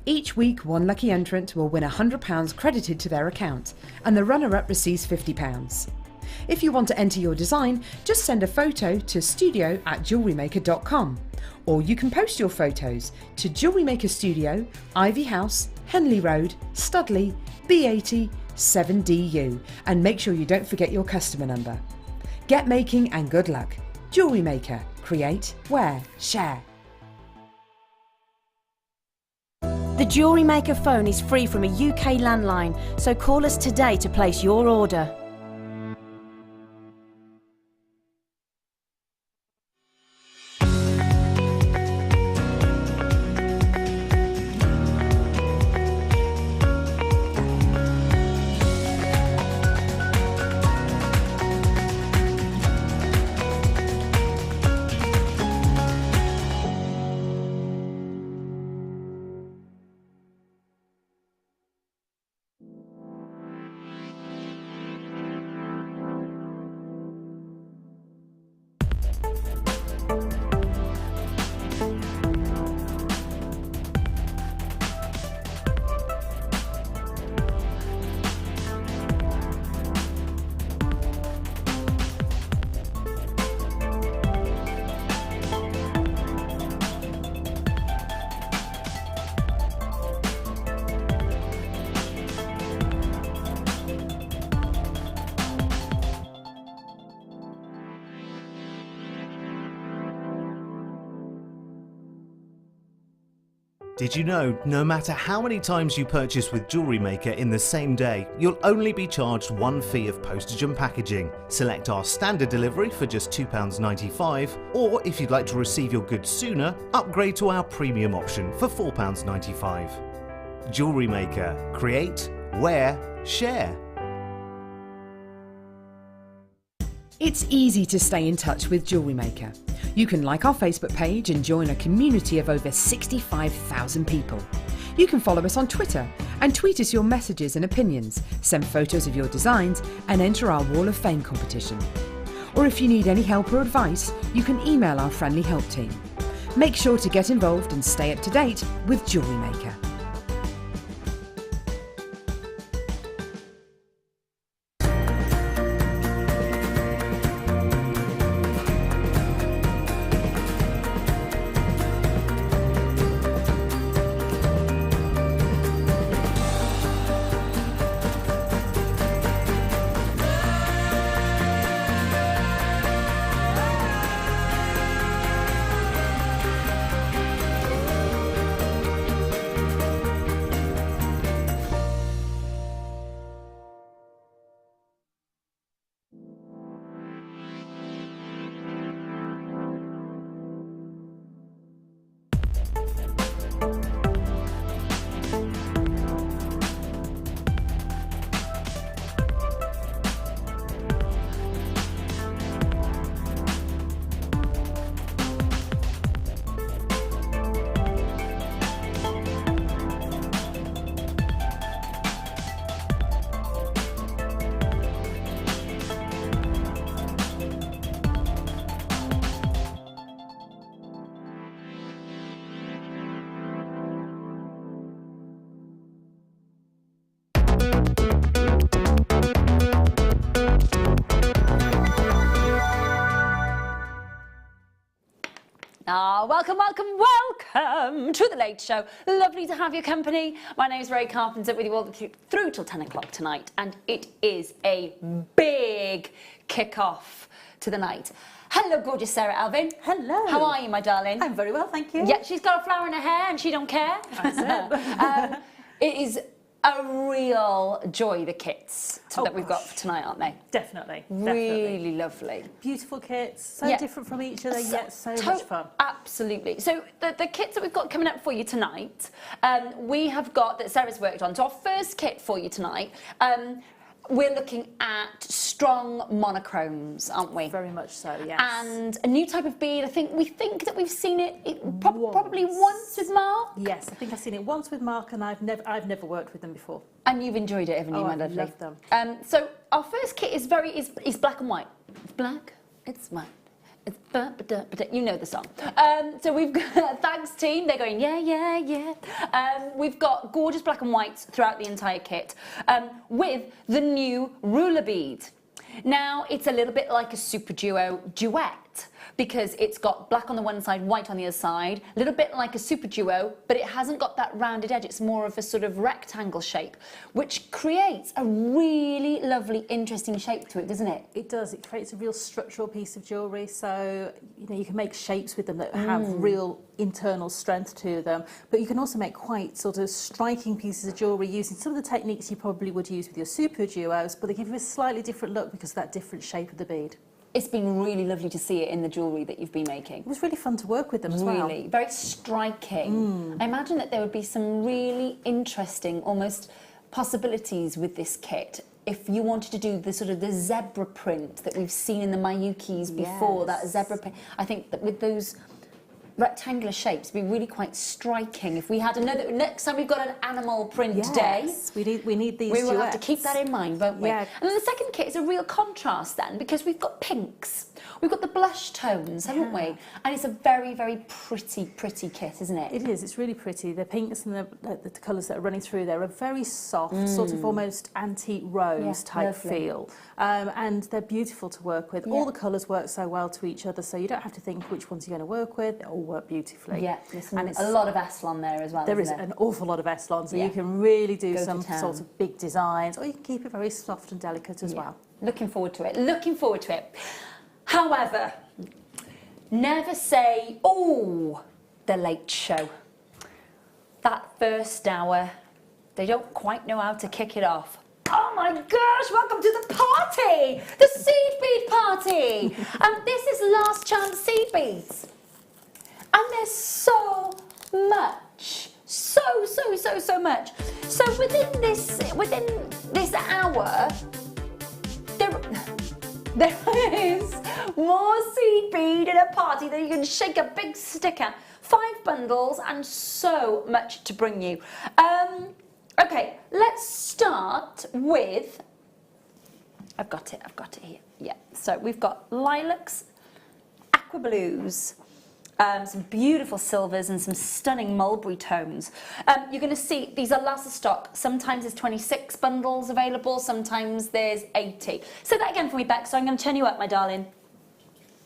Each week, one lucky entrant will win £100 credited to their account, and the runner-up receives £50. If you want to enter your design, just send a photo to studio@JewelleryMaker.com, or you can post your photos to Jewellery Maker Studio, Ivy House, Henley Road, Studley, B80 7DU, and make sure you don't forget your customer number. Get making and good luck. Jewellery Maker. Create, wear, share. The Jewellery Maker phone is free from a UK landline, so call us today to place your order. Did you know, no matter how many times you purchase with Jewellery Maker in the same day, you'll only be charged one fee of postage and packaging. Select our standard delivery for just £2.95, or if you'd like to receive your goods sooner, upgrade to our premium option for £4.95. Jewellery Maker. Create, wear, share. It's easy to stay in touch with Jewellery Maker. You can like our Facebook page and join a community of over 65,000 people. You can follow us on Twitter and tweet us your messages and opinions, send photos of your designs and enter our Wall of Fame competition. Or if you need any help or advice, you can email our friendly help team. Make sure to get involved and stay up to date with Jewellery Maker. Welcome, welcome, welcome to The Late Show. Lovely to have your company. My name is Ray Carpenter with you all through till 10 o'clock tonight, and it is a big kick-off to the night. Hello, gorgeous Sarah Alvin. Hello. How are you, my darling? I'm very well, thank you. Yeah, she's got a flower in her hair and she don't care. That's it. It is a real joy, the kits that we've got for tonight, aren't they? Definitely. Really lovely. Beautiful kits, so different from each other, yet so much fun. Absolutely. So the kits that we've got coming up for you tonight, we have got, that Sarah's worked on. So our first kit for you tonight, we're looking at strong monochromes, aren't we? Very much so, yes. And a new type of bead. We think that we've seen it probably once with Mark. Yes, I think I've seen it once with Mark, and I've never worked with them before. And you've enjoyed it, haven't you, my lovely? I love them. So our first kit is black and white. It's black. It's white. You know the song. So we've got, thanks team, they're going, yeah, yeah, yeah. We've got gorgeous black and whites throughout the entire kit with the new ruler bead. Now, it's a little bit like a Super Duo duet because it's got black on the one side, white on the other side, a little bit like a Super Duo, but it hasn't got that rounded edge. It's more of a sort of rectangle shape, which creates a really lovely, interesting shape to it, doesn't it? It does. It creates a real structural piece of jewellery. So, you know, you can make shapes with them that have real internal strength to them, but you can also make quite sort of striking pieces of jewellery using some of the techniques you probably would use with your Super Duos, but they give you a slightly different look because of that different shape of the bead. It's been really lovely to see it in the jewellery that you've been making. It was really fun to work with them as well. Really, very striking. I imagine that there would be some really interesting, almost possibilities with this kit if you wanted to do the sort of the zebra print that we've seen in the Mayukis before, that zebra print. I think that with those rectangular shapes be really quite striking. If we had another, next time we've got an animal print day, we need these. We will have to keep that in mind, won't we? Yeah. And then the second kit is a real contrast then, because we've got pinks, we've got the blush tones, haven't we? And it's a very, very pretty kit, isn't it? It is. It's really pretty. The pinks and the colours that are running through there are very soft, sort of almost antique rose type feel, and they're beautiful to work with. All the colours work so well to each other, so you don't have to think which ones you're going to work with. They all work beautifully. Yeah, and it's a lot of Eslon there as well. There is an awful lot of Eslon, so you can really do some sort of big designs, or you can keep it very soft and delicate as well. Looking forward to it. Looking forward to it. However, never say, oh, the late show. That first hour, they don't quite know how to kick it off. Oh my gosh, welcome to the party! The seed bead party! And this is last chance seed beads. And there's so much. So much. So within this hour, there is more seed bead in a party that you can shake a big stick at. 5 bundles and so much to bring you. Okay, let's start with, I've got it here. Yeah, so we've got lilacs, aqua blues, some beautiful silvers and some stunning mulberry tones. You're going to see these are last of stock. Sometimes there's 26 bundles available, sometimes there's 80. Say that again for me, Beck, so I'm going to turn you up, my darling.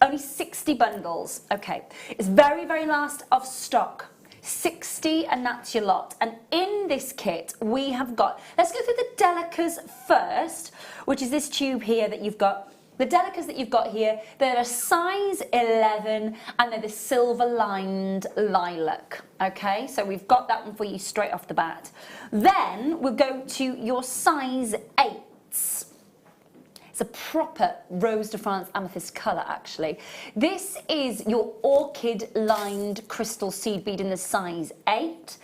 Only 60 bundles. Okay, it's very, very last of stock. 60 and that's your lot. And in this kit we have got, let's go through the delicas first, which is this tube here that you've got. The delicas that you've got here, they're a size 11 and they're the silver lined lilac. Okay, so we've got that one for you straight off the bat. Then we'll go to your size 8s. It's a proper Rose de France amethyst colour actually. This is your orchid lined crystal seed bead in the size 8.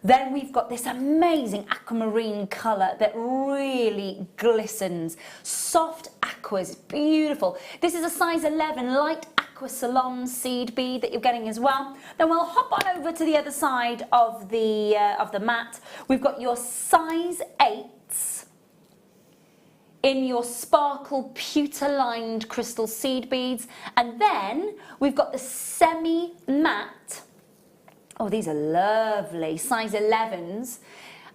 Then we've got this amazing aquamarine colour that really glistens. Soft aquas, beautiful. This is a size 11 light aqua salon seed bead that you're getting as well. Then we'll hop on over to the other side of the mat. We've got your size 8s in your sparkle pewter lined crystal seed beads, and then we've got the semi matte. Oh, these are lovely, size 11s,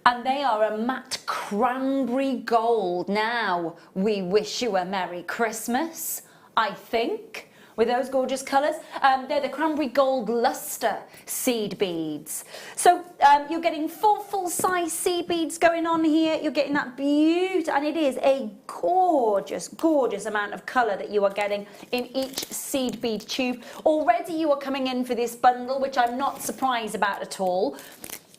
and they are a matte cranberry gold. Now, we wish you a Merry Christmas, I think, with those gorgeous colours. They're the cranberry gold luster seed beads. So you're getting full size seed beads going on here. You're getting that beauty, and it is a gorgeous amount of colour that you are getting in each seed bead tube. Already you are coming in for this bundle, which I'm not surprised about at all.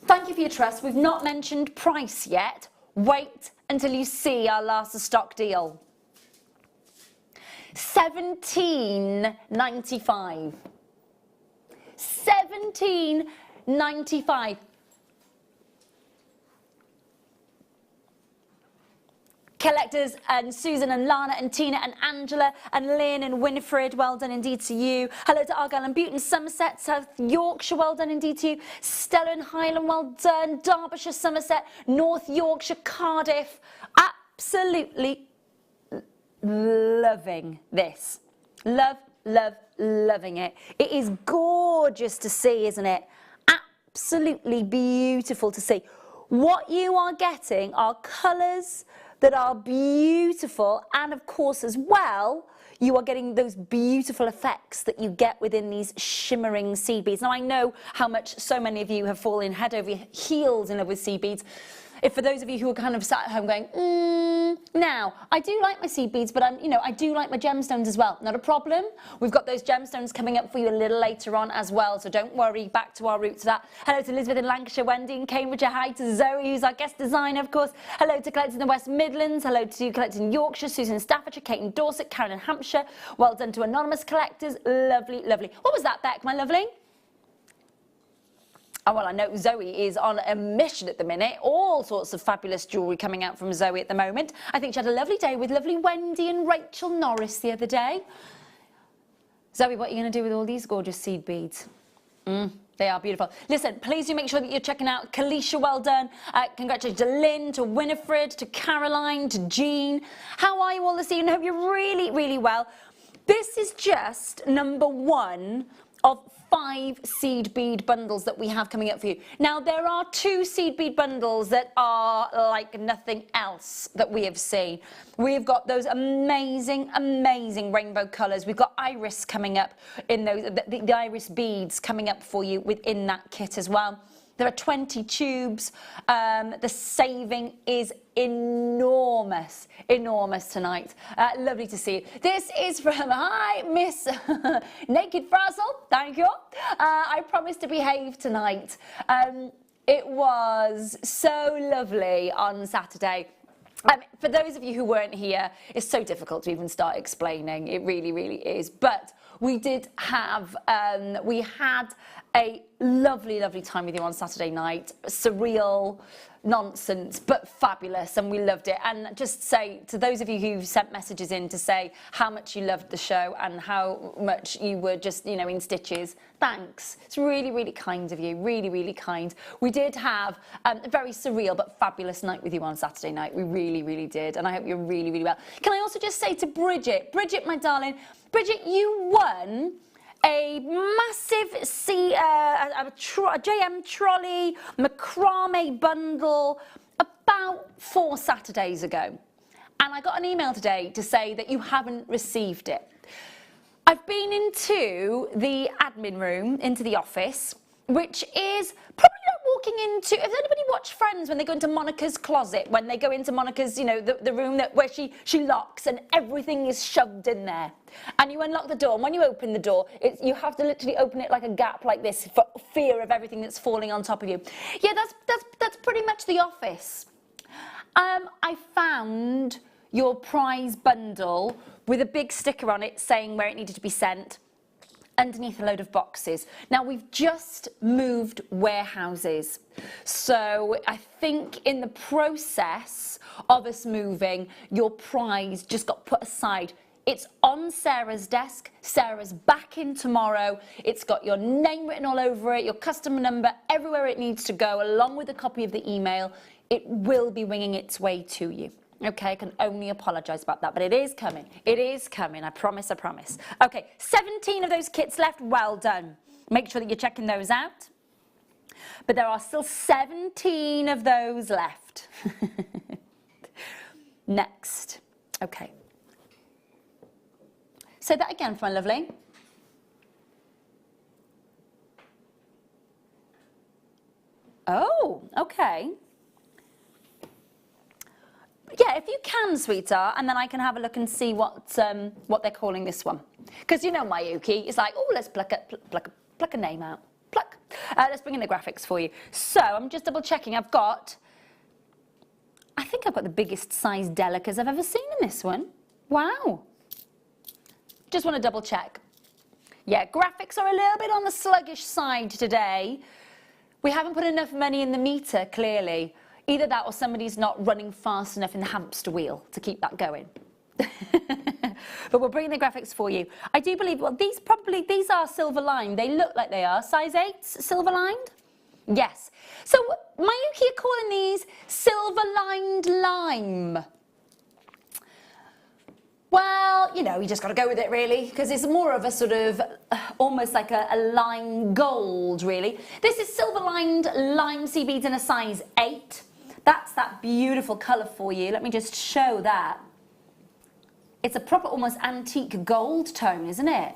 Thank you for your trust. We've not mentioned price yet. Wait until you see our last of stock deal. $17.95. $17.95. Collectors and Susan and Lana and Tina and Angela and Lynn and Winifred, well done indeed to you. Hello to Argyle and Butte and Somerset, South Yorkshire, well done indeed to you. Stella and Highland, well done. Derbyshire, Somerset, North Yorkshire, Cardiff. Absolutely loving this. Love loving it. It is gorgeous to see, isn't it? Absolutely beautiful to see. What you are getting are colours that are beautiful, and of course as well, you are getting those beautiful effects that you get within these shimmering seed beads. Now I know how much so many of you have fallen head over heels in love with seed beads. If for those of you who are kind of sat at home going, now, I do like my seed beads, but I do like my gemstones as well. Not a problem. We've got those gemstones coming up for you a little later on as well, so don't worry, back to our roots of that. Hello to Elizabeth in Lancashire, Wendy in Cambridgeshire, hi to Zoe, who's our guest designer, of course. Hello to Colette in the West Midlands, hello to Colette in Yorkshire, Susan in Staffordshire, Kate in Dorset, Karen in Hampshire. Well done to Anonymous Collectors, lovely, lovely. What was that, Beck, my lovely? Oh, well, I know Zoe is on a mission at the minute. All sorts of fabulous jewellery coming out from Zoe at the moment. I think she had a lovely day with lovely Wendy and Rachel Norris the other day. Zoe, what are you going to do with all these gorgeous seed beads? They are beautiful. Listen, please do make sure that you're checking out Kalisha, well done. Congratulations to Lynn, to Winifred, to Caroline, to Jean. How are you all this evening? I hope you're really, really well. This is just number 1 of 5 seed bead bundles that we have coming up for you. Now, there are 2 seed bead bundles that are like nothing else that we have seen. We've got those amazing, amazing rainbow colours. We've got iris coming up in those, the iris beads coming up for you within that kit as well. There are 20 tubes. The saving is enormous, enormous tonight. Lovely to see you. This is from, hi, Miss Naked Frazzle, thank you. I promised to behave tonight. It was so lovely on Saturday. For those of you who weren't here, it's so difficult to even start explaining. It really, really is. But we did have, we had a lovely, lovely time with you on Saturday night. Surreal, nonsense, but fabulous, and we loved it. And just say to those of you who sent messages in to say how much you loved the show and how much you were just, you know, in stitches, thanks. It's really, really kind of you, really, really kind. We did have a very surreal but fabulous night with you on Saturday night. We really, really did, and I hope you're really, really well. Can I also just say to Bridget, my darling, Bridget, you won a massive JM trolley macrame bundle about 4 Saturdays ago. And I got an email today to say that you haven't received it. I've been into the admin room, into the office, which is probably not walking into, has anybody watched Friends when they go into Monica's closet, when they go into Monica's, you know, the room where she locks and everything is shoved in there. And you unlock the door, and when you open the door, you have to literally open it like a gap like this for fear of everything that's falling on top of you. Yeah, that's pretty much the office. I found your prize bundle with a big sticker on it saying where it needed to be sent, underneath a load of boxes. Now, we've just moved warehouses, so I think in the process of us moving, your prize just got put aside. It's on Sarah's desk. Sarah's back in tomorrow. It's got your name written all over it, your customer number, everywhere it needs to go, along with a copy of the email. It will be winging its way to you. Okay, I can only apologise about that, but it is coming. It is coming, I promise, I promise. Okay, 17 of those kits left, well done. Make sure that you're checking those out. But there are still 17 of those left. Next, okay. Say that again for my lovely. Oh, okay. Yeah, if you can, sweetheart, and then I can have a look and see what they're calling this one. Because you know my Yuki, it's like, oh, let's pluck a name out. Pluck. Let's bring in the graphics for you. So I'm just double checking. I think I've got the biggest size delicas I've ever seen in this one. Wow. Just want to double check. Yeah, graphics are a little bit on the sluggish side today. We haven't put enough money in the meter, clearly. Either that or somebody's not running fast enough in the hamster wheel to keep that going. But we'll bring the graphics for you. I do believe, well, these are silver lined. They look like they are. Size 8, silver lined? Yes. So Mayuki are calling these silver lined lime. Well, you know, you just got to go with it really, because it's more of a sort of almost like a lime gold really. This is silver lined lime sea beads in a size 8. That's that beautiful colour for you. Let me just show that. It's a proper almost antique gold tone, isn't it?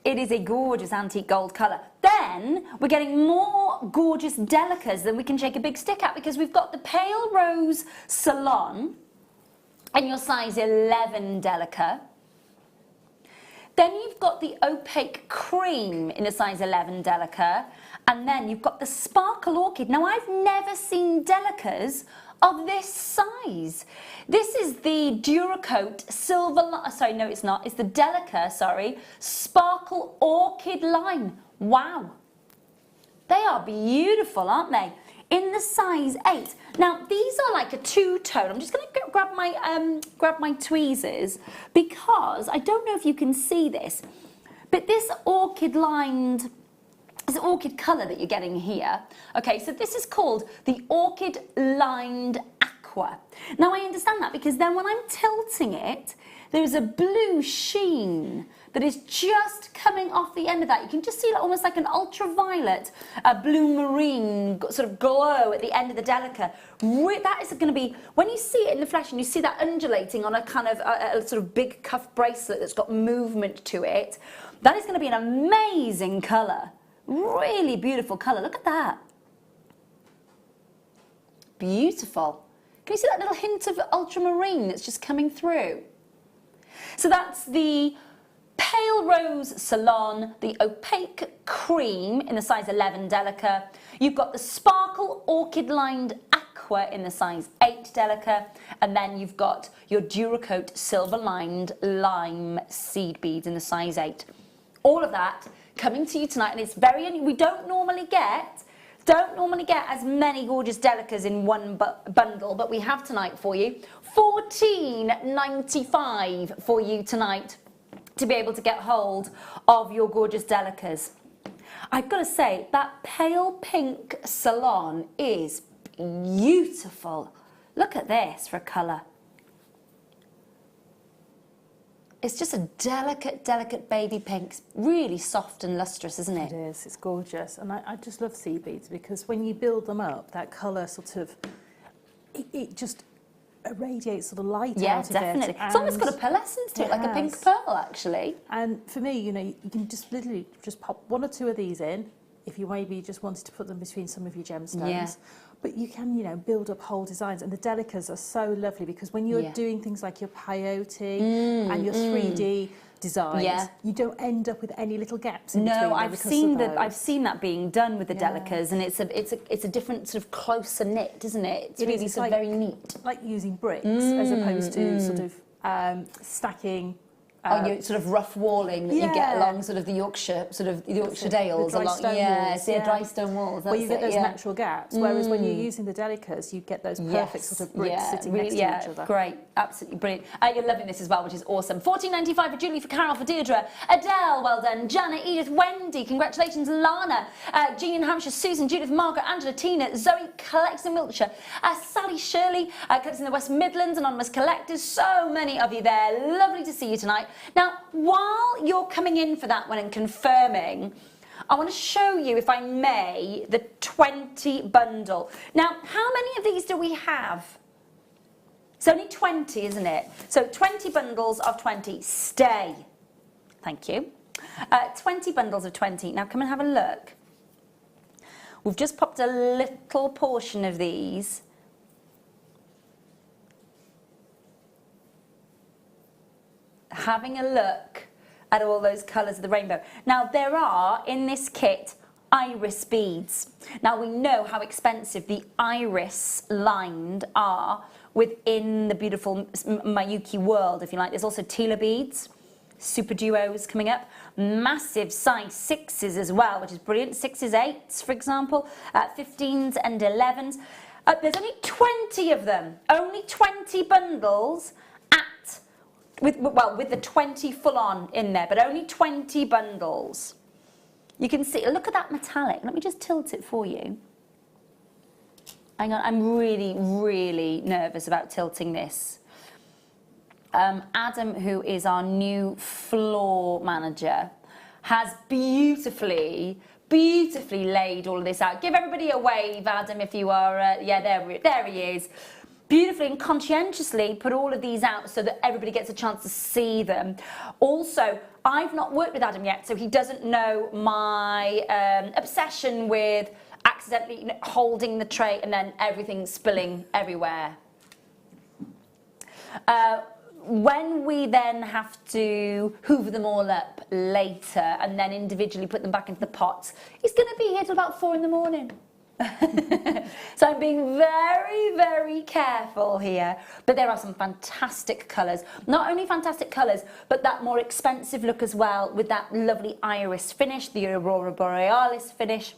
It is a gorgeous antique gold colour. Then we're getting more gorgeous delicas than we can shake a big stick at, because we've got the Pale Rose Salon in your size 11 delica. Then you've got the Opaque Cream in a size 11 delica. And then you've got the Sparkle Orchid. Now, I've never seen delicas of this size. This is the Duracoat Silver, sorry, no it's not, it's the Delica, sorry, Sparkle Orchid line. Wow. They are beautiful, aren't they? In the size 8. Now, these are like a two-tone. I'm just going to grab my tweezers, because I don't know if you can see this, but this orchid lined, this orchid colour that you're getting here, okay, so this is called the Orchid Lined Aqua. Now, I understand that because then when I'm tilting it, there's a blue sheen that is just coming off the end of that. You can just see like, almost like an ultraviolet, blue marine sort of glow at the end of the delica. That is going to be, when you see it in the flesh and you see that undulating on a kind of a sort of big cuff bracelet that's got movement to it, that is going to be an amazing colour. Really beautiful colour. Look at that. Beautiful. Can you see that little hint of ultramarine that's just coming through? So that's the Pale Rose Salon, the Opaque Cream in the size 11 delica. You've got the Sparkle Orchid Lined Aqua in the size 8 delica. And then you've got your Duracoat Silver Lined Lime Seed Beads in the size 8. All of that coming to you tonight, and it's very, we don't normally get as many gorgeous delicas in one bundle, but we have tonight for you. $14.95 for you tonight to be able to get hold of your gorgeous delicas. I've got to say, that pale pink salon is beautiful. Look at this for a colour. It's just a delicate, delicate baby pink. It's really soft and lustrous, isn't it? It is, it's gorgeous. And I just love sea beads because when you build them up, that colour sort of, it just irradiates sort of light out of it. Yeah, definitely. It's almost got a pearlescence to it, like a pink pearl, actually. And for me, you know, you can just literally just pop 1 or 2 of these in if you maybe just wanted to put them between some of your gemstones. Yeah. But you can, you know, build up whole designs. And the delicas are so lovely because when you're doing things like your peyote and your 3D designs, you don't end up with any little gaps in between. No, I've seen that being done with the delicas, and it's a different sort of closer knit, isn't it? It's really sort of very neat. Like using bricks as opposed to sort of stacking. Your sort of rough walling that you get along sort of the Yorkshire Dales, the dry stone walls, dry stone walls. Well, you get those natural gaps, whereas when you're using the delicas, you get those perfect sort of bricks sitting next to each other. Great, absolutely brilliant. You're loving this as well, which is awesome. $14.95 for Julie, for Carol, for Deirdre, Adele, well done, Jana, Edith, Wendy, congratulations, Lana, Jean in Hampshire, Susan, Judith, Margaret, Angela, Tina, Zoe, collects in Wiltshire, Sally, Shirley, collects in the West Midlands, Anonymous Collectors, so many of you there. Lovely to see you tonight. Now, while you're coming in for that one and confirming, I want to show you, if I may, the 20 bundle. Now, how many of these do we have? It's only 20, isn't it? So 20 bundles of 20. Stay. Thank you. 20 bundles of 20. Now, come and have a look. We've just popped a little portion of these. Having a look at all those colours of the rainbow. Now, there are, in this kit, iris beads. Now, we know how expensive the iris lined are within the beautiful Miyuki world, if you like. There's also Tila beads, super duos coming up, massive size 6s as well, which is brilliant. 6s, 8s, for example, 15s and 11s. There's only 20 of them, only 20 bundles with the 20 full on in there, but only 20 bundles. You can see, look at that metallic. Let me just tilt it for you. Hang on, I'm really, really nervous about tilting this. Adam, who is our new floor manager, has beautifully laid all of this out. Give everybody a wave, Adam, if you are, yeah, there he is. Beautifully and conscientiously put all of these out so that everybody gets a chance to see them. Also, I've not worked with Adam yet, so he doesn't know my obsession with accidentally holding the tray and then everything spilling everywhere. When we then have to hoover them all up later and then individually put them back into the pots, he's going to be here till about 4 in the morning. So I'm being very, very careful here. But there are some fantastic colours. Not only fantastic colours, but that more expensive look as well with that lovely iris finish, the Aurora Borealis finish.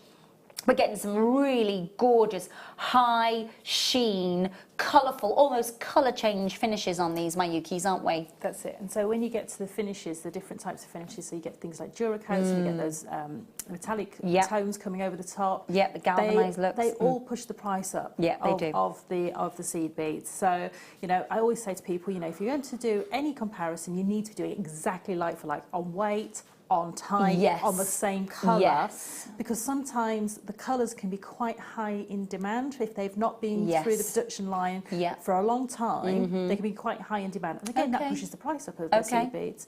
We're getting some really gorgeous, high sheen, colourful, almost colour change finishes on these Mayukis, aren't we? That's it. And so when you get to the finishes, the different types of finishes, so you get things like Duracoat, so you get those metallic tones coming over the top. Yeah, the galvanised looks. They all push the price up. Yeah, they do. Of the seed beads. So, you know, I always say to people, you know, if you're going to do any comparison, you need to do it exactly like for like, on weight, on type, on the same colour, because sometimes the colours can be quite high in demand if they've not been through the production line for a long time. They can be quite high in demand, and again that pushes the price up of the seed beads.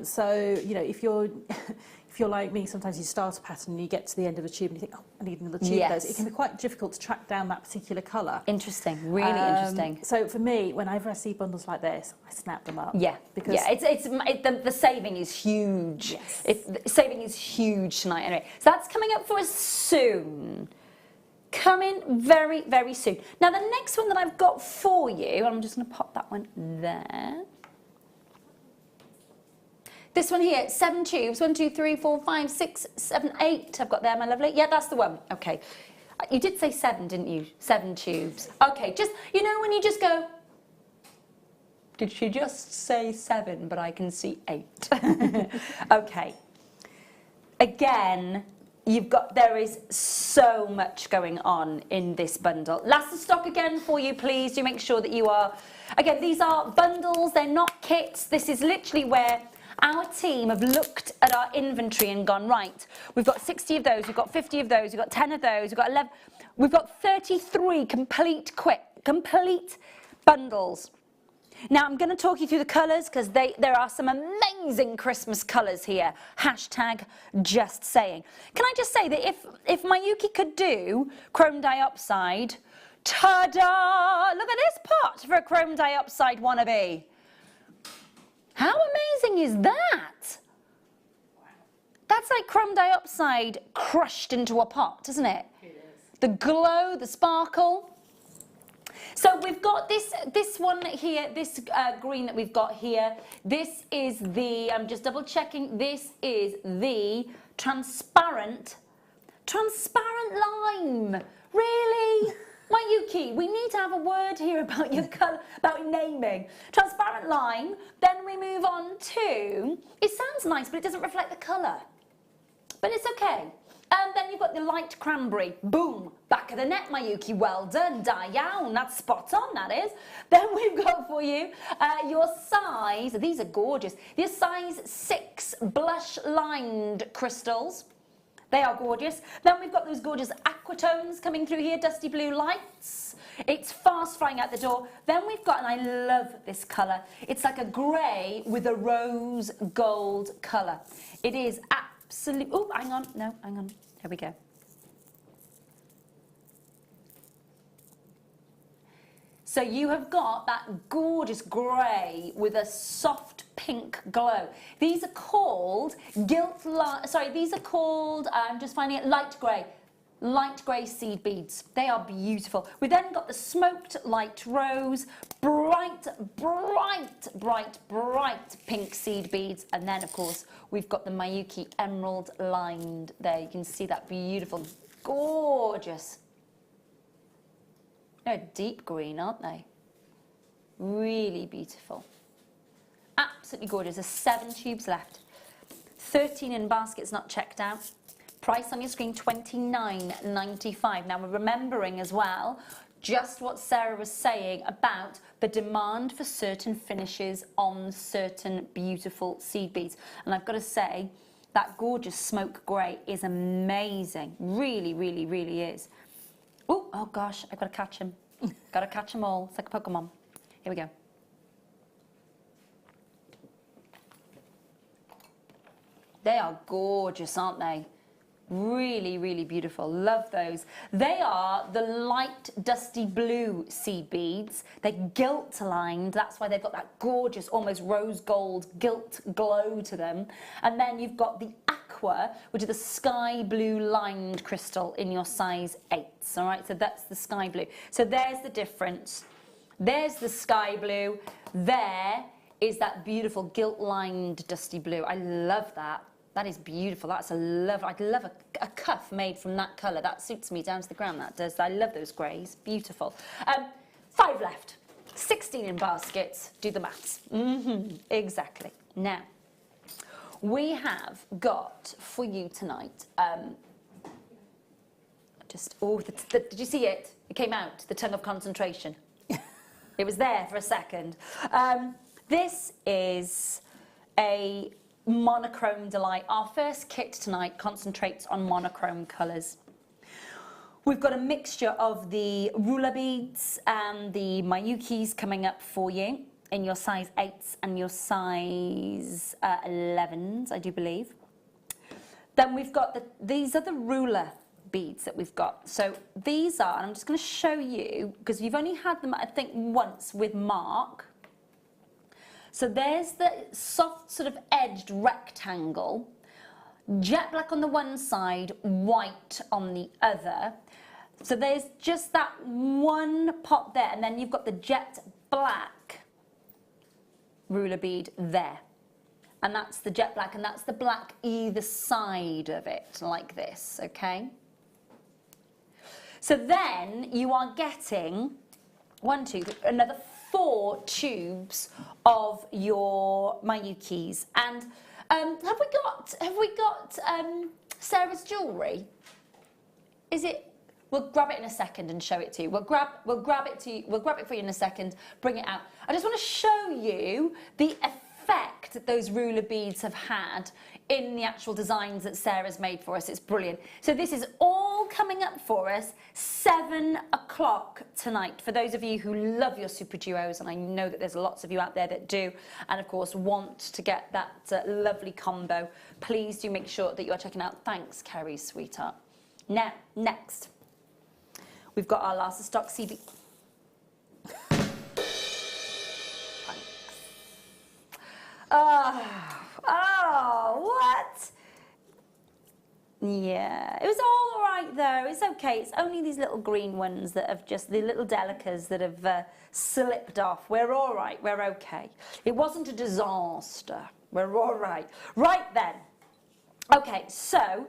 So you know, if you're like me, sometimes you start a pattern and you get to the end of a tube and you think, oh, I need another tube of those. It can be quite difficult to track down that particular colour. Interesting, really interesting. So for me, whenever I see bundles like this, I snap them up. Yeah, because the saving is huge. The saving is huge tonight anyway. So that's coming up for us soon. Coming very, very soon. Now the next one that I've got for you, I'm just going to pop that one there. This one here, 7 tubes, 1, 2, 3, 4, 5, 6, 7, 8. I've got there, my lovely. Yeah, that's the one. Okay. You did say 7, didn't you? 7 tubes. Okay, just, you know when you just go, did she just say 7, but I can see 8. Okay. Again, there is so much going on in this bundle. Last of stock again for you, please. Do make sure that you are, again, these are bundles, they're not kits. This is literally where our team have looked at our inventory and gone, right, we've got 60 of those, we've got 50 of those, we've got 10 of those, we've got 11, we've got 33 complete bundles. Now I'm going to talk you through the colours because there are some amazing Christmas colours here. Hashtag just saying. Can I just say that if Mayuki could do chrome dioxide, ta-da! Look at this pot for a chrome dioxide wannabe. How amazing is that? That's like chrome dioxide crushed into a pot, isn't it? It is. The glow, the sparkle. So we've got this one here, this green that we've got here. This is the, I'm just double checking, this is the transparent lime. Really? Mayuki, we need to have a word here about your colour, about your naming. Transparent lime, then we move on to, it sounds nice, but it doesn't reflect the colour. But it's okay. And then you've got the light cranberry. Boom, back of the net, Mayuki, well done, Diane, that's spot on, that is. Then we've got for you your size, these are gorgeous, your size 6 blush lined crystals. They are gorgeous. Then we've got those gorgeous aquatones coming through here, dusty blue lights. It's fast flying out the door. Then we've got, and I love this colour, it's like a grey with a rose gold colour. It is absolutely, oh, hang on, no, hang on, there we go. So you have got that gorgeous grey with a soft pink glow. These are called I'm just finding it, light grey seed beads. They are beautiful. We then got the smoked light rose, bright pink seed beads, and then of course we've got the Mayuki emerald lined there. You can see that beautiful, gorgeous. They're a deep green, aren't they? Really beautiful. Absolutely gorgeous. There's 7 tubes left. 13 in baskets not checked out. Price on your screen, £29.95. Now we're remembering as well just what Sarah was saying about the demand for certain finishes on certain beautiful seed beads. And I've got to say, that gorgeous smoke grey is amazing. Really, really, really is. Ooh, oh gosh, I've got to catch him. Got to catch them all. It's like a Pokemon. Here we go. They are gorgeous, aren't they? Really, really beautiful. Love those. They are the light dusty blue seed beads. They're gilt lined. That's why they've got that gorgeous, almost rose gold gilt glow to them. And then you've got the aqua, which is the sky blue lined crystal in your size 8s. All right, so that's the sky blue. So there's the difference. There's the sky blue. There is that beautiful gilt lined dusty blue. I love that. That is beautiful. That's a love. I'd love a cuff made from that colour. That suits me down to the ground. That does. I love those greys. Beautiful. 5 left. 16 in baskets. Do the maths. Exactly. Now, we have got for you tonight. Did you see it? It came out. The tongue of concentration. It was there for a second. This is a monochrome delight. Our first kit tonight concentrates on monochrome colours. We've got a mixture of the ruler beads and the Mayukis coming up for you in your size 8s and your size 11s, I do believe. Then we've got these are the ruler beads that we've got. So these are, and I'm just going to show you because you've only had them I think once with Mark. So there's the soft sort of edged rectangle, jet black on the one side, white on the other. So there's just that one pot there, and then you've got the jet black ruler bead there. And that's the jet black, and that's the black either side of it, like this, okay? So then you are getting another 4 tubes of your Mayukis. And have we got Sarah's jewellery? Is it? We'll grab it in a second and show it to you. We'll grab it for you in a second. Bring it out. I just want to show you the effect that those ruler beads have had in the actual designs that Sarah's made for us. It's brilliant. So this is all coming up for us 7 o'clock tonight. For those of you who love your super duos, and I know that there's lots of you out there that do, and of course want to get that lovely combo, please do make sure that you are checking out. Thanks, Kerry, sweetheart. Now, next, we've got our last of stock CB. Oh, what? Yeah, it was all right though. It's okay. It's only these little green ones that have just, the little delicas that have slipped off. We're all right. We're okay. It wasn't a disaster. We're all right. Right then. Okay, so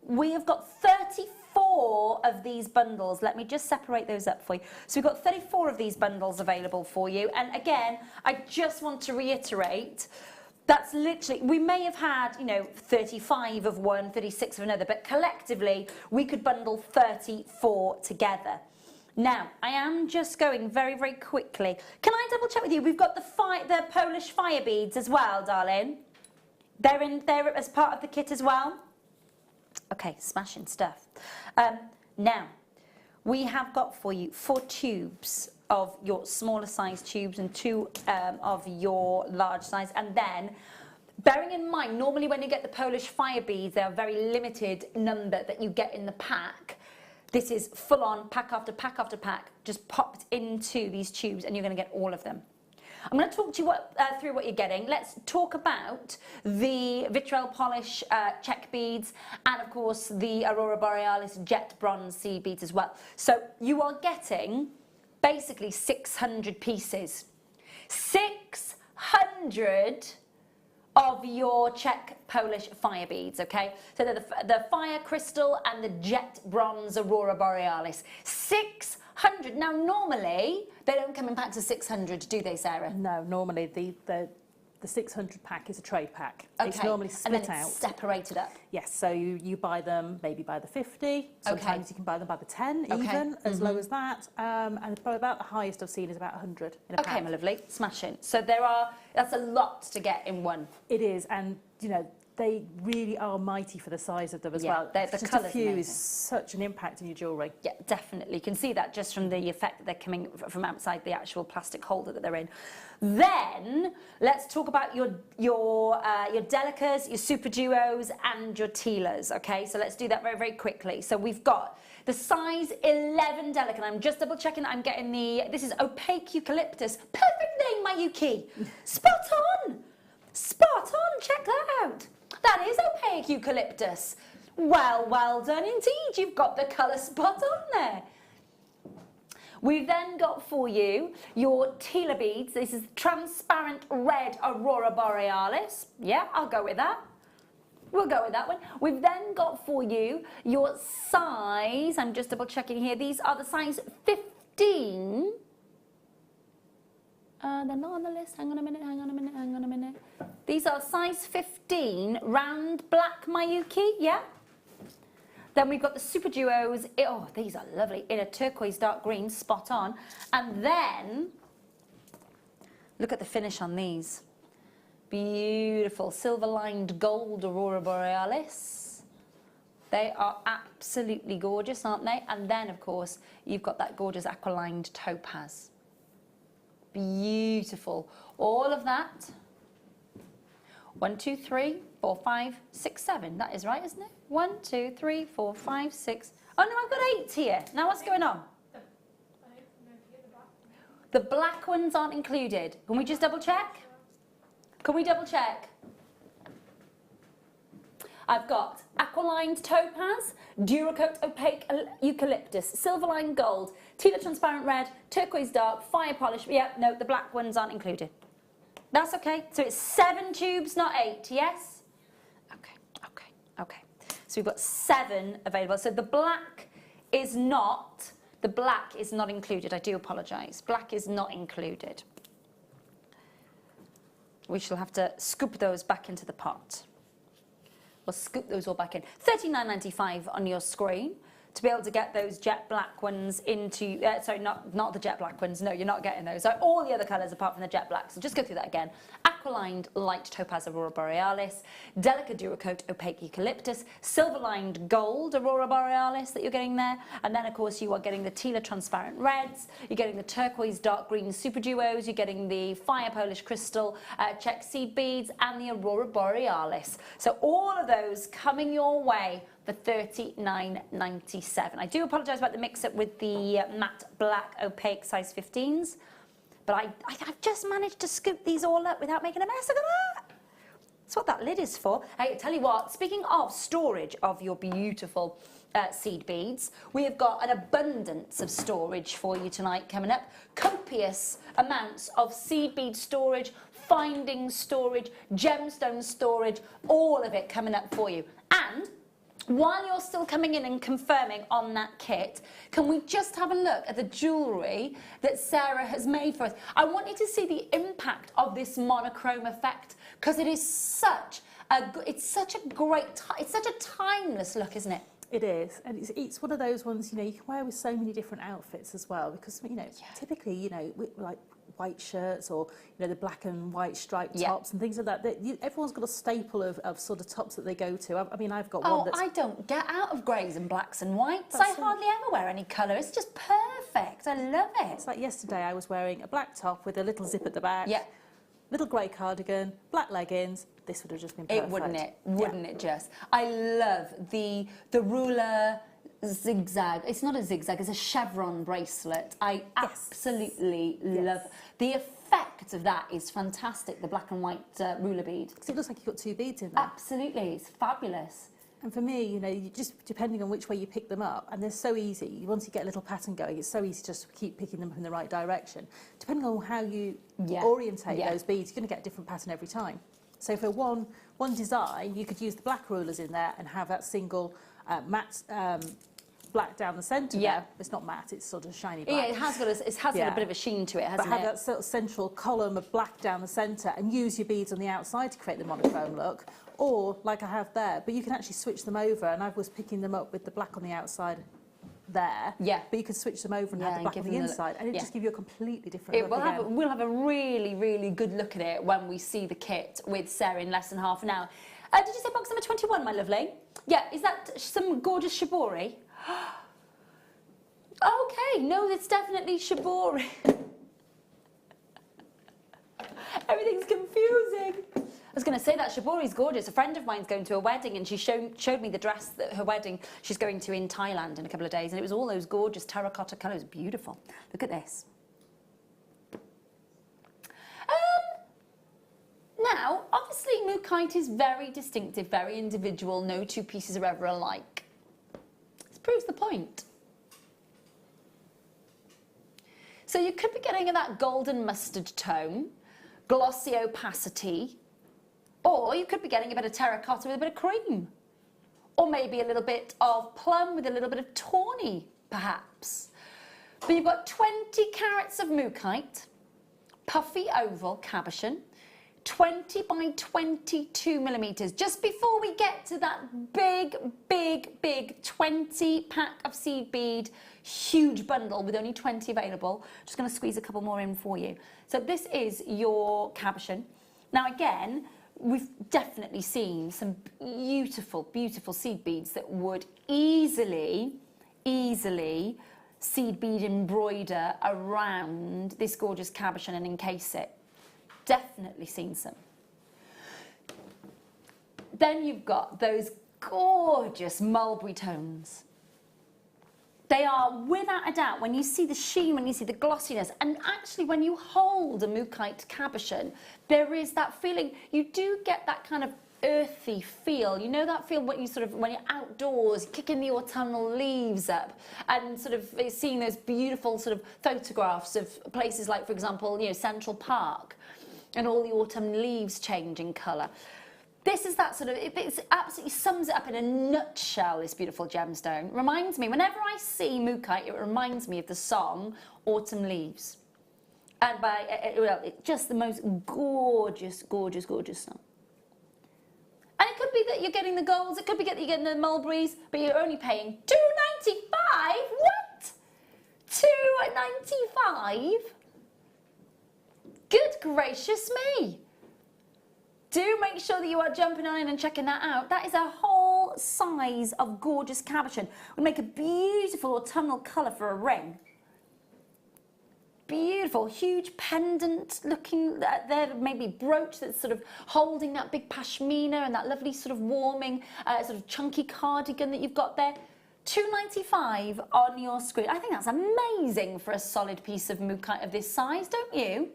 we have got 34 of these bundles. Let me just separate those up for you. So we've got 34 of these bundles available for you. And again, I just want to reiterate, that's literally, we may have had, 35 of one, 36 of another, but collectively we could bundle 34 together. Now, I am just going very, very quickly. Can I double check with you? We've got the Polish fire beads as well, darling. They're in there as part of the kit as well. Okay, smashing stuff. Now, we have got for you 4 tubes of your smaller size tubes and 2 of your large size. And then, bearing in mind, normally when you get the Polish fire beads, they are a very limited number that you get in the pack. This is full on, pack after pack after pack, just popped into these tubes, and you're going to get all of them. I'm going to talk to you through what you're getting. Let's talk about the vitriol polish check beads and, of course, the Aurora Borealis jet bronze seed beads as well. So you are getting basically 600 pieces. 600 of your check Polish fire beads, okay? So they're the fire crystal and the jet bronze Aurora Borealis. 600. Now, normally, they don't come in packs of 600, do they, Sarah? No, normally the 600 pack is a trade pack. Okay. It's normally split and then out. It's separated up. Yes, so you buy them maybe by the 50. Sometimes you can buy them by the 10 even, as low as that. And probably about the highest I've seen is about 100 in a pack. Okay, my lovely, smashing. So that's a lot to get in one. It is, and you know, they really are mighty for the size of them as well. The just a colour's few amazing. is such an impact in your jewellery. Yeah, definitely. You can see that just from the effect that they're coming from outside the actual plastic holder that they're in. Then let's talk about your delicas, your super duos, and your tealers. Okay, so let's do that very, very quickly. So we've got the size 11 delica, and I'm just double checking that I'm getting this is opaque eucalyptus. Perfect name, Mayuki. Spot on. Spot on. Check that out. That is opaque eucalyptus. Well done indeed. You've got the colour spot on there. We've then got for you your Tela beads. This is transparent red Aurora Borealis. Yeah, I'll go with that. We'll go with that one. We've then got for you your size. I'm just double checking here. These are the size 15. They're not on the list. Hang on a minute. These are size 15 round black Mayuki. Yeah. Then we've got the super duos. Oh, these are lovely in a turquoise dark green, spot on. And then look at the finish on these. Beautiful silver lined gold Aurora Borealis. They are absolutely gorgeous, aren't they? And then of course you've got that gorgeous aqualined topaz. Beautiful. All of that. 1, 2, 3, 4, 5, 6, 7. That is right, isn't it? 1, 2, 3, 4, 5, 6. Oh no, I've got 8 here. Now what's going on? The black ones aren't included. Can we just double check? Can we double check? I've got aqualined topaz, Duracoat opaque eucalyptus, silver-lined gold, Tela transparent red, turquoise dark, fire polish. Yeah, no, the black ones aren't included. That's okay. So it's 7 tubes, not 8, yes? Okay. So we've got 7 available. So the black is not included. I do apologise. Black is not included. We shall have to scoop those back into the pot. We'll scoop those all back in. $39.95 on your screen to be able to get those jet black ones into, sorry, not the jet black ones, no, you're not getting those. So all the other colours apart from the jet black. So just go through that again. Aqualined light topaz Aurora Borealis, Delica Duracoat opaque eucalyptus, silver-lined gold Aurora Borealis that you're getting there, and then of course you are getting the Tela transparent reds, you're getting the turquoise dark green super duos, you're getting the fire polish crystal check seed beads, and the Aurora Borealis. So all of those coming your way for $39.97. I do apologise about the mix-up with the matte black opaque size 15s, but I've just managed to scoop these all up without making a mess. Look at that. That's what that lid is for. Hey, tell you what, speaking of storage of your beautiful seed beads, we have got an abundance of storage for you tonight coming up. Copious amounts of seed bead storage, finding storage, gemstone storage, all of it coming up for you. And while you're still coming in and confirming on that kit, can we just have a look at the jewellery that Sarah has made for us? I want you to see the impact of this monochrome effect, because it is such a timeless look, isn't it? It is, and it's one of those ones, you know, you can wear with so many different outfits as well, because, you know, typically, you know, like white shirts or, you know, the black and white striped tops and things like that. Everyone's got a staple of sort of tops that they go to. I mean, I've got one that's... I don't get out of greys and blacks and whites. I hardly ever wear any colour. It's just perfect. I love it. It's like yesterday I was wearing a black top with a little zip at the back. Yeah. Little grey cardigan, black leggings. This would have just been perfect. Wouldn't it just? I love the ruler zigzag. It's not a zigzag, it's a chevron bracelet. I absolutely love the effect of that. Is fantastic, the black and white ruler bead. Because it looks like you've got 2 beads in there. Absolutely, it's fabulous. And for me, you know, you just depending on which way you pick them up, and they're so easy. Once you get a little pattern going, it's so easy just to keep picking them up in the right direction. Depending on how you orientate those beads, you're going to get a different pattern every time. So for one black down the centre there. It's not matte, it's sort of shiny black. Yeah, it has got a bit of a sheen to it, hasn't but it? have that sort of central column of black down the centre and use your beads on the outside to create the monochrome look, or like I have there, but you can actually switch them over, and I was picking them up with the black on the outside there, but you can switch them over and have the black on the inside, and it just give you a completely different look again. We'll have a really, really good look at it when we see the kit with Sarah in less than half an hour. Did you say box number 21, my lovely? Yeah, is that some gorgeous shibori? Okay, no, it's definitely shibori. Everything's confusing. I was going to say that shibori's gorgeous. A friend of mine's going to a wedding, and she showed me the dress that her wedding she's going to in Thailand in a couple of days, and it was all those gorgeous terracotta colours. Beautiful. Look at this. Now, obviously, Mookaite is very distinctive, very individual. No two pieces are ever alike. This proves the point. So you could be getting that golden mustard tone, glossy opacity, or you could be getting a bit of terracotta with a bit of cream, or maybe a little bit of plum with a little bit of tawny, perhaps. But you've got 20 carats of Mookaite, puffy oval cabochon, 20 by 22 millimetres. Just before we get to that big 20 pack of seed bead, huge bundle with only 20 available, just going to squeeze a couple more in for you. So this is your cabochon. Now again, we've definitely seen some beautiful seed beads that would easily seed bead embroider around this gorgeous cabochon and encase it. Definitely seen some. Then you've got those gorgeous mulberry tones. They are, without a doubt, when you see the sheen, when you see the glossiness, and actually when you hold a Mookaite cabochon, there is that feeling, you do get that kind of earthy feel. You know that feel when you're outdoors, kicking the autumnal leaves up, and sort of seeing those beautiful sort of photographs of places like, for example, Central Park, and all the autumn leaves changing colour. This is that sort of, it absolutely sums it up in a nutshell, this beautiful gemstone. Reminds me, whenever I see Mookaite, it reminds me of the song Autumn Leaves. And just the most gorgeous song. And it could be that you're getting the golds, it could be that you're getting the mulberries, but you're only paying $2.95? What? $2.95? Good gracious me. Do make sure that you are jumping on in and checking that out. That is a whole size of gorgeous cabochon. Would make a beautiful autumnal colour for a ring. Beautiful, huge pendant looking there, maybe brooch that's sort of holding that big pashmina and that lovely sort of warming, sort of chunky cardigan that you've got there. $2.95 on your screen. I think that's amazing for a solid piece of Mookaite of this size, don't you?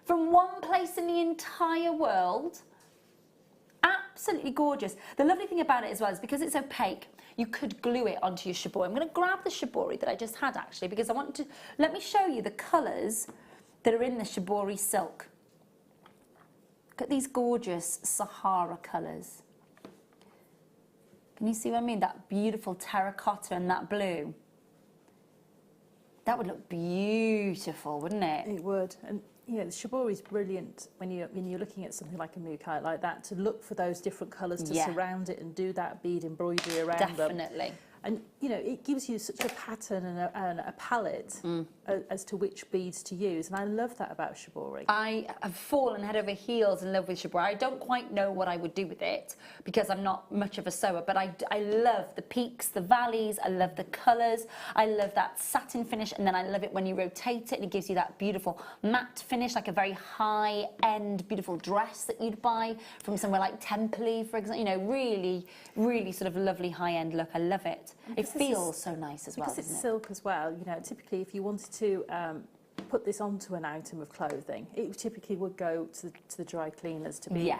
From one place in the entire world. Absolutely gorgeous. The lovely thing about it as well is because it's opaque, you could glue it onto your shibori. I'm going to grab the shibori that I just had actually, because I want to, let me show you the colours that are in the shibori silk. Look at these gorgeous Sahara colours. Can you see what I mean? That beautiful terracotta and that blue. That would look beautiful, wouldn't it? It would. And the shibori is brilliant when you're looking at something like a Mookaite like that, to look for those different colours to surround it and do that bead embroidery around them. Definitely. And it gives you such a pattern and a palette as to which beads to use, and I love that about shibori. I have fallen head over heels in love with shibori. I don't quite know what I would do with it because I'm not much of a sewer, but I love the peaks, the valleys, I love the colours, I love that satin finish, and then I love it when you rotate it and it gives you that beautiful matte finish, like a very high-end beautiful dress that you'd buy from somewhere like Temple, for example. Really sort of lovely high-end look. I love it. It feels so nice as well, because it's silk as well. Typically if you wanted to put this onto an item of clothing, it typically would go to the dry cleaners to be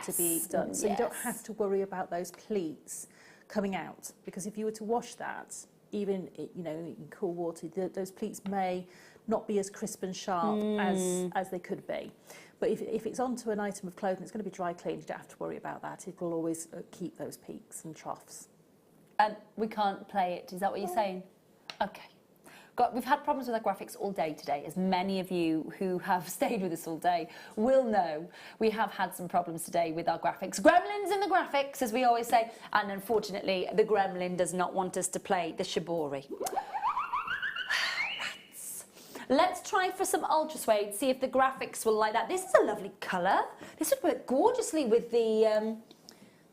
done. So you don't have to worry about those pleats coming out, because if you were to wash that, even in cool water, those pleats may not be as crisp and sharp as they could be. But if it's onto an item of clothing, it's going to be dry cleaned. You don't have to worry about that. It will always keep those peaks and troughs. And we can't play it, is that what you're saying? Okay. We've had problems with our graphics all day today. As many of you who have stayed with us all day will know, we have had some problems today with our graphics. Gremlins in the graphics, as we always say, and unfortunately, the gremlin does not want us to play the shibori. Rats. Let's try for some ultra suede, see if the graphics will like that. This is a lovely colour. This would work gorgeously with the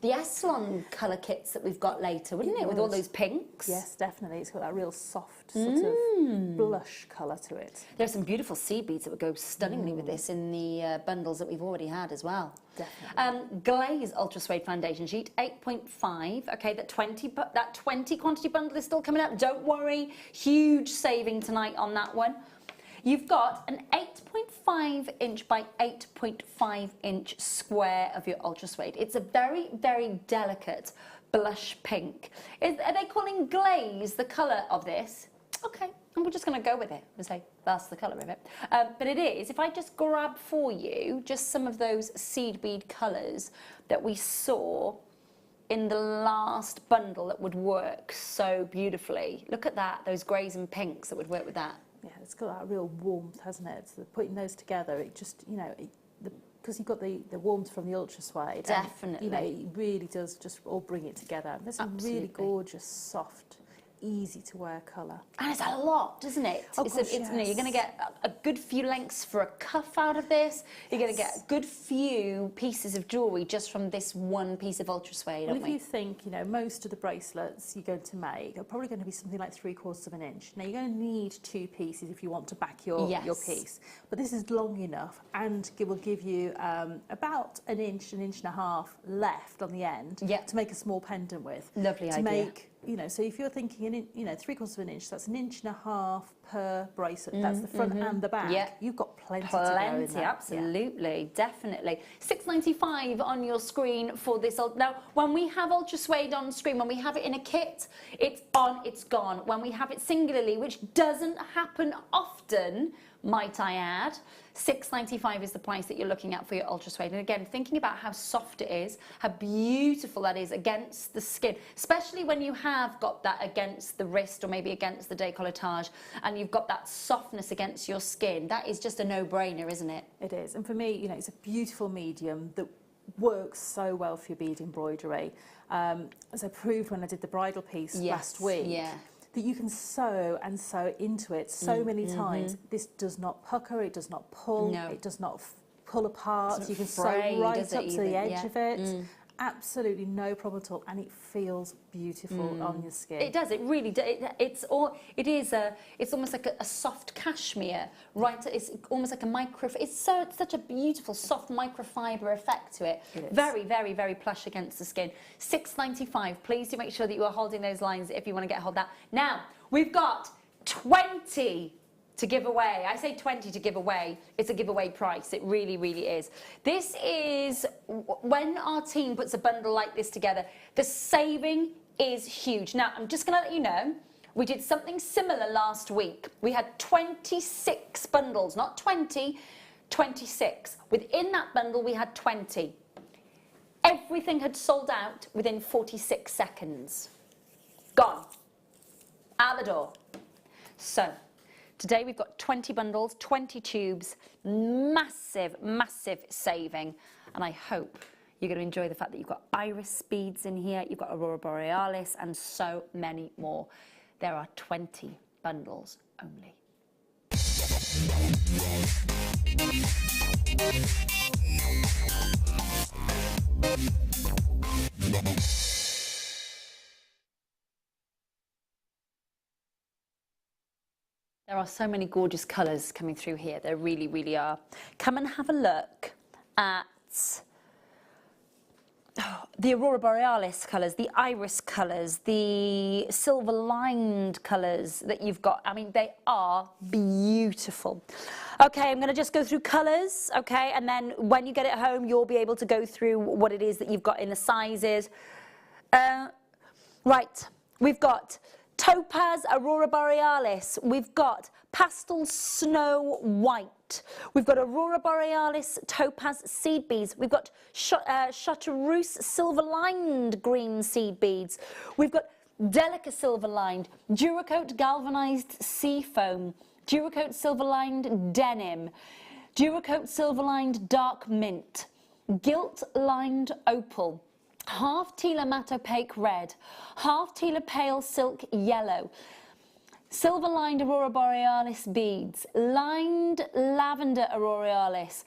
Essalon colour kits that we've got later, wouldn't it? With all those pinks. Yes, definitely. It's got that real soft sort of blush colour to it. There are some beautiful seed beads that would go stunningly with this in the bundles that we've already had as well. Definitely. Glaze Ultra Suede Foundation Sheet, 8.5. Okay, that 20 quantity bundle is still coming up. Don't worry, huge saving tonight on that one. You've got an 8.5 inch by 8.5 inch square of your Ultra Suede. It's a very, very delicate blush pink. Are they calling glaze the colour of this? Okay, and we're just going to go with it and say that's the colour of it. But it is, if I just grab for you just some of those seed bead colours that we saw in the last bundle that would work so beautifully. Look at that, those greys and pinks that would work with that. Yeah, it's got that real warmth, hasn't it? So putting those together, it just, you know, because you've got the warmth from the Ultra Suede. Definitely. And, you know, it really does just all bring it together. There's some really gorgeous, soft, easy to wear colour. And it's a lot, doesn't it? Oh, it's gosh, you know, you're yes. going to get a good few lengths for a cuff out of this. You're going to get a good few pieces of jewellery just from this one piece of Ultra Suede, Well, aren't if we? you think, you know, most of the bracelets you're going to make are probably going to be something like 3/4 of an inch. Now, you're going to need 2 pieces if you want to back your piece. But this is long enough and it will give you about an inch and a half left on the end to make a small pendant with. Lovely idea. Make, you know, so if you're thinking, you know, 3/4 of an inch, that's 1.5 inches per bracelet. That's the front and the back. Yeah. You've got plenty to go in there. Absolutely, definitely. $6.95 on your screen for this. Now, when we have Ultra Suede on screen, when we have it in a kit, it's on, it's gone. When we have it singularly, which doesn't happen often, might I add, $6.95 is the price that you're looking at for your Ultra Suede. And again, thinking about how soft it is, how beautiful that is against the skin, especially when you have got that against the wrist or maybe against the décolletage, and you've got that softness against your skin. That is just a no-brainer, isn't it? It is. And for me, you know, it's a beautiful medium that works so well for your bead embroidery. As I proved when I did the bridal piece last week, that you can sew and sew into it so many times. This does not pucker, it does not pull, it does not pull apart. You can sew right up to the edge of it. Absolutely no problem at all, and it feels beautiful on your skin. It does. It really does. It's almost like a soft cashmere, right? It's almost like a micro. It's such a beautiful soft microfiber effect to it. It is. Very, very, very plush against the skin. $6.95. Please do make sure that you are holding those lines if you want to get hold of that. Now we've got 20 to give away. I say 20 to give away. It's a giveaway price. It really, really is. This is, when our team puts a bundle like this together, the saving is huge. Now, I'm just going to let you know, we did something similar last week. We had 26 bundles, not 20, 26. Within that bundle, we had 20. Everything had sold out within 46 seconds. Gone. Out the door. So, today we've got 20 bundles, 20 tubes, massive, massive saving. And I hope you're going to enjoy the fact that you've got iris beads in here, you've got Aurora Borealis, and so many more. There are 20 bundles only. There are so many gorgeous colours coming through here. There really, really are. Come and have a look at the Aurora Borealis colours, the iris colours, the silver-lined colours that you've got. I mean, they are beautiful. Okay, I'm going to just go through colours, okay, and then when you get it home, you'll be able to go through what it is that you've got in the sizes. Right, we've got Topaz Aurora Borealis, we've got Pastel Snow White, we've got Aurora Borealis Topaz Seed Beads, we've got Chartreuse Silver Lined Green Seed Beads, we've got Delica silver lined, Duracoat galvanized sea foam, Duracoat silver lined denim, Duracoat silver lined dark mint, gilt lined opal, half Tela matte opaque red, half Tela pale silk yellow, silver lined aurora borealis beads, lined lavender aureolis,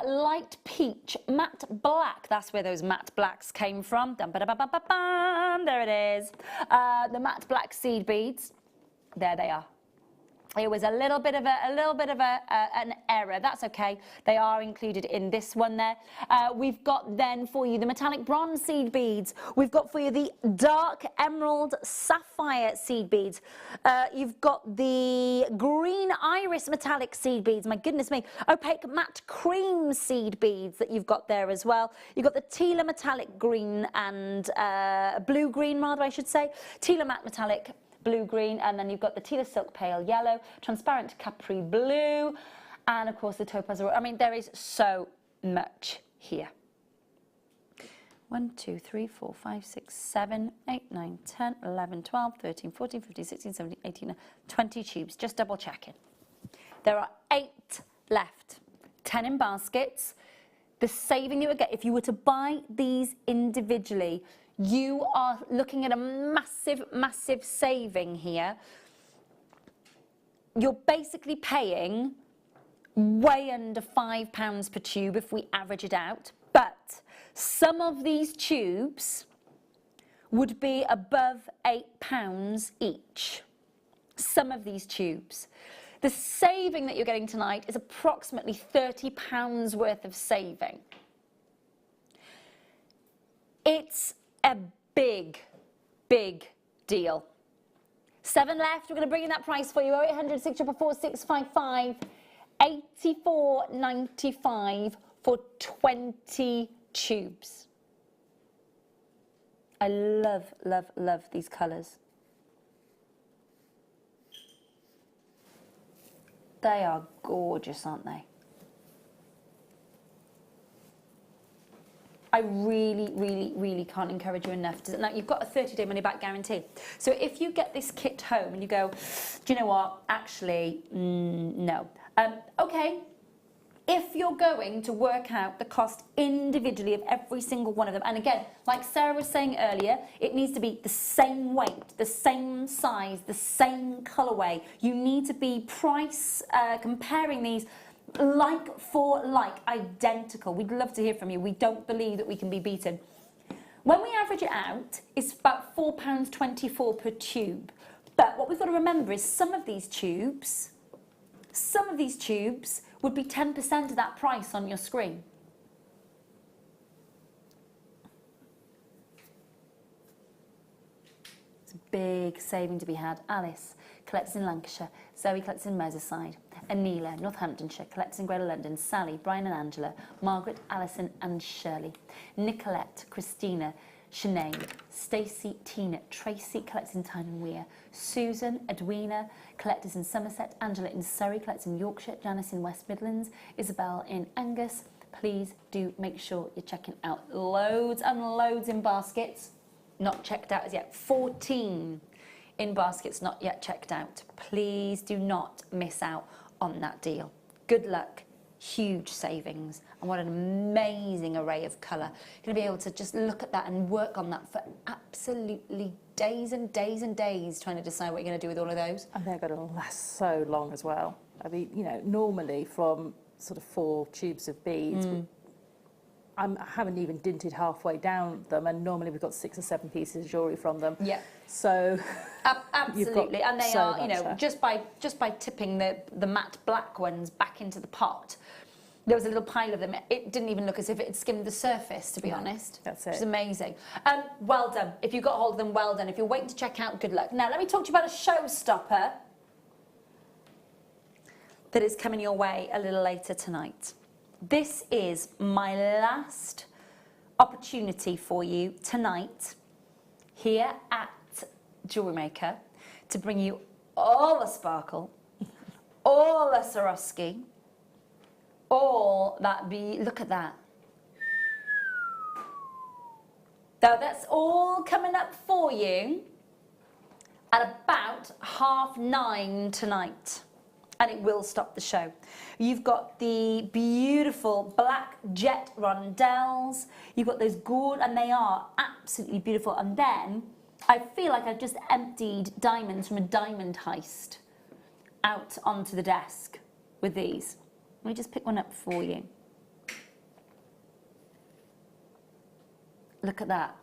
light peach, matte black, that's where those matte blacks came from, dum, ba, da, ba, ba, ba, bam, there it is, the matte black seed beads, there they are. It was a little bit of an error. That's okay. They are included in this one there. We've got then for you the metallic bronze seed beads. We've got for you the dark emerald sapphire seed beads. You've got the green iris metallic seed beads. My goodness me. Opaque matte cream seed beads that you've got there as well. You've got the Tela metallic green and blue green rather I should say. Tela matte metallic blue green, and then you've got the Tela silk pale yellow, transparent capri blue, and of course the topaz. I mean, there is so much here. 1, 2, 3, 4, 5, 6, 7, 8, 9, 10, 11, 12, 13, 14, 15, 16, 17, 18, 20 tubes. Just double checking. There are 8 left, 10 in baskets. The saving you would get if you were to buy these individually, you are looking at a massive, massive saving here. You're basically paying way under £5 per tube if we average it out, but some of these tubes would be above £8 each. Some of these tubes. The saving that you're getting tonight is approximately £30 worth of saving. It's a big, big deal. 7 left. We're going to bring in that price for you. 0800 644 655, £84.95 for 20 tubes. I love, love, love these colours. They are gorgeous, aren't they? I really, really, really can't encourage you enough. Now, you've got a 30-day money-back guarantee. So if you get this kit home and you go, do you know what, actually, no. Okay, if you're going to work out the cost individually of every single one of them, and again, like Sarah was saying earlier, it needs to be the same weight, the same size, the same colourway. You need to be price comparing these like for like, identical. We'd love to hear from you. We don't believe that we can be beaten. When we average it out, it's about £4.24 per tube. But what we've got to remember is some of these tubes would be 10% of that price on your screen. It's a big saving to be had. Alice collects in Lancashire, Zoe collects in Merseyside, Anila, Northamptonshire, collects in Greater London, Sally, Brian and Angela, Margaret, Alison and Shirley, Nicolette, Christina, Sinead, Stacey, Tina, Tracy collects in Tyne and Weir, Susan, Edwina, collectors in Somerset, Angela in Surrey, collects in Yorkshire, Janice in West Midlands, Isabel in Angus. Please do make sure you're checking out loads and loads in baskets, not checked out as yet. 14 in baskets not yet checked out. Please do not miss out on that deal. Good luck. Huge savings, and what an amazing array of colour. You're going to be able to just look at that and work on that for absolutely days and days and days trying to decide what you're going to do with all of those. And they're going to last so long as well. I mean, you know, normally from sort of 4 tubes of beads, I haven't even dinted halfway down them, and normally we've got 6 or 7 pieces of jewellery from them. Yeah. So absolutely, and they are, you know, just by tipping the matte black ones back into the pot, there was a little pile of them. It didn't even look as if it had skimmed the surface, to be honest. That's it. Which is amazing. Well done. If you got hold of them, well done. If you're waiting to check out, good luck. Now, let me talk to you about a showstopper that is coming your way a little later tonight. This is my last opportunity for you tonight here at Jewellery Maker to bring you all the sparkle, all the Swarovski, all that look at that. Now that's all coming up for you at about 9:30 tonight. And it will stop the show. You've got the beautiful black jet rondelles. You've got those gold, and they are absolutely beautiful. And then I feel like I've just emptied diamonds from a diamond heist out onto the desk with these. Let me just pick one up for you. Look at that.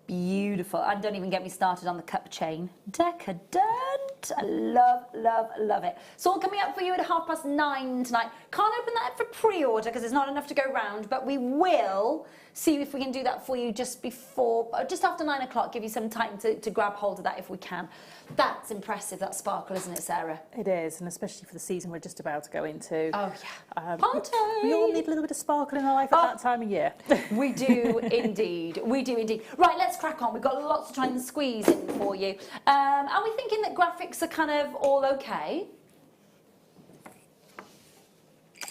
Beautiful. And don't even get me started on the cup chain. Decadent. I love, love, love it. It's all coming up for you at 9:30 tonight. Can't open that up for pre-order because there's not enough to go round, but we will see if we can do that for you just after 9 o'clock, give you some time to grab hold of that if we can. That's impressive, that sparkle, isn't it, Sarah? It is, and especially for the season we're just about to go into. Oh, yeah. Party! We all need a little bit of sparkle in our life at that time of year. We do indeed. We do indeed. Right, let's crack on. We've got lots to try and squeeze in for you. Are we thinking that graphics are kind of all okay?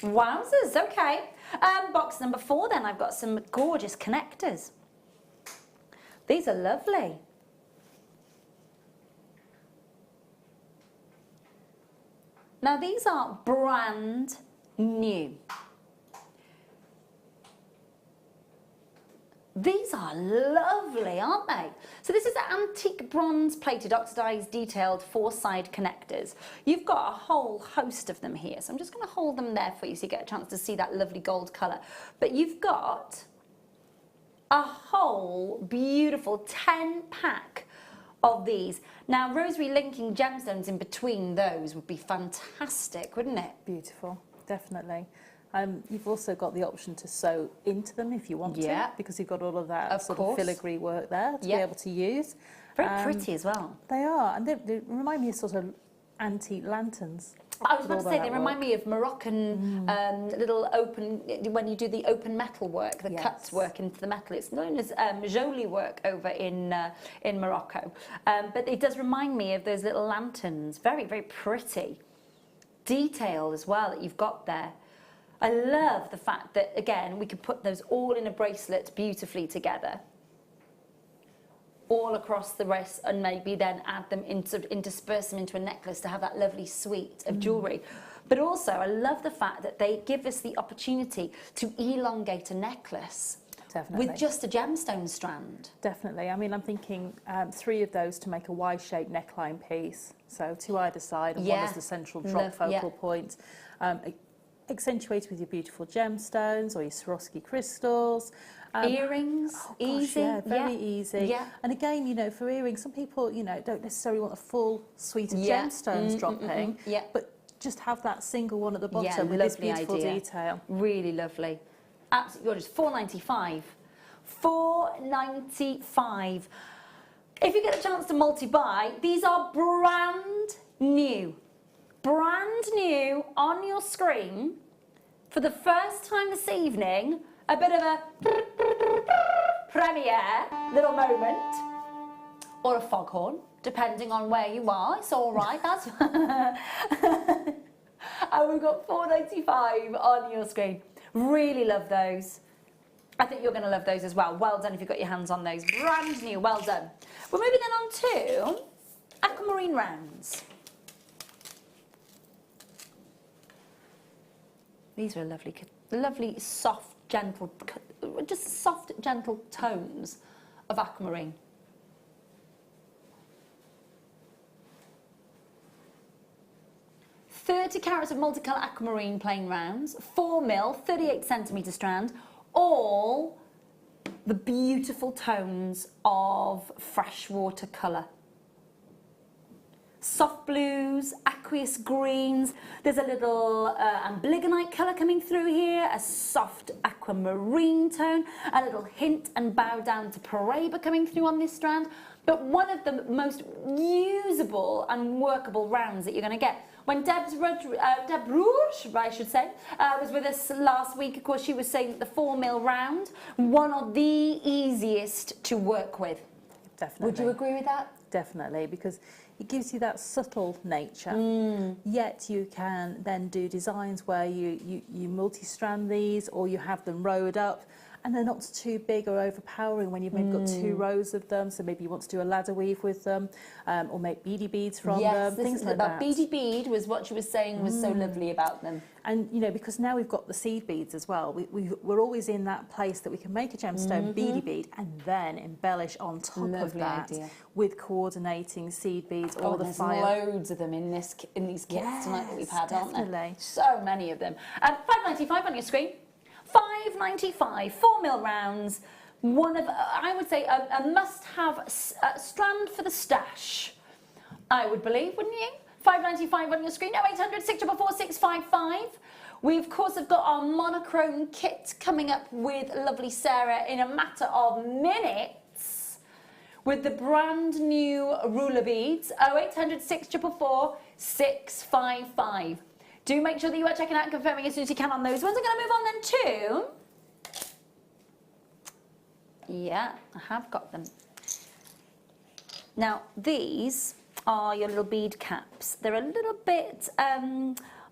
Wowzers, okay. Box number 4 then, I've got some gorgeous connectors. These are lovely. Now these are brand new. These are lovely, aren't they? So this is antique bronze plated oxidized detailed 4-side connectors. You've got a whole host of them here. So I'm just going to hold them there for you so you get a chance to see that lovely gold colour. But you've got a whole beautiful 10-pack of these. Now rosary linking gemstones in between those would be fantastic, wouldn't it? Beautiful, definitely. You've also got the option to sew into them if you want to, because you've got all of that sort of filigree work there to be able to use. Very pretty as well. They are, and they remind me of sort of antique lanterns. I was about to say, they remind me of Moroccan little open, when you do the open metal work, the cut work into the metal. It's known as Jewellery work over in Morocco. But it does remind me of those little lanterns. Very, very pretty. Detailed as well that you've got there. I love the fact that, again, we could put those all in a bracelet beautifully together, all across the wrist, and maybe then add them intersperse them into a necklace to have that lovely suite of jewellery. But also, I love the fact that they give us the opportunity to elongate a necklace. Definitely. With just a gemstone strand. Definitely. I mean, I'm thinking 3 of those to make a Y-shaped neckline piece. So 2 either side, and 1 as the central drop focal point. Accentuated with your beautiful gemstones or your Swarovski crystals. Earrings, easy. Yeah, very easy. Yeah. And again, you know, for earrings, some people, you know, don't necessarily want a full suite of gemstones dropping, but just have that single one at the bottom with this beautiful detail. Really lovely. Absolutely gorgeous. £4.95. £4.95. If you get a chance to multi-buy, these are brand new. Brand new on your screen for the first time this evening. A bit of a premiere little moment, or a foghorn, depending on where you are. It's all right. That's and we've got £4.95 on your screen. Really love those. I think you're going to love those as well. Well done if you've got your hands on those. Brand new. Well done. We're moving then on to aquamarine rounds. These are lovely, soft, gentle, just soft, gentle tones of aquamarine. £30 carats of multicolour aquamarine plain rounds, 4mm, 38cm strand, all the beautiful tones of freshwater colour. Soft blues, aqueous greens, there's a little amblygonite colour coming through here, a soft aquamarine tone, a little hint and bow down to Paraiba coming through on this strand, but one of the most usable and workable rounds that you're going to get. When Deb Rouge, I should say, was with us last week, of course, she was saying that the 4mm round, one of the easiest to work with. Definitely. Would you agree with that? Definitely, because it gives you that subtle nature, yet you can then do designs where you multi-strand these, or you have them rowed up, and they're not too big or overpowering when you've maybe got 2 rows of them. So maybe you want to do a ladder weave with them, or make beady beads from them, things like that. Beady bead was what she was saying was so lovely about them. And you know, because now we've got the seed beads as well, we're always in that place that we can make a gemstone beady bead and then embellish on top of that with coordinating seed beads or the fire. There's loads of them in these kits tonight that we've had, aren't there? So many of them. £5.95 on your screen. £5.95, 4mm rounds. One of, I would say, a must-have strand for the stash. I would believe, wouldn't you? £5.95 on your screen. 0800 644 655. We, of course, have got our monochrome kit coming up with lovely Sarah in a matter of minutes with the brand new ruler beads. 0800 644 655. Do make sure that you are checking out and confirming as soon as you can on those ones. I'm going to move on then to... Yeah, I have got them. Now, these are your little bead caps. They're a little bit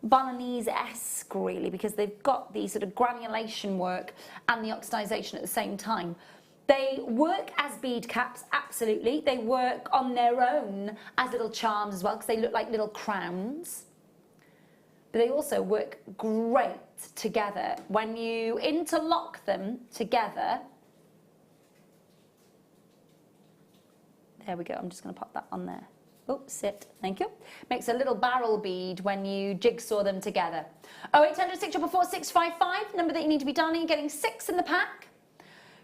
Balinese-esque, really, because they've got the sort of granulation work and the oxidization at the same time. They work as bead caps, absolutely. They work on their own as little charms as well, because they look like little crowns. But they also work great together. When you interlock them together, there we go, I'm just going to pop that on there. Oh, sit, thank you. Makes a little barrel bead when you jigsaw them together. 0800 644 655, number that you need to be dialing, getting 6 in the pack.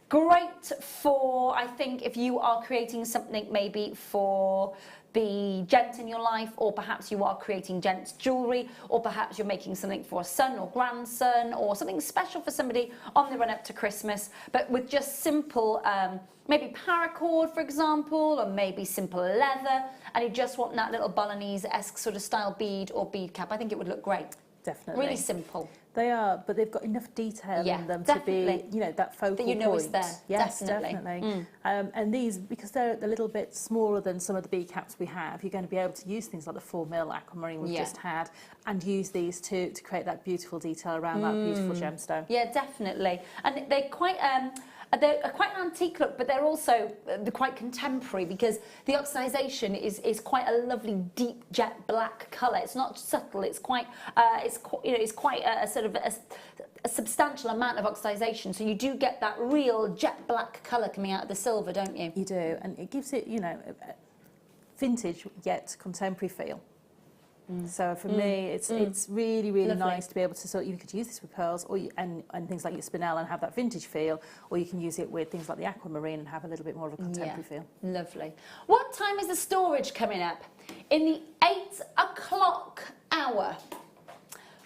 Great for, I think, if you are creating something maybe for the gent in your life, or perhaps you are creating gents jewellery, or perhaps you're making something for a son or grandson, or something special for somebody on the run up to Christmas, but with just simple, maybe paracord, for example, or maybe simple leather, and you just want that little Balinese-esque sort of style bead or bead cap. I think it would look great. Definitely. Really simple. They are, but they've got enough detail in them to be, you know, that focal point. That you know is there. Yes, definitely. And these, because they're a little bit smaller than some of the bead caps we have, you're going to be able to use things like the 4mm aquamarine we've just had, and use these to create that beautiful detail around that beautiful gemstone. Yeah, definitely. And they're quite an antique look, but they're also quite contemporary, because the oxidization is quite a lovely deep jet black colour. It's not subtle. It's quite it's quite a sort of a substantial amount of oxidization. So you do get that real jet black colour coming out of the silver, don't you? You do, and it gives it, you know, a vintage yet contemporary feel. So for me, it's really nice to be able to you could use this with pearls, or and things like your spinel and have that vintage feel, or you can use it with things like the aquamarine and have a little bit more of a contemporary feel. Lovely. What time is the storage coming up? In the 8 o'clock hour.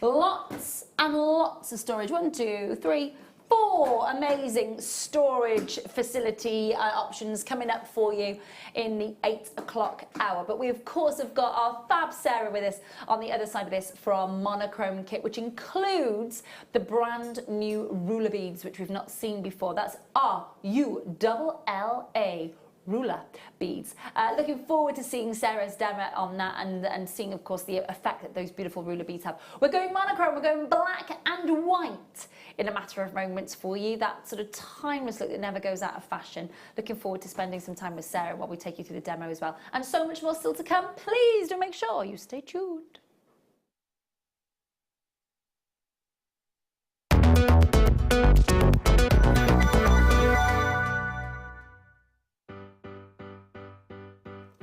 Lots and lots of storage. 1, 2, 3, 4 amazing storage facility options coming up for you in the 8 o'clock hour. But we, of course, have got our fab Sarah with us on the other side of this from Monochrome Kit, which includes the brand new ruler beads, which we've not seen before. That's RULLA. Ruler beads. Looking forward to seeing Sarah's demo on that, and seeing, of course, the effect that those beautiful ruler beads have. We're going monochrome, we're going black and white in a matter of moments for you. That sort of timeless look that never goes out of fashion. Looking forward to spending some time with Sarah while we take you through the demo as well. And so much more still to come. Please do make sure you stay tuned.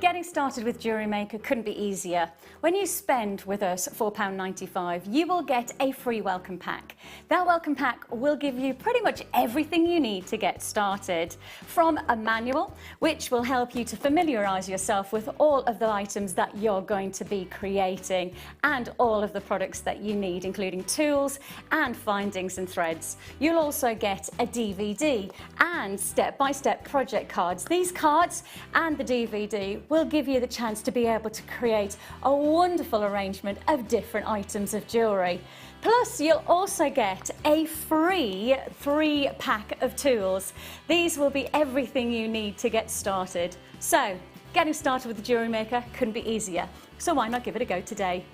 Getting started with Jewellery Maker couldn't be easier. When you spend with us £4.95, you will get a free welcome pack. That welcome pack will give you pretty much everything you need to get started. From a manual, which will help you to familiarise yourself with all of the items that you're going to be creating, and all of the products that you need, including tools and findings and threads. You'll also get a DVD and step-by-step project cards. These cards and the DVD will give you the chance to be able to create a wonderful arrangement of different items of jewellery. Plus, you'll also get a free 3-pack of tools. These will be everything you need to get started. So, getting started with the Jewellery Maker couldn't be easier. So why not give it a go today?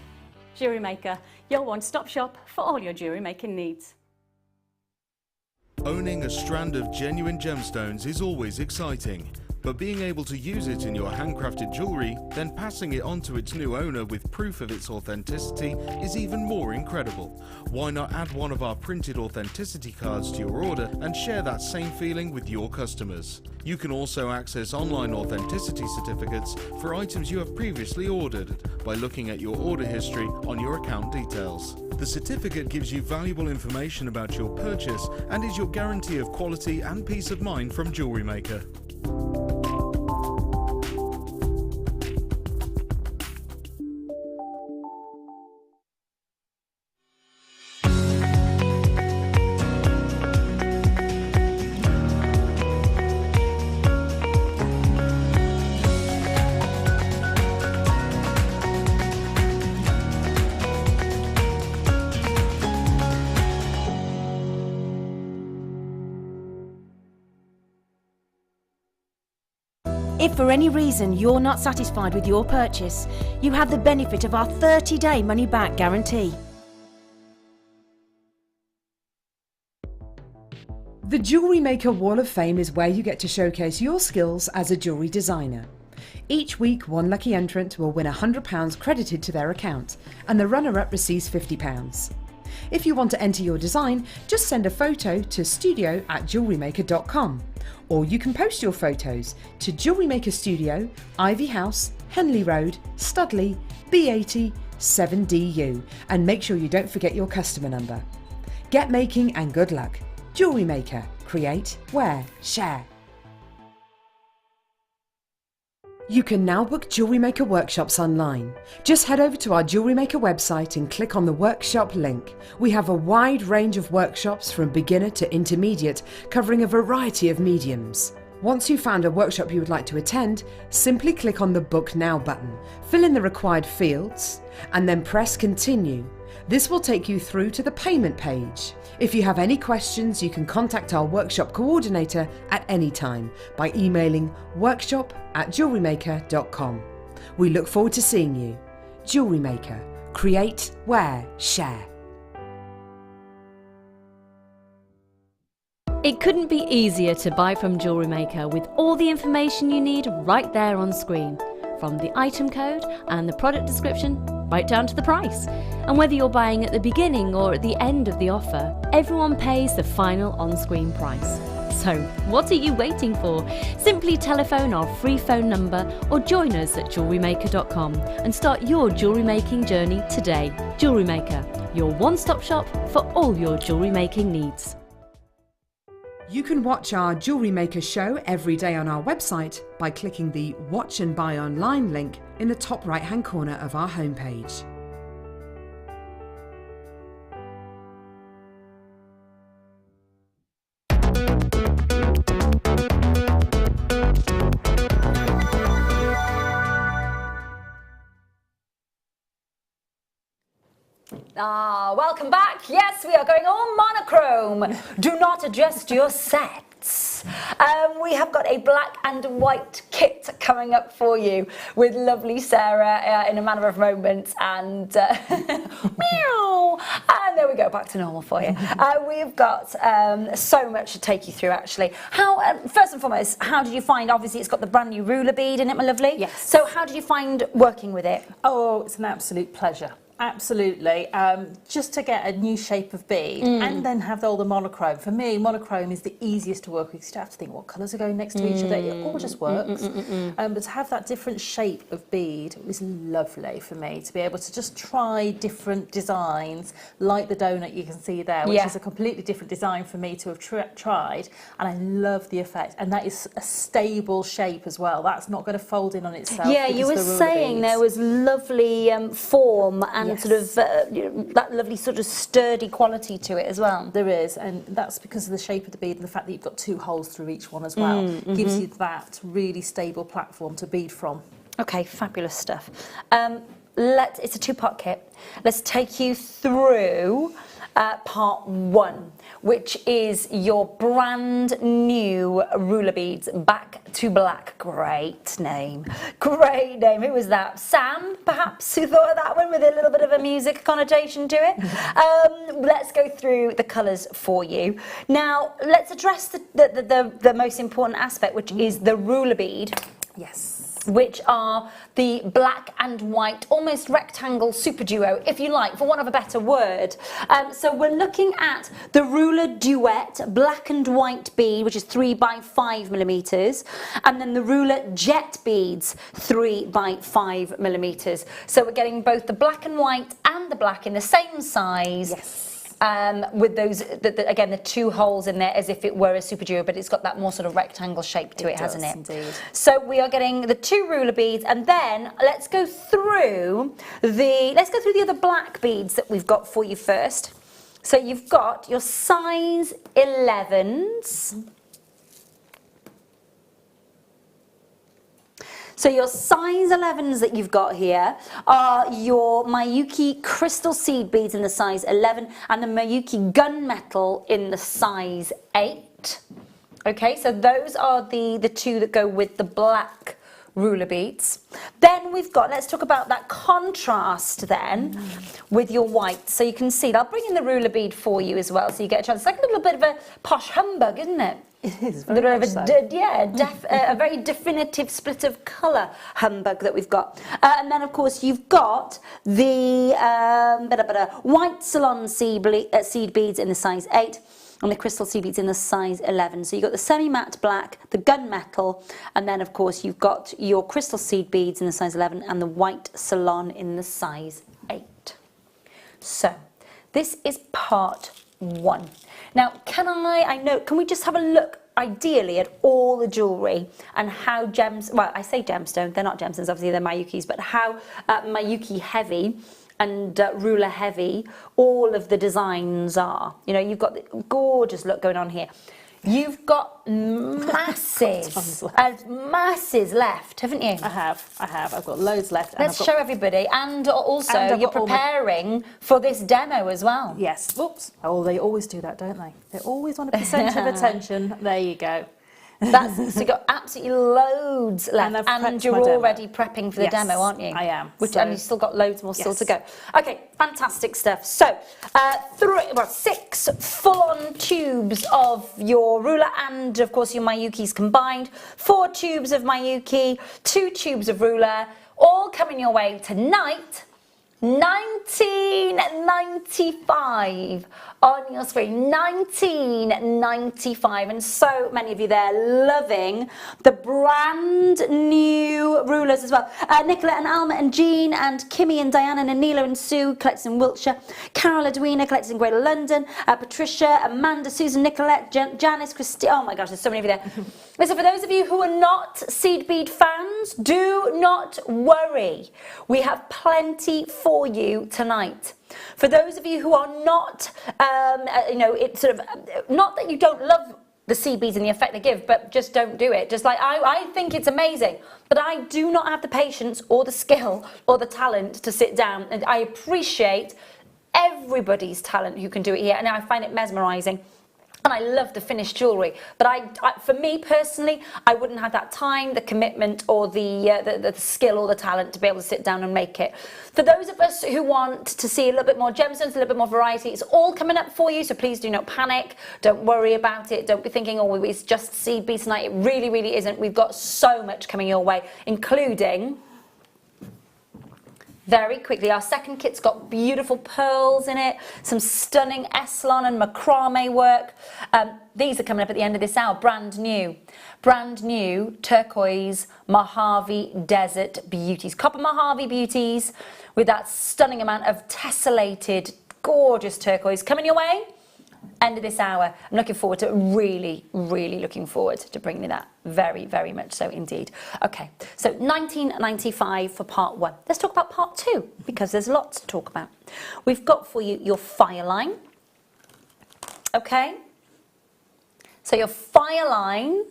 Jewellery Maker, your one-stop shop for all your jewellery making needs. Owning a strand of genuine gemstones is always exciting, but being able to use it in your handcrafted jewellery, then passing it on to its new owner with proof of its authenticity is even more incredible. Why not add one of our printed authenticity cards to your order and share that same feeling with your customers? You can also access online authenticity certificates for items you have previously ordered by looking at your order history on your account details. The certificate gives you valuable information about your purchase and is your guarantee of quality and peace of mind from Jewellery Maker. If for any reason you're not satisfied with your purchase, you have the benefit of our 30-day money-back guarantee. The Jewellery Maker Wall of Fame is where you get to showcase your skills as a jewellery designer. Each week, one lucky entrant will win £100 credited to their account, and the runner-up receives £50. If you want to enter your design, just send a photo to studio@JewelleryMaker.com, or you can post your photos to Jewellery Maker Studio, Ivy House, Henley Road, Studley, B80 7DU, and make sure you don't forget your customer number. Get making and good luck. Jewellery Maker. Create, wear, share. You can now book Jewellery Maker workshops online. Just head over to our Jewellery Maker website and click on the workshop link. We have a wide range of workshops from beginner to intermediate, covering a variety of mediums. Once you've found a workshop you would like to attend, simply click on the Book Now button, fill in the required fields, and then press Continue. This will take you through to the payment page. If you have any questions, you can contact our workshop coordinator at any time by emailing workshop@jewellerymaker.com. We look forward to seeing you. Jewellery Maker. Create, wear, share. It couldn't be easier to buy from Jewellery Maker with all the information you need right there on screen. From the item code and the product description, right down to the price. And whether you're buying at the beginning or at the end of the offer, everyone pays the final on-screen price. So what are you waiting for? Simply telephone our free phone number or join us at JewelleryMaker.com and start your jewellery making journey today. Jewellery Maker, your one-stop shop for all your jewellery making needs. You can watch our Jewellery Maker show every day on our website by clicking the Watch and Buy Online link in the top right-hand corner of our homepage. Welcome back. Yes, we are going all monochrome. Do not adjust your sets. We have got a black and white kit coming up for you with lovely Sarah in a matter of moments, and meow, and there we go, back to normal for you. We've got so much to take you through, actually. How first and foremost, how did you find? Obviously, it's got the brand new ruler bead in it, my lovely. Yes. So, how did you find working with it? Oh, it's an absolute pleasure. Absolutely. Just to get a new shape of bead and then have all the monochrome. For me, monochrome is the easiest to work with. You don't have to think what colours are going next to each other. It all just works. But to have that different shape of bead was lovely for me, to be able to just try different designs, like the donut you can see there, which is a completely different design for me to have tried. And I love the effect. And that is a stable shape as well. That's not going to fold in on itself. Yeah, you were saying there was lovely form and sort of that lovely sort of sturdy quality to it as well. There is, and that's because of the shape of the bead and the fact that you've got 2 holes through each one as well. Gives you that really stable platform to bead from. Okay, fabulous stuff. It's a 2-part kit. Let's take you through part 1, which is your brand new ruler beads, back to black. Great name. Great name. Who was that? Sam, perhaps, who thought of that one with a little bit of a music connotation to it? Let's go through the colours for you. Now, let's address the most important aspect, which is the ruler bead. Yes. Which are the black and white, almost rectangle super duo, if you like, for want of a better word. So we're looking at the ruler duet black and white bead, which is 3 by 5 millimeters, and then the ruler jet beads, 3 by 5 millimeters. So we're getting both the black and white and the black in the same size. Yes. With those, again, the 2 holes in there as if it were a super duo, but it's got that more sort of rectangle shape to it, hasn't it? Indeed. So we are getting the 2 ruler beads, and then let's go through the other black beads that we've got for you first. So you've got your size 11s. So your size 11s that you've got here are your Miyuki crystal seed beads in the size 11 and the Miyuki gunmetal in the size 8. Okay, so those are the 2 that go with the black ruler beads. Then we've got, let's talk about that contrast then with your white. So you can see, I'll bring in the ruler bead for you as well so you get a chance. It's like a little bit of a posh humbug, isn't it? It is A little very bit much of so. a very definitive split of colour humbug that we've got. And then, of course, you've got the white salon seed beads in the size 8 and the crystal seed beads in the size 11. So you've got the semi-matte black, the gunmetal, and then, of course, you've got your crystal seed beads in the size 11 and the white salon in the size 8. So this is part 1. Now, can we just have a look, ideally, at all the jewellery and how I say gemstone, they're not gemstones, obviously they're Miyukis, but how Miyuki heavy and ruler heavy all of the designs are. You know, you've got the gorgeous look going on here. You've got masses left, haven't you? I have. I've got loads left. Let's show everybody. And also, And I've you're got all preparing for this demo as well. Yes. Oops. Oh, they always do that, don't they? They always want a percentage of attention. There you go. So you've got absolutely loads left, And I've and prepped you're my demo. already prepping for the Yes, demo, aren't you? I am. And you've still got loads more still Yes. to go. Okay, fantastic stuff. So, 6 full-on tubes of your ruler and, of course, your Miyukis combined. 4 tubes of Miyuki, 2 tubes of ruler, all coming your way tonight. $19.95 on your screen, $19.95, and so many of you there loving the brand new rulers as well. Nicola and Alma and Jean and Kimmy and Diana and Anila and Sue collects in Wiltshire, Carol Edwina collects in Greater London, Patricia, Amanda, Susan, Nicolette, Janice, Christine. Oh my gosh, there's so many of you there. Listen, for those of you who are not seed bead fans, do not worry. We have plenty for you tonight. For those of you who are not, it's sort of, not that you don't love the seed beads and the effect they give, but just don't do it. Just like, I think it's amazing, but I do not have the patience or the skill or the talent to sit down, and I appreciate everybody's talent who can do it here, and I find it mesmerising. And I love the finished jewellery, but for me personally, I wouldn't have that time, the commitment, or the skill or the talent to be able to sit down and make it. For those of us who want to see a little bit more gemstones, a little bit more variety, it's all coming up for you, so please do not panic. Don't worry about it. Don't be thinking, oh, it's just seed beads tonight. It really, really isn't. We've got so much coming your way, including... Very quickly, our second kit's got beautiful pearls in it, some stunning Eslon and macrame work. These are coming up at the end of this hour, brand new turquoise Mojave Desert Beauties, copper Mojave Beauties with that stunning amount of tessellated, gorgeous turquoise coming your way. End of this hour. I'm looking forward to it. Really, really looking forward to bringing you that. Very, very much so indeed. Okay, so $19.95 for part 1. Let's talk about part 2 because there's lots to talk about. We've got for you your fire line. Okay, so your fire line,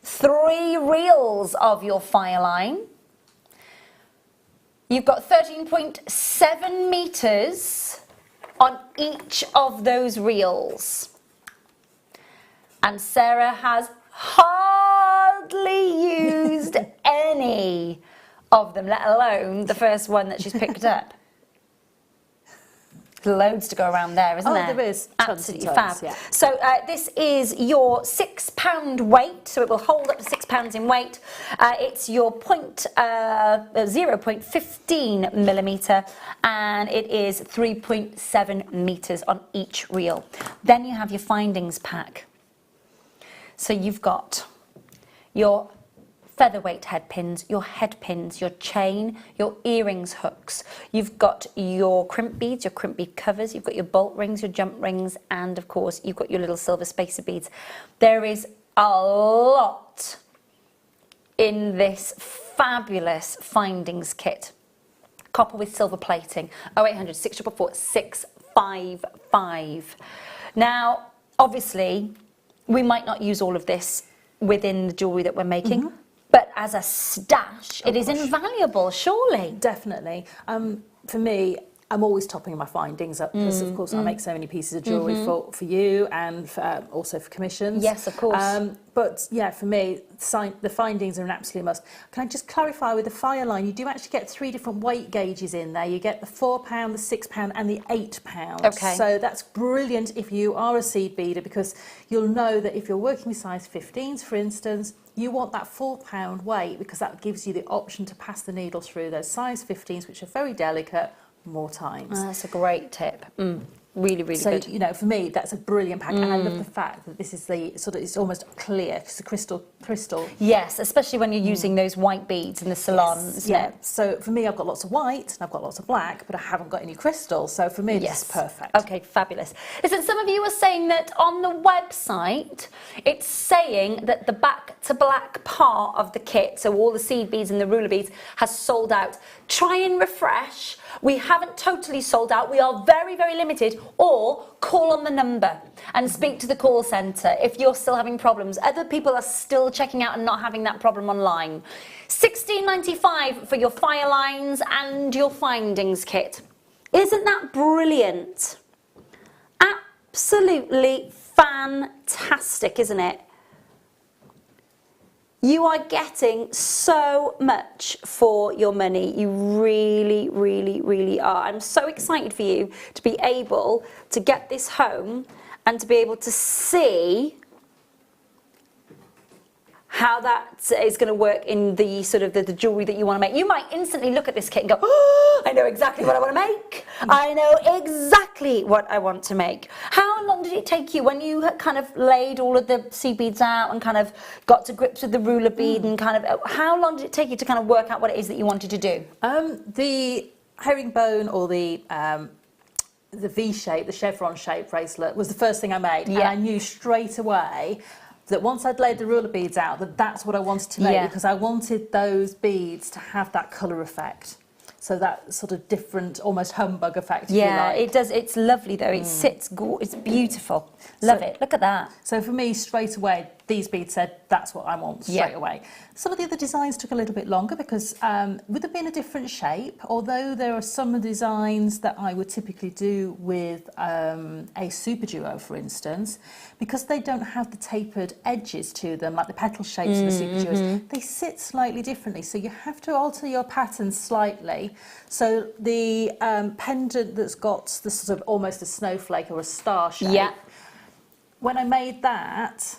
3 reels of your fire line. You've got 13.7 meters on each of those reels. And Sarah has hardly used any of them, let alone the first one that she's picked up. Loads to go around there, isn't there? Oh, there is. Absolutely tons, fab. yeah. So this is your £6 weight, so it will hold up to £6 in weight. It's your 0.15 millimetre, and it is 3.7 metres on each reel. Then you have your findings pack. So you've got your featherweight head pins, your head pins, your chain, your earrings hooks. You've got your crimp beads, your crimp bead covers, you've got your bolt rings, your jump rings, and of course you've got your little silver spacer beads. There is a lot in this fabulous findings kit. Copper with silver plating, 0800 644 655. Now, obviously, we might not use all of this within the jewellery that we're making, but as a stash, it is invaluable, surely. Definitely. For me, I'm always topping my findings up because, of course, I make so many pieces of jewellery for you and also for commissions. Yes, of course. But yeah, for me, the findings are an absolute must. Can I just clarify with the fire line, you do actually get 3 different weight gauges in there. You get the £4, the £6 and the £8. Okay. So that's brilliant if you are a seed beader, because you'll know that if you're working with size 15s, for instance, you want that £4 weight, because that gives you the option to pass the needle through those size 15s, which are very delicate, more times. That's a great tip. Really, really So, good. you know, for me, that's a brilliant pack. And I love the fact that this is the sort of, it's almost clear, it's a crystal. Yes, especially when you're using those white beads in the salon, isn't Yeah. it? So for me, I've got lots of white and I've got lots of black, but I haven't got any crystal. So for me, this is perfect. Okay, fabulous. Listen, some of you are saying that on the website, it's saying that the back to black part of the kit, so all the seed beads and the ruler beads, has sold out. Try and refresh. We haven't totally sold out. We are very, very limited. Or call on the number and speak to the call centre if you're still having problems. Other people are still checking out and not having that problem online. $16.95 for your fire lines and your findings kit. Isn't that brilliant? Absolutely fantastic, isn't it? You are getting so much for your money. You really, really, really are. I'm so excited for you to be able to get this home and to be able to see how that is going to work in the sort of the jewellery that you want to make. You might instantly look at this kit and go, oh, I know exactly what I want to make. I know exactly what I want to make. How long did it take you when you kind of laid all of the seed beads out and kind of got to grips with the ruler bead and kind of, how long did it take you to kind of work out what it is that you wanted to do? The herringbone or the V-shape, the chevron shape bracelet was the first thing I made. Yeah. And I knew straight away that once I'd laid the ruler beads out, that's what I wanted to make, because I wanted those beads to have that colour effect. So that sort of different, almost humbug effect, if you like. It does. It's lovely though. It sits, it's beautiful. Love it. Look at that. So for me, straight away, these beads said, that's what I want straight away. Some of the other designs took a little bit longer because with it being a different shape, although there are some designs that I would typically do with a super duo, for instance, because they don't have the tapered edges to them, like the petal shapes of the super duos, they sit slightly differently. So you have to alter your pattern slightly. So the pendant that's got the sort of almost a snowflake or a star shape, when I made that,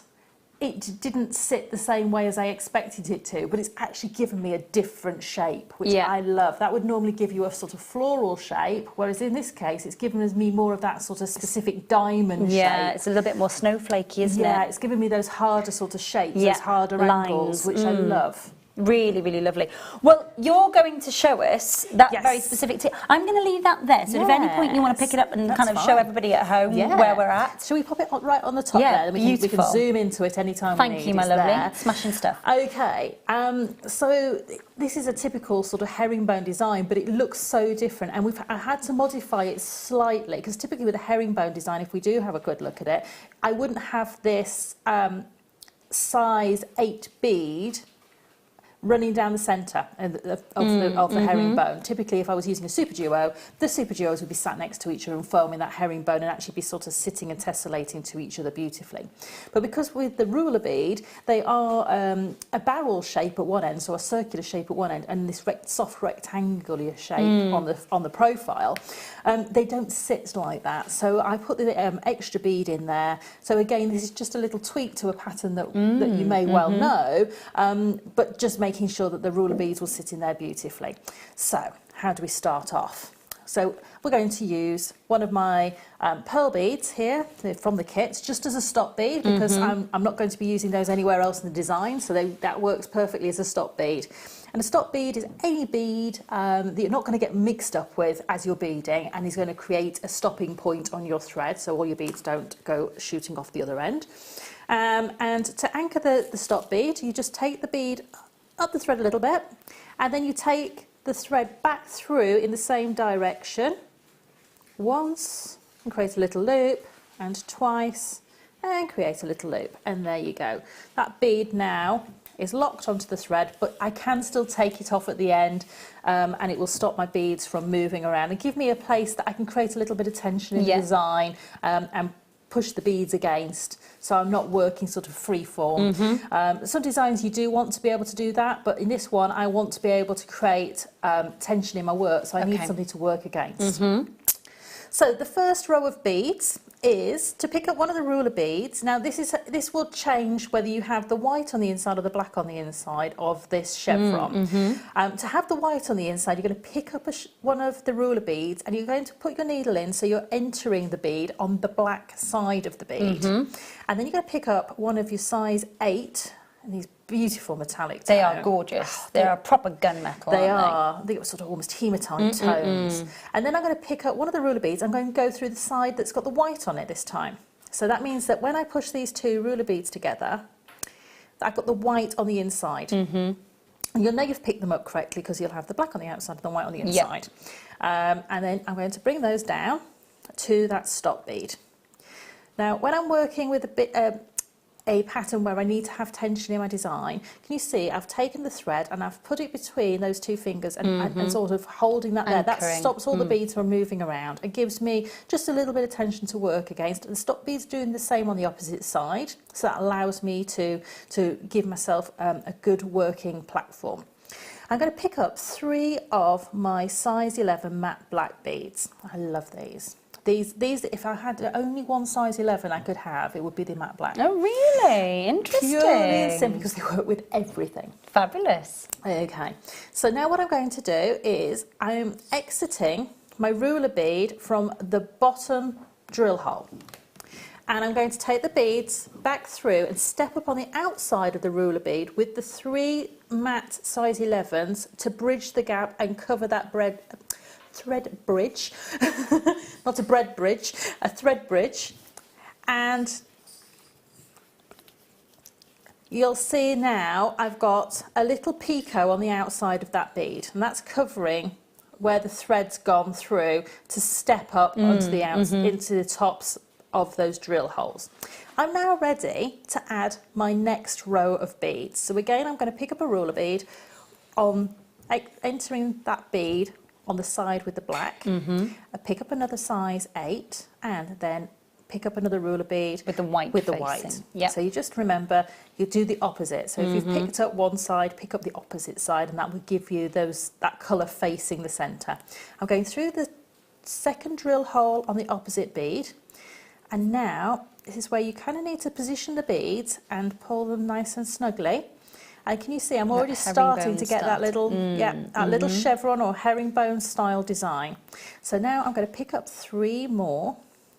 it didn't sit the same way as I expected it to, but it's actually given me a different shape, which I love. That would normally give you a sort of floral shape, whereas in this case, it's given me more of that sort of specific diamond shape. Yeah, it's a little bit more snowflakey, isn't it? Yeah, it's given me those harder sort of shapes, those harder angles, which I love. Really, really lovely. Well, you're going to show us that very specific tip. I'm going to leave that there. So if at any point you want to pick it up and kind of show everybody at home where we're at. Shall we pop it right on the top there? Then we can zoom into it anytime we need. Thank you, my lovely. Smashing stuff. Okay, so this is a typical sort of herringbone design, but it looks so different. And I had to modify it slightly, because typically with a herringbone design, if we do have a good look at it, I wouldn't have this size 8 bead running down the centre of the herringbone. Typically, if I was using a super duo, the super duos would be sat next to each other and forming that herringbone and actually be sort of sitting and tessellating to each other beautifully. But because with the ruler bead, they are a barrel shape at one end, so a circular shape at one end, and this soft rectangular shape on the profile, they don't sit like that. So I put the extra bead in there. So again, this is just a little tweak to a pattern that you may well know, but just making sure that the ruler beads will sit in there beautifully. So how do we start off? So we're going to use one of my pearl beads here from the kit, just as a stop bead, because I'm not going to be using those anywhere else in the design, so that works perfectly as a stop bead. And a stop bead is any bead that you're not going to get mixed up with as you're beading, and is going to create a stopping point on your thread, so all your beads don't go shooting off the other end. And to anchor the stop bead, you just take the bead up the thread a little bit, and then you take the thread back through in the same direction once and create a little loop, and twice and create a little loop, and there you go. That bead now is locked onto the thread, but I can still take it off at the end, and it will stop my beads from moving around and give me a place that I can create a little bit of tension in the design and push the beads against, so I'm not working sort of free form. Some designs you do want to be able to do that, but in this one I want to be able to create tension in my work, so I need something to work against. So the first row of beads is to pick up one of the ruler beads. Now this will change whether you have the white on the inside or the black on the inside of this chevron. To have the white on the inside, you're going to pick up one of the ruler beads, and you're going to put your needle in so you're entering the bead on the black side of the bead. And then you're going to pick up one of your size 8, and these beautiful metallic tones. They are gorgeous. They're a proper gunmetal, They aren't are. They are sort of almost hematite tones. And then I'm going to pick up one of the ruler beads. I'm going to go through the side that's got the white on it this time. So that means that when I push these two ruler beads together, I've got the white on the inside. And you'll know you've picked them up correctly because you'll have the black on the outside and the white on the inside. And then I'm going to bring those down to that stop bead. Now, when I'm working with a pattern where I need to have tension in my design, can you see I've taken the thread and I've put it between those two fingers and sort of holding that there. That stops all the beads from moving around. It gives me just a little bit of tension to work against. The stop bead's doing the same on the opposite side, so that allows me to give myself a good working platform. I'm going to pick up 3 of my size 11 matte black beads. I love these. These, if I had only one size 11 I could have, it would be the matte black. Oh, really? Interesting. Purely and simply because they work with everything. Fabulous. Okay, so now what I'm going to do is I'm exiting my ruler bead from the bottom drill hole. And I'm going to take the beads back through and step up on the outside of the ruler bead with the 3 matte size 11s to bridge the gap and cover that thread bridge, not a bread bridge, a thread bridge. And you'll see now I've got a little picot on the outside of that bead, and that's covering where the thread's gone through to step up onto the into the tops of those drill holes. I'm now ready to add my next row of beads. So again, I'm going to pick up a ruler bead on entering that bead on the side with the black. I pick up another size 8 and then pick up another ruler bead with the white Yep. So you just remember you do the opposite. So if you've picked up one side, pick up the opposite side, and that will give you that colour facing the centre. I'm going through the second drill hole on the opposite bead, and now this is where you kind of need to position the beads and pull them nice and snugly. And can you see I'm already starting to get that little little chevron or herringbone style design. So now I'm going to pick up 3 more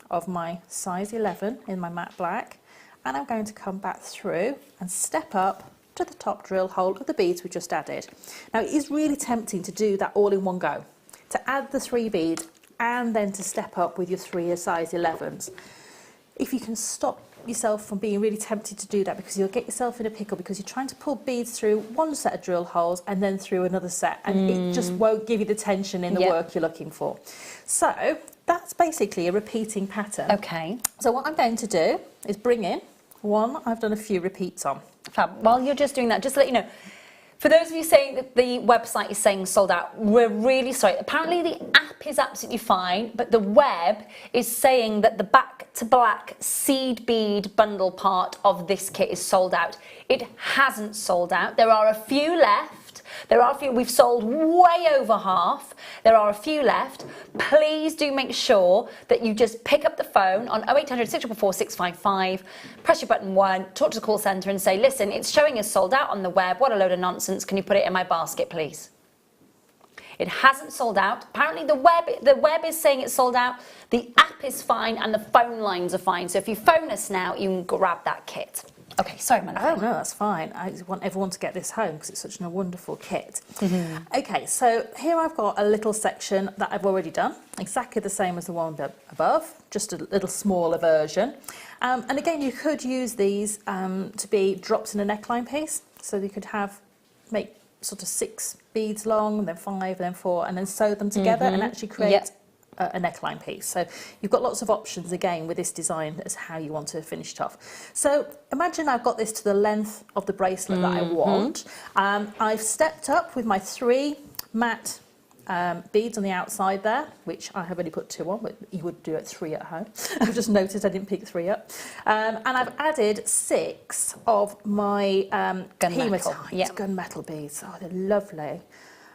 of my size 11 in my matte black, and I'm going to come back through and step up to the top drill hole of the beads we just added. Now it is really tempting to do that all in one go, to add the 3 beads and then to step up with your 3 size 11s. If you can stop yourself from being really tempted to do that, because you'll get yourself in a pickle because you're trying to pull beads through one set of drill holes and then through another set, and it just won't give you the tension in the work you're looking for. So that's basically a repeating pattern. Okay. So what I'm going to do is bring in one I've done a few repeats on. Fab. While you're just doing that, just to let you know, For those of you saying that the website is saying sold out, we're really sorry. Apparently the app is absolutely fine, but the web is saying that the back to black seed bead bundle part of this kit is sold out. It hasn't sold out. There are a few left. We've sold way over half. There are a few left. Please do make sure that you just pick up the phone on 0800 644 655, press your button 1, talk to the call centre and say, listen, it's showing us sold out on the web. What a load of nonsense. Can you put it in my basket, please? It hasn't sold out. Apparently the web is saying it's sold out. The app is fine and the phone lines are fine. So if you phone us now, you can grab that kit. Okay, sorry, Melanie. Oh, no, that's fine. I want everyone to get this home because it's such a wonderful kit. Okay, so here I've got a little section that I've already done, exactly the same as the one above, just a little smaller version. And again, you could use these to be drops in a neckline piece. So you could make sort of 6 beads long, then 5, then 4, and then sew them together and actually create a neckline piece. So you've got lots of options again with this design as how you want to finish it off. So imagine I've got this to the length of the bracelet that I want. I've stepped up with my 3 matte beads on the outside there, which I have only put 2 on, but you would do it 3 at home. I've just noticed I didn't pick 3 up. And I've added 6 of my hematite gunmetal beads. Oh, they're lovely.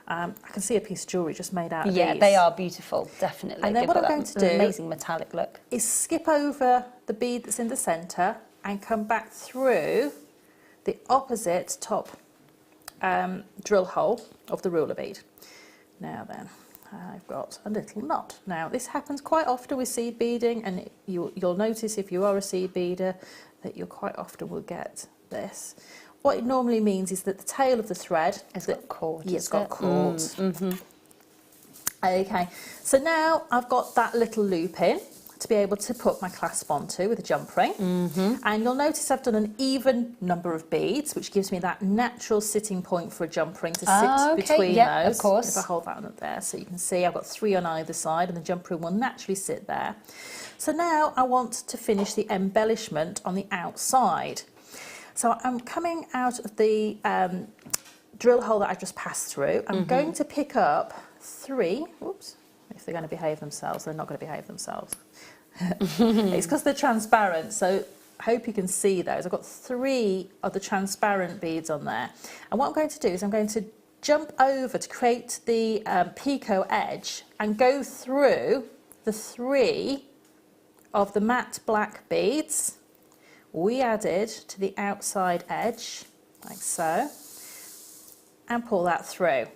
I can see a piece of jewellery just made out of these. Yeah, they are beautiful, definitely. And then what I'm going to do amazing metallic look is skip over the bead that's in the centre and come back through the opposite top drill hole of the ruler bead. Now then, I've got a little knot. Now this happens quite often with seed beading, and you'll notice if you are a seed beader that you quite often will get this. What it normally means is that the tail of the thread has got caught. Yeah, it's got caught. Okay, so now I've got that little loop in to be able to put my clasp onto with a jump ring. And you'll notice I've done an even number of beads, which gives me that natural sitting point for a jump ring to sit between those. Of course. If I hold that up there, so you can see I've got 3 on either side and the jump ring will naturally sit there. So now I want to finish the embellishment on the outside. So I'm coming out of the drill hole that I just passed through. I'm going to pick up 3, whoops, if they're going to behave themselves, they're not going to behave themselves. It's because they're transparent, so I hope you can see those. I've got 3 of the transparent beads on there. And what I'm going to do is I'm going to jump over to create the picot edge and go through the 3 of the matte black beads we added to the outside edge, like so, and pull that through.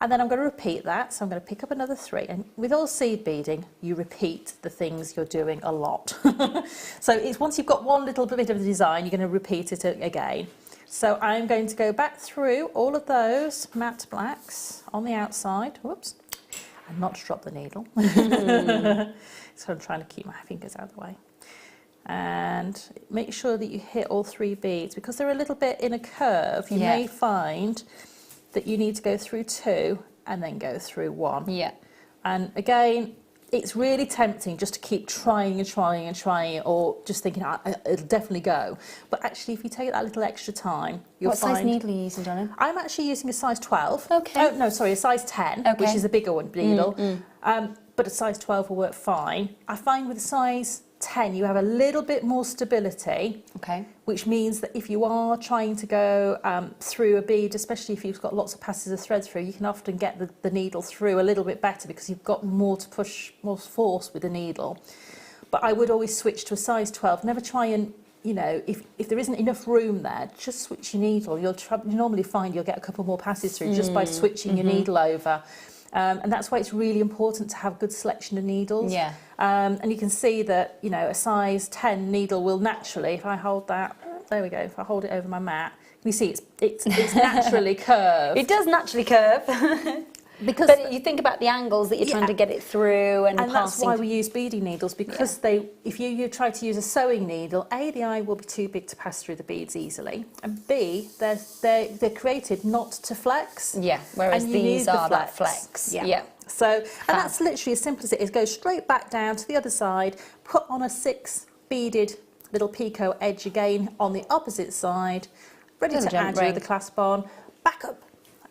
And then I'm going to repeat that, so I'm going to pick up another 3. And with all seed beading, you repeat the things you're doing a lot. So it's once you've got one little bit of the design, you're going to repeat it again. So I'm going to go back through all of those matte blacks on the outside, whoops, and not drop the needle. So I'm trying to keep my fingers out of the way. And make sure that you hit all 3 beads, because they're a little bit in a curve. You may find that you need to go through 2 and then go through 1. Yeah. And again, it's really tempting just to keep trying and trying and trying, or just thinking it'll definitely go. But actually, if you take that little extra time, you'll find... What size needle are you using, Donna? I'm actually using a size 12. Okay. Oh, no, sorry, a size 10, which is a bigger one needle. But a size 12 will work fine. I find with a size 10 you have a little bit more stability, which means that if you are trying to go through a bead, especially if you've got lots of passes of thread through, you can often get the needle through a little bit better because you've got more to push, more force with the needle. But I would always switch to a size 12. Never try and, you know, if there isn't enough room there, just switch your needle. You'll normally find you'll get a couple more passes through just by switching your needle over. And that's why it's really important to have a good selection of needles. Yeah. And you can see that, you know, a size 10 needle will naturally, if I hold that, there we go, if I hold it over my mat, you see it's naturally curved. It does naturally curve. But you think about the angles that you're trying to get it through and passing. That's why we use beading needles, because if you try to use a sewing needle, A, the eye will be too big to pass through the beads easily, and B, they're created not to flex. Yeah, whereas these are that flex. Yeah. So, and that's literally as simple as it is. Go straight back down to the other side, put on a 6 beaded little picot edge again on the opposite side, ready to add with the clasp on. back up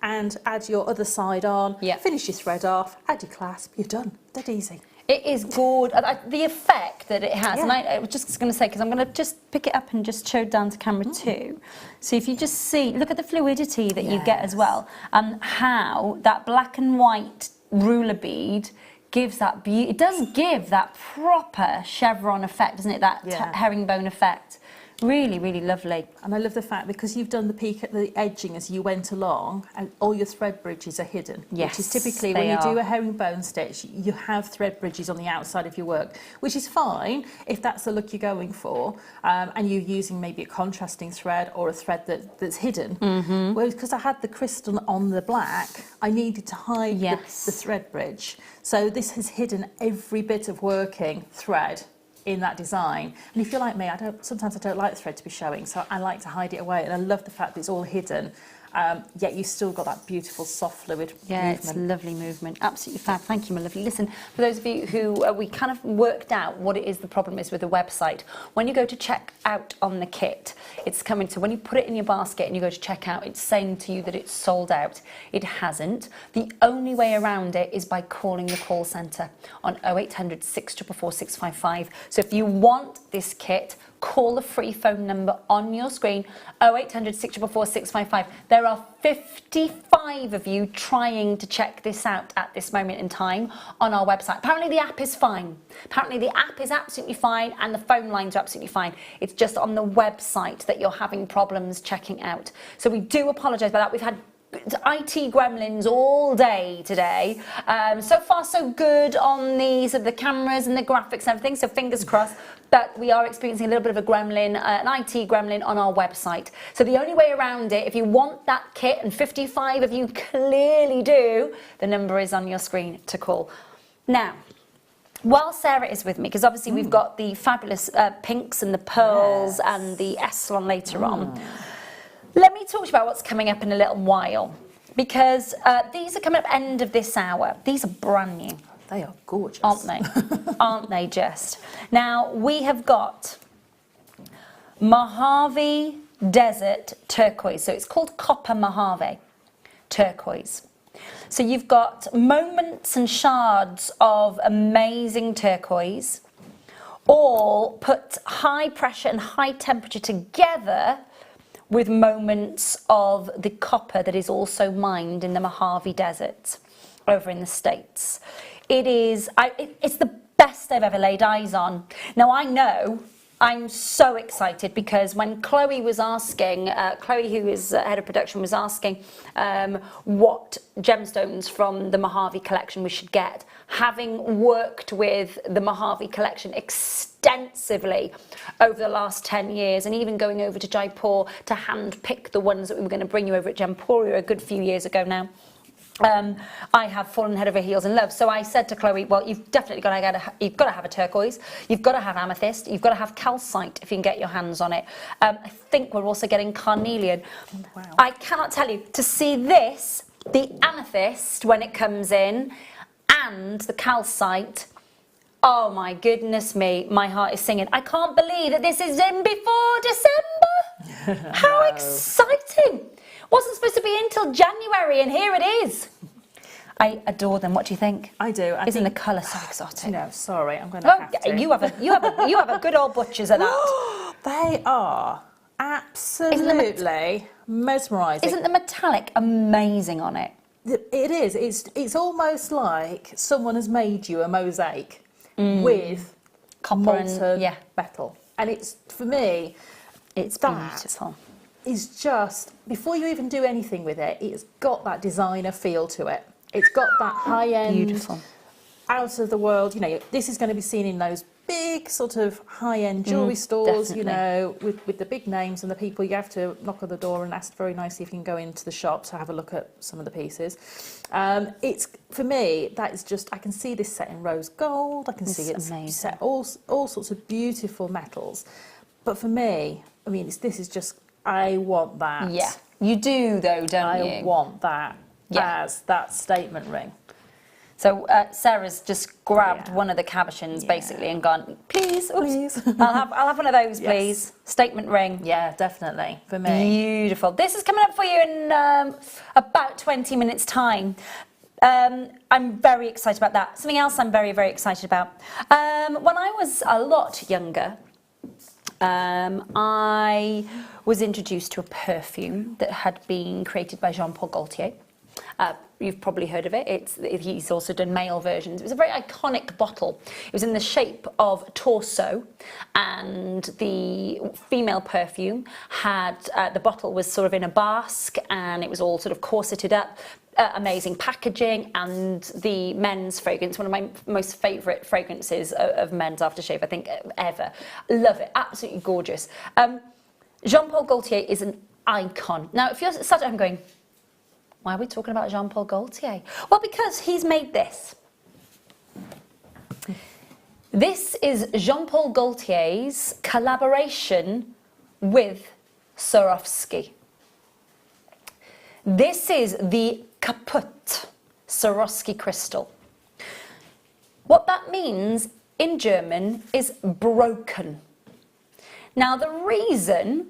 and add your other side on, Yeah. finish your thread off, add your clasp, you're done. Dead easy. It is gorgeous. The effect that it has, and Yeah. I was just going to say, because I'm going to just pick it up and just show down to camera too. So if you just see, look at the fluidity that you get as well, and how that black and white ruler bead gives that beauty. It does give that proper chevron effect, doesn't it? That herringbone effect. Really, really lovely. And I love the fact, because you've done the peak at the edging as you went along, and all your thread bridges are hidden. Yes, which is typically they when you are. do a herringbone stitch, you have thread bridges on the outside of your work, which is fine if that's the look you're going for, and you're using maybe a contrasting thread or a thread that's hidden. Whereas because I had the crystal on the black, I needed to hide the thread bridge. So this has hidden every bit of working thread in that design. And if you're like me, sometimes I don't like the thread to be showing, so I like to hide it away, and I love the fact that it's all hidden, yet you've still got that beautiful soft fluid movement. It's lovely movement, absolutely fab. Thank you, my lovely. Listen, for those of you who we kind of worked out what it is the problem is with the website, when you go to check out on the kit, it's coming to, when you put it in your basket and you go to check out, it's saying to you that it's sold out. It hasn't. The only way around it is by calling the call centre on 0800 644 655. So if you want this kit, call the free phone number on your screen, 0800 644 655. There are 55 of you trying to check this out at this moment in time on our website. Apparently the app is fine. Apparently the app is absolutely fine and the phone lines are absolutely fine. It's just on the website that you're having problems checking out. So we do apologise about that. We've had IT gremlins all day today. So far so good on the cameras and the graphics and everything, so fingers crossed. But we are experiencing a little bit of a gremlin, an IT gremlin on our website. So the only way around it, if you want that kit, and 55 of you clearly do, the number is on your screen to call. Now, while Sarah is with me, because obviously we've got the fabulous pinks and the pearls and the Essalon later on, let me talk to you about what's coming up in a little while, because these are coming up end of this hour. These are brand new. They are gorgeous. Aren't they? Aren't they just? Now, we have got Mojave Desert Turquoise. So it's called Copper Mojave Turquoise. So you've got moments and shards of amazing turquoise, all put high pressure and high temperature together with moments of the copper that is also mined in the Mojave Desert over in the States. It's the best I've ever laid eyes on. Now I know I'm so excited because when Chloe was asking, Chloe who is head of production was asking what gemstones from the Mojave collection we should get, having worked with the Mojave collection extensively over the last 10 years and even going over to Jaipur to hand pick the ones that we were going to bring you over at Jampuria a good few years ago now. I have fallen head over heels in love. So I said to Chloe, well, you've definitely got to have a turquoise, you've got to have amethyst, you've got to have calcite if you can get your hands on it. I think we're also getting carnelian. Wow. I cannot tell you, to see this, the amethyst when it comes in, and the calcite, oh my goodness me, my heart is singing. I can't believe that this is in before December. How exciting! Wasn't supposed to be until January, and here it is. I adore them. What do you think? I do. Isn't the colour so exotic? No, sorry, I'm going to have to. You have a good old butcher's at that. They are absolutely mesmerising. Isn't the metallic amazing on it? It is. It's almost like someone has made you a mosaic with Copper molten and metal, and it's, for me, it's beautiful. Is just, before you even do anything with it, it's got that designer feel to it. It's got that high-end, beautiful, out of the world. You know, this is going to be seen in those big sort of high-end jewellery stores. Definitely. You know, with the big names and the people. You have to knock on the door and ask very nicely if you can go into the shop to have a look at some of the pieces. It's, for me, that is just, I can see this set in rose gold. I can see it's set all sorts of beautiful metals. But for me, I mean, this is just, I want that. Yeah, you do though, don't you? I want that as that statement ring. So Sarah's just grabbed one of the cabochons basically and gone, please, oops, I'll have one of those, please. Statement ring. Yeah, definitely, for me. Beautiful. This is coming up for you in about 20 minutes time. I'm very excited about that. Something else I'm very, very excited about. When I was a lot younger, I was introduced to a perfume that had been created by Jean-Paul Gaultier. You've probably heard of it. He's also done male versions. It was a very iconic bottle. It was in the shape of torso, and the female perfume had, the bottle was sort of in a basque, and it was all sort of corseted up. Amazing packaging, and the men's fragrance, one of my most favourite fragrances of men's aftershave, I think, ever. Love it, absolutely gorgeous. Jean-Paul Gaultier is an icon. Now, if you're sat at home going, why are we talking about Jean-Paul Gaultier? Well, because he's made this. This is Jean-Paul Gaultier's collaboration with Swarovski. This is the Kaput Swarovski crystal. What that means in German is broken. Now, the reason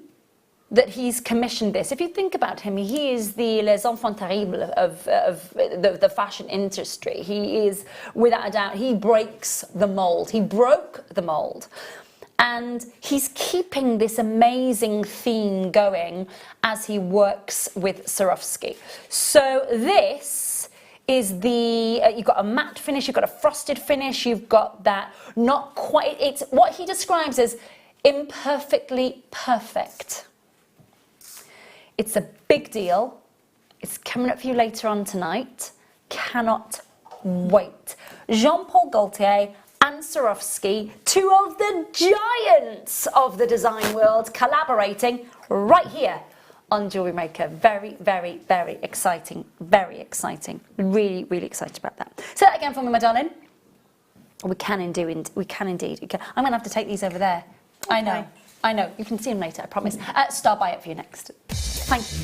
that he's commissioned this, if you think about him, he is the les enfants terribles of the fashion industry. He is, without a doubt, he breaks the mold. He broke the mold. And he's keeping this amazing theme going as he works with Swarovski. So this is the, you've got a matte finish, you've got a frosted finish, you've got that not quite, it's what he describes as imperfectly perfect. It's a big deal. It's coming up for you later on tonight. Cannot wait. Jean-Paul Gaultier and Swarovski, two of the giants of the design world, collaborating right here on Jewellery Maker. Very, very, very exciting. Very exciting. Really, really excited about that. Say that again for me, my darling. We can indeed. We can indeed. I'm going to have to take these over there. Okay. I know. I know. You can see them later, I promise. Star by it for you next. Thank you.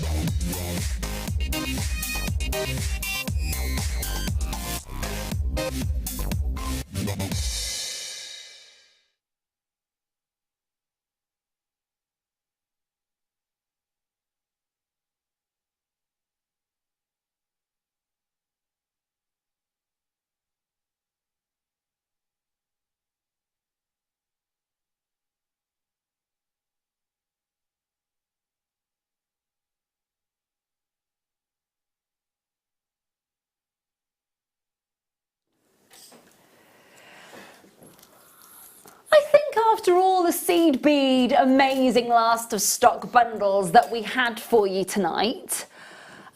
After all the seed bead amazing last of stock bundles that we had for you tonight,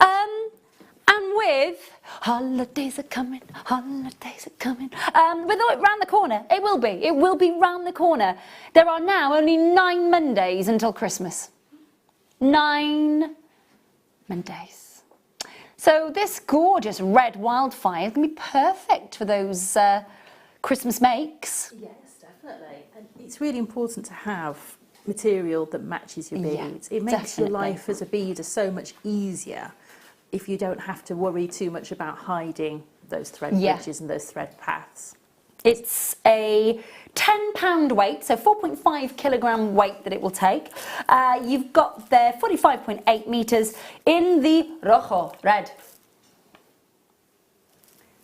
and with holidays are coming, with it round the corner, it will be round the corner. There are now only 9 Mondays until Christmas. 9 Mondays. So this gorgeous red wildfire is going to be perfect for those Christmas makes. Yes, definitely. And it's really important to have material that matches your beads. It makes your life as a beader so much easier if you don't have to worry too much about hiding those thread bridges and those thread paths. It's a £10 weight, so 4.5 kilogram weight that it will take. You've got there 45.8 meters in the rojo, red,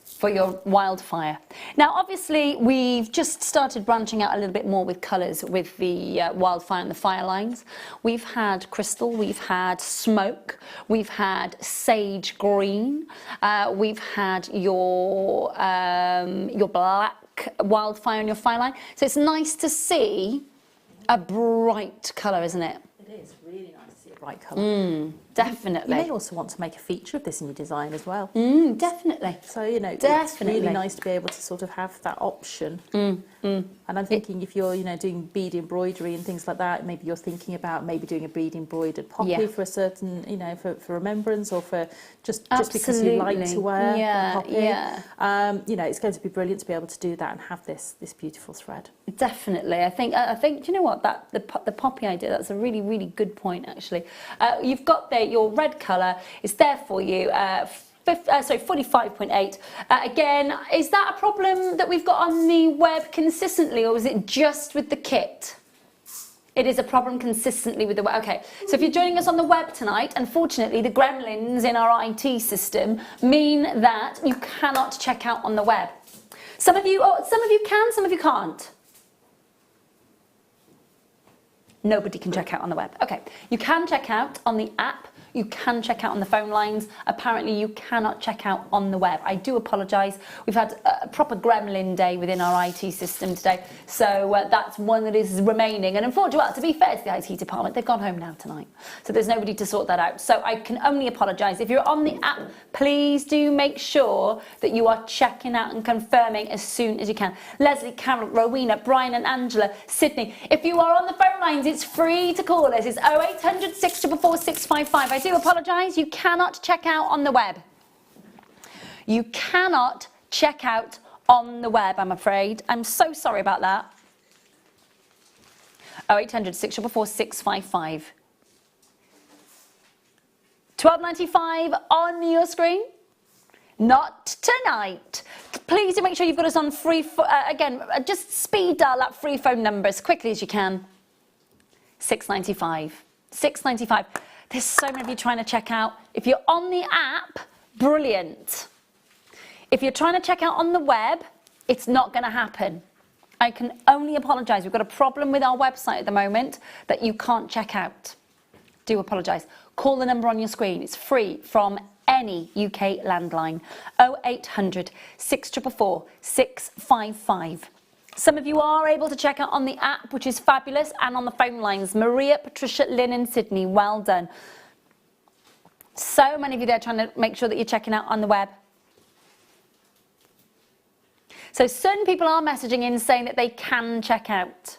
for your wildfire. Now, obviously, we've just started branching out a little bit more with colours with the wildfire and the fire lines. We've had crystal, we've had smoke, we've had sage green, we've had your black wildfire and your fire line. So it's nice to see a bright colour, isn't it? It is really nice to see a bright colour. Definitely. You may also want to make a feature of this in your design as well. Definitely. So, you know, it's really nice to be able to sort of have that option. And I'm thinking if you're, you know, doing bead embroidery and things like that, maybe you're thinking about maybe doing a bead embroidered poppy for a certain, you know, for remembrance or for just because you like to wear a poppy. You know, it's going to be brilliant to be able to do that and have this beautiful thread. Definitely. I think do you know what, that the poppy idea, that's a really, really good point actually. You've got there your red colour, it's there for you. 45.8. Again, is that a problem that we've got on the web consistently, or is it just with the kit? It is a problem consistently with the web. Okay, so if you're joining us on the web tonight, unfortunately the gremlins in our IT system mean that you cannot check out on the web. Some of you can, some of you can't. Nobody can check out on the web. Okay, you can check out on the app. You can check out on the phone lines. Apparently you cannot check out on the web. I do apologise. We've had a proper gremlin day within our IT system today. So that's one that is remaining. And unfortunately, well, to be fair to the IT department, they've gone home now tonight. So there's nobody to sort that out. So I can only apologise. If you're on the app, please do make sure that you are checking out and confirming as soon as you can. Leslie, Carol, Rowena, Brian and Angela, Sydney. If you are on the phone lines, it's free to call us. It's 0800 644 655. I do apologise, you cannot check out on the web. You cannot check out on the web, I'm afraid. I'm so sorry about that. 0800 644 655. £12.95 on your screen. Not tonight. Please do make sure you've got us on free, again, just speed dial that free phone number as quickly as you can. £6.95. £6.95. There's so many of you trying to check out. If you're on the app, brilliant. If you're trying to check out on the web, it's not going to happen. I can only apologise. We've got a problem with our website at the moment that you can't check out. Do apologise. Call the number on your screen. It's free from any UK landline. 0800 644 655. Some of you are able to check out on the app, which is fabulous, and on the phone lines. Maria, Patricia, Lynn and Sydney, well done. So many of you there trying to make sure that you're checking out on the web. So certain people are messaging in saying that they can check out.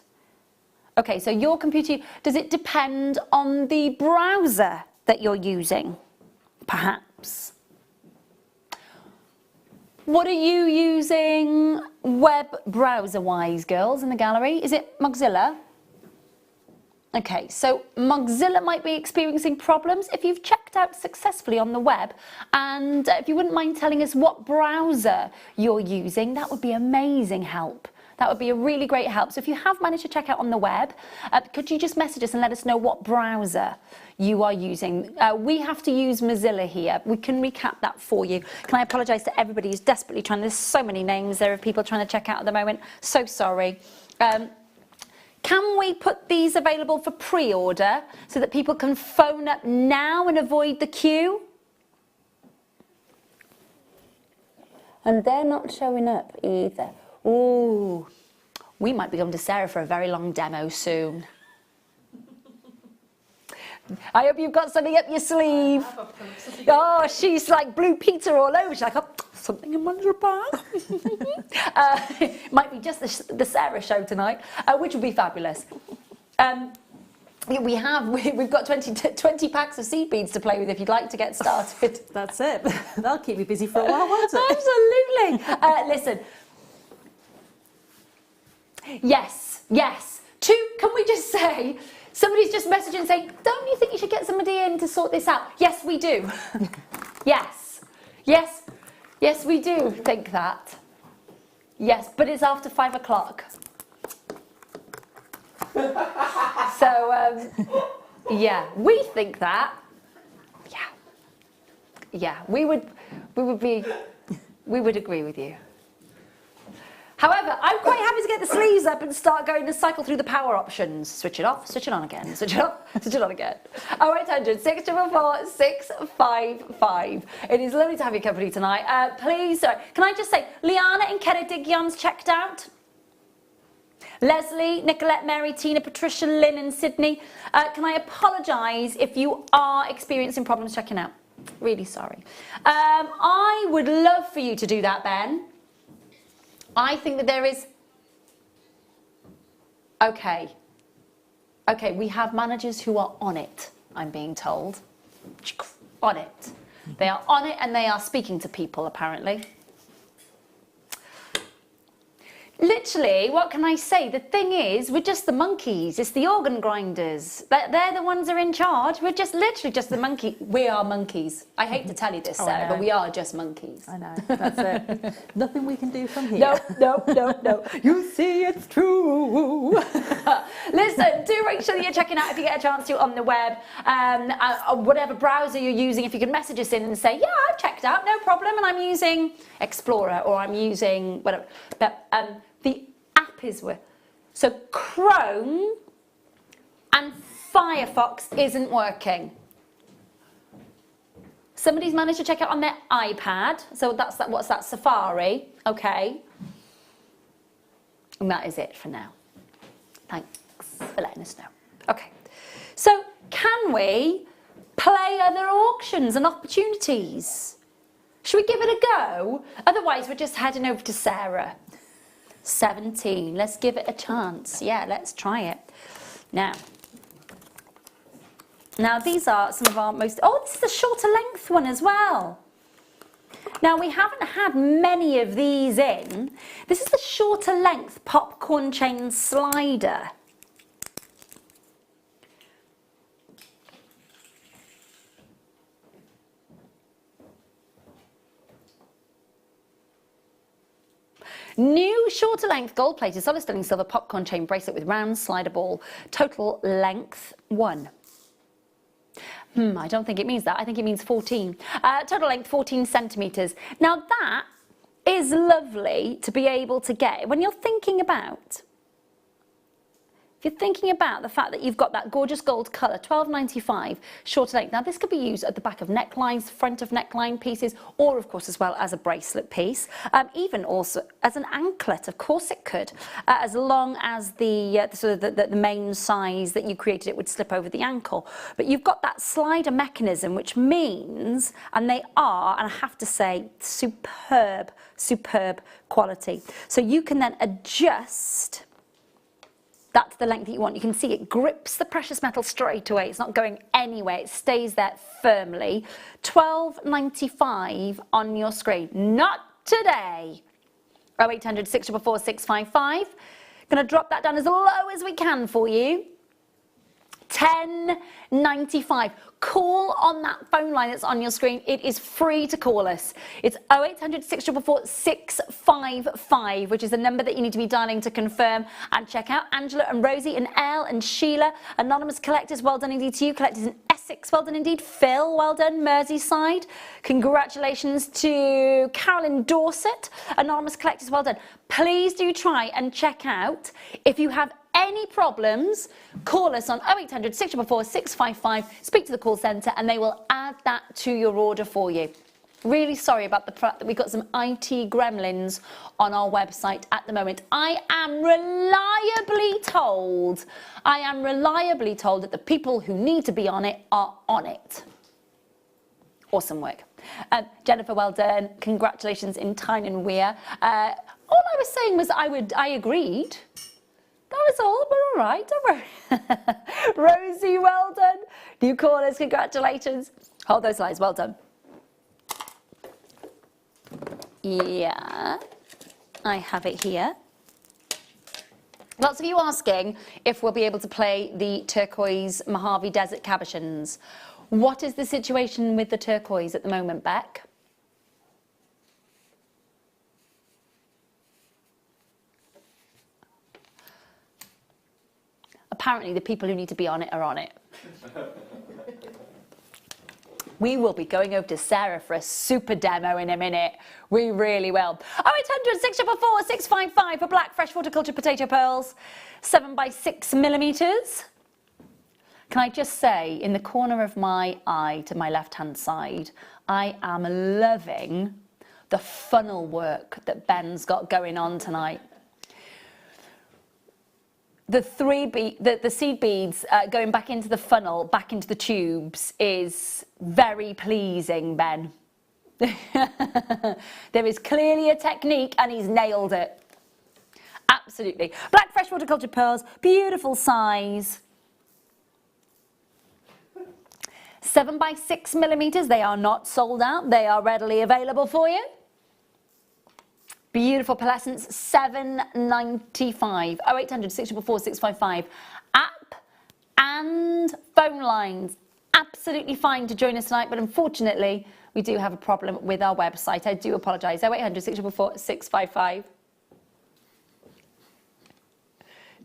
Okay, so your computer, does it depend on the browser that you're using? Perhaps. What are you using web browser-wise, girls, in the gallery? Is it Mozilla? Okay, so Mozilla might be experiencing problems. If you've checked out successfully on the web, and if you wouldn't mind telling us what browser you're using, that would be amazing help. That would be a really great help. So if you have managed to check out on the web, could you just message us and let us know what browser you are using? We have to use Mozilla here. We can recap that for you. Can I apologise to everybody who's desperately trying? There's so many names there of people trying to check out at the moment. So sorry. Can we put these available for pre-order so that people can phone up now and avoid the queue? And they're not showing up either. Ooh, we might be going to Sarah for a very long demo soon. I hope you've got something up your sleeve. Oh, she's like Blue Peter all over. She's like, oh, something in one's bag. Might be just the Sarah show tonight, which would be fabulous. We've got 20 packs of seed beads to play with if you'd like to get started. That's it. That'll keep you busy for a while, won't it? Absolutely. Listen. Yes. Can we just say, somebody's just messaging saying, don't you think you should get somebody in to sort this out? Yes, we do. Yes, we do think that. Yes, but it's after 5 o'clock. So, yeah, we think that. Yeah, we would agree with you. However, I'm quite happy to get the sleeves up and start going to cycle through the power options. Switch it off, switch it on again, switch it off, switch it on again. 0800 644 655. It is lovely to have your company tonight. Please, sorry, can I just say, Liana in Ceredigions checked out. Leslie, Nicolette, Mary, Tina, Patricia, Lynn and Sydney. Can I apologise if you are experiencing problems checking out? Really sorry. I would love for you to do that, Ben. I think that there is... Okay, we have managers who are on it, I'm being told. On it. They are on it and they are speaking to people, apparently. Literally, what can I say? The thing is, we're just the monkeys. It's the organ grinders. They're the ones that are in charge. We're just literally just the monkey. We are monkeys. I hate to tell you this, Sarah, but we are just monkeys. I know, that's it. Nothing we can do from here. No. You see, it's true. Listen, do make sure that you're checking out if you get a chance to on the web. Whatever browser you're using, if you can message us in and say, yeah, I've checked out, no problem, and I'm using Explorer or I'm using whatever. But the app is so Chrome and Firefox isn't working. Somebody's managed to check it on their iPad, so what's that, Safari, okay. And that is it for now. Thanks for letting us know. Okay, so can we play other auctions and opportunities? Should we give it a go? Otherwise, we're just heading over to Sarah. 17, let's give it a chance. Yeah, let's try it. Now these are some of our most, this is the shorter length one as well. Now we haven't had many of these in. This is the shorter length popcorn chain slider. New shorter length gold plated solid sterling silver popcorn chain bracelet with round slider ball. Total length 1. I don't think it means that. I think it means 14. Total length 14 centimetres. Now that is lovely to be able to get when you're thinking about. If you're thinking about the fact that you've got that gorgeous gold colour, £12.95 shorter length. Now this could be used at the back of necklines, front of neckline pieces, or of course as well as a bracelet piece. Even also as an anklet, of course it could, as long as the main size that you created it would slip over the ankle. But you've got that slider mechanism, which means, and they are, and I have to say, superb quality. So you can then adjust. That's the length that you want. You can see it grips the precious metal straight away. It's not going anywhere. It stays there firmly. £12.95 on your screen. Not today. 0800 644 655. Going to drop that down as low as we can for you. £10.95. Call on that phone line that's on your screen. It is free to call us. It's 0800 644 655, which is the number that you need to be dialing to confirm and check out. Angela and Rosie and Elle and Sheila, anonymous collectors, well done indeed to you. Collectors in Essex, well done indeed. Phil, well done. Merseyside, congratulations to Carolyn Dorset, anonymous collectors, well done. Please do try and check out. If you have any problems, call us on 0800 644 655, speak to the call centre and they will add that to your order for you. Really sorry about the fact that we've got some IT gremlins on our website at the moment. I am reliably told that the people who need to be on it are on it. Awesome work. Jennifer, well done. Congratulations in Tyne and Weir. All I was saying was I agreed. That was all, we're all right, don't worry. Rosie, well done. New callers, congratulations. Hold those lines, well done. Yeah, I have it here. Lots of you asking if we'll be able to play the turquoise Mojave Desert cabochons. What is the situation with the turquoise at the moment, Beck? Apparently the people who need to be on it are on it. We will be going over to Sarah for a super demo in a minute. We really will. 0800 644 655 for black fresh horticulture potato pearls, 7x6mm. Can I just say, in the corner of my eye to my left-hand side, I am loving the funnel work that Ben's got going on tonight. The seed beads going back into the funnel, back into the tubes is very pleasing, Ben. There is clearly a technique and he's nailed it. Absolutely. Black fresh horticulture pearls, beautiful size. 7x6mm, they are not sold out. They are readily available for you. Beautiful pearlescence, £7.95. 0800 644 655. App and phone lines. Absolutely fine to join us tonight, but unfortunately, we do have a problem with our website. I do apologise. 0800 644 655.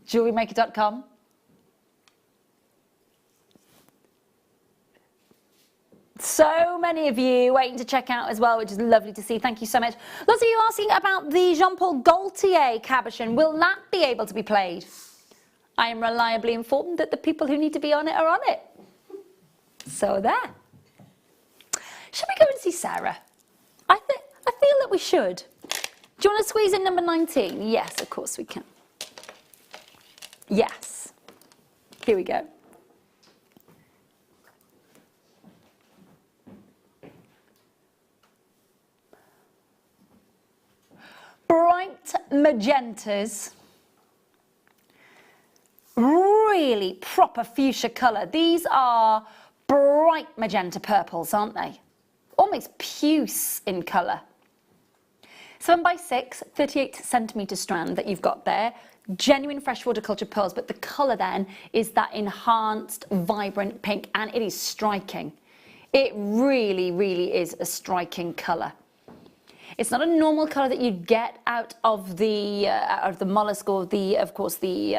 JewelleryMaker.com. So many of you waiting to check out as well, which is lovely to see. Thank you so much. Lots of you asking about the Jean-Paul Gaultier cabochon. Will that be able to be played? I am reliably informed that the people who need to be on it are on it. So there. Should we go and see Sarah? I feel that we should. Do you want to squeeze in number 19? Yes, of course we can. Yes. Here we go. Bright magentas, really proper fuchsia colour. These are bright magenta purples, aren't they? Almost puce in colour. 7x6, 38 centimetre strand that you've got there. Genuine freshwater cultured pearls, but the colour then is that enhanced, vibrant pink, and it is striking. It really, really is a striking colour. It's not a normal colour that you'd get out of the mollusk or of course the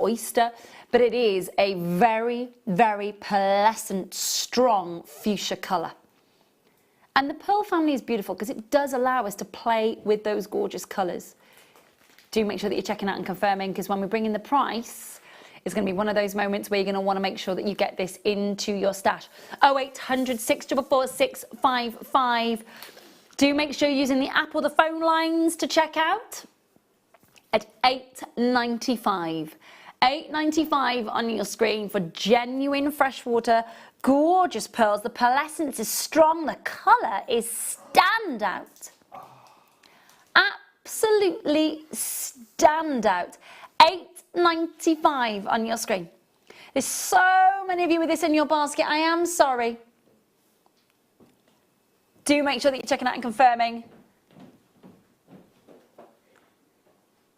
oyster, but it is a very, very pearlescent, strong fuchsia colour. And the pearl family is beautiful because it does allow us to play with those gorgeous colours. Do make sure that you're checking out and confirming, because when we bring in the price, it's going to be one of those moments where you're going to want to make sure that you get this into your stash. 0800 644 655. Do make sure you're using the app or the phone lines to check out at £8.95. £8.95 on your screen for genuine freshwater, gorgeous pearls. The pearlescence is strong. The colour is standout. Absolutely standout. £8.95 on your screen. There's so many of you with this in your basket. I am sorry. Do make sure that you're checking out and confirming.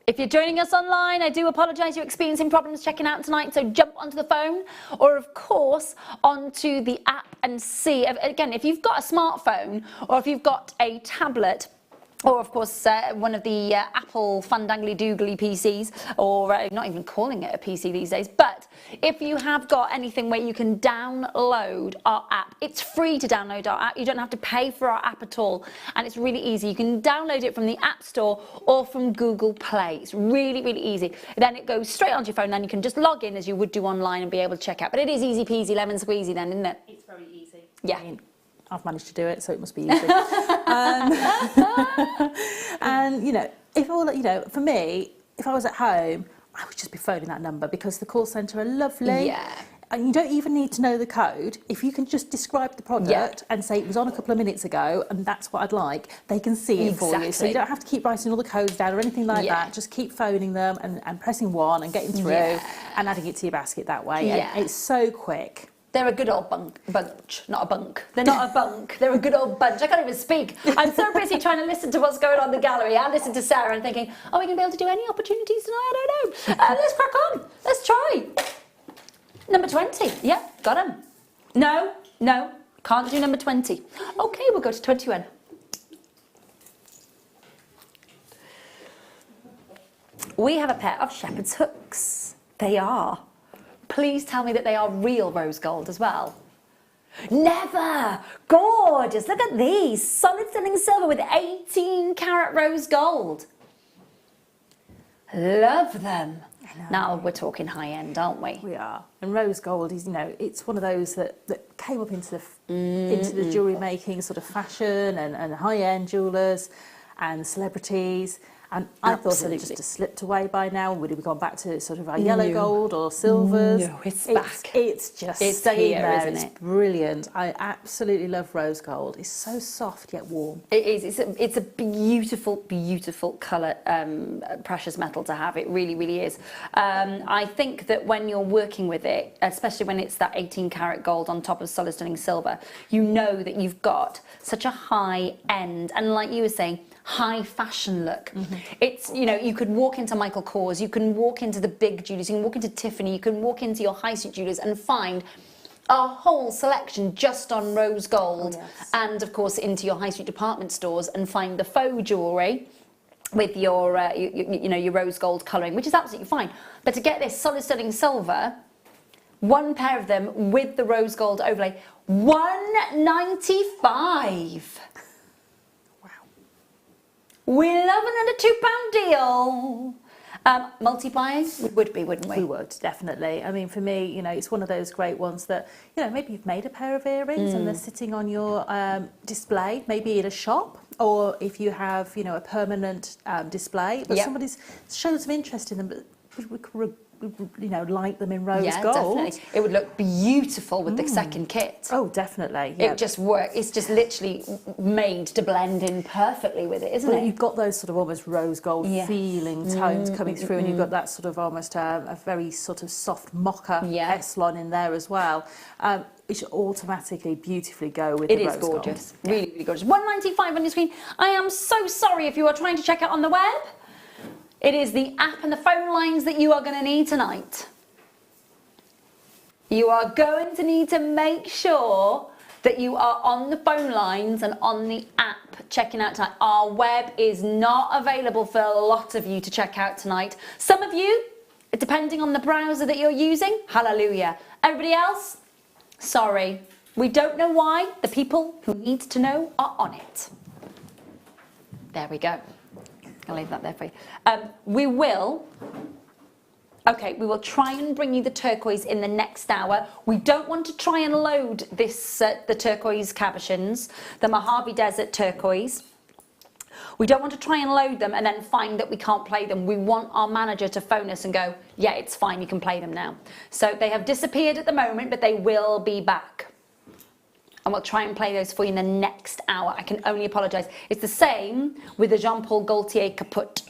If you're joining us online, I do apologise you're experiencing problems checking out tonight, so jump onto the phone or, of course, onto the app and see. Again, if you've got a smartphone or if you've got a tablet, or, of course, one of the Apple fun-dangly-doogly PCs, or not even calling it a PC these days, but if you have got anything where you can download our app, it's free to download our app. You don't have to pay for our app at all, and it's really easy. You can download it from the App Store or from Google Play. It's really, really easy. Then it goes straight onto your phone, then you can just log in as you would do online and be able to check out. But it is easy peasy, lemon squeezy then, isn't it? It's very easy. Yeah. I've managed to do it, so it must be easy. And, you know, for me, if I was at home, I would just be phoning that number because the call centre are lovely. Yeah. And you don't even need to know the code. If you can just describe the product and say it was on a couple of minutes ago and that's what I'd like, they can see it for you. So you don't have to keep writing all the codes down or anything like that. Just keep phoning them and pressing 1 and getting through and adding it to your basket that way. Yeah. And it's so quick. They're a good old bunch, not a bunk. They're not a bunk, they're a good old bunch. I can't even speak. I'm so busy trying to listen to what's going on in the gallery and listen to Sarah and thinking, are we going to be able to do any opportunities tonight? I don't know. Let's crack on. Let's try. Number 20. Yep, got him. No, can't do number 20. Okay, we'll go to 21. We have a pair of shepherd's hooks. They are. Please tell me that they are real rose gold as well. Never! Gorgeous! Look at these! Solid sterling silver with 18 karat rose gold. Love them. Now we're talking high end, aren't we? We are. And rose gold is, it's one of those that came up into the jewellery making sort of fashion and high end jewellers and celebrities. And I thought that it just have slipped away by now. Would it have gone back to sort of our yellow gold or silvers? No, it's back. It's staying here, there. isn't It's it? brilliant. I absolutely love rose gold. It's so soft yet warm. It is. It's a beautiful, beautiful colour, precious metal to have. It really, really is. I think that when you're working with it, especially when it's that 18 karat gold on top of solid sterling silver, you know that you've got such a high end, and like you were saying, high fashion look. It's, you know, you could walk into Michael Kors, you can walk into the big jewelers, you can walk into Tiffany, you can walk into your high street jewelers and find a whole selection just on rose gold, and of course into your high street department stores and find the faux jewellery with your, you know, your rose gold colouring, which is absolutely fine. But to get this solid sterling silver, one pair of them with the rose gold overlay, £195. Wow. We love another £2 deal. Multi-buyers, we would be, wouldn't we? We would, definitely. I mean, for me, you know, it's one of those great ones that, you know, maybe you've made a pair of earrings and they're sitting on your display, maybe in a shop, or if you have, you know, a permanent display, but somebody's shown some interest in them, but we could, you know, light them in rose gold. Definitely. It would look beautiful with the second kit. Oh, definitely. It just works. It's just literally made to blend in perfectly with it, isn't it? You've got those sort of almost rose gold feeling tones coming through, and you've got that sort of almost a very sort of soft mocha Eslon in there as well. It should automatically beautifully go with the rose gold. It is gorgeous. Really, really gorgeous. £195 on your screen. I am so sorry if you are trying to check out on the web. It is the app and the phone lines that you are going to need tonight. You are going to need to make sure that you are on the phone lines and on the app checking out tonight. Our web is not available for a lot of you to check out tonight. Some of you, depending on the browser that you're using, hallelujah. Everybody else, sorry. We don't know why. The people who need to know are on it. There we go. I'll leave that there for you. We will try and bring you the turquoise in the next hour. We don't want to try and load this, the turquoise cabochons, the Mojave Desert turquoise. We don't want to try and load them and then find that we can't play them. We want our manager to phone us and go, yeah, it's fine, you can play them now. So they have disappeared at the moment, but they will be back. And we'll try and play those for you in the next hour. I can only apologise. It's the same with the Jean-Paul Gaultier Caput.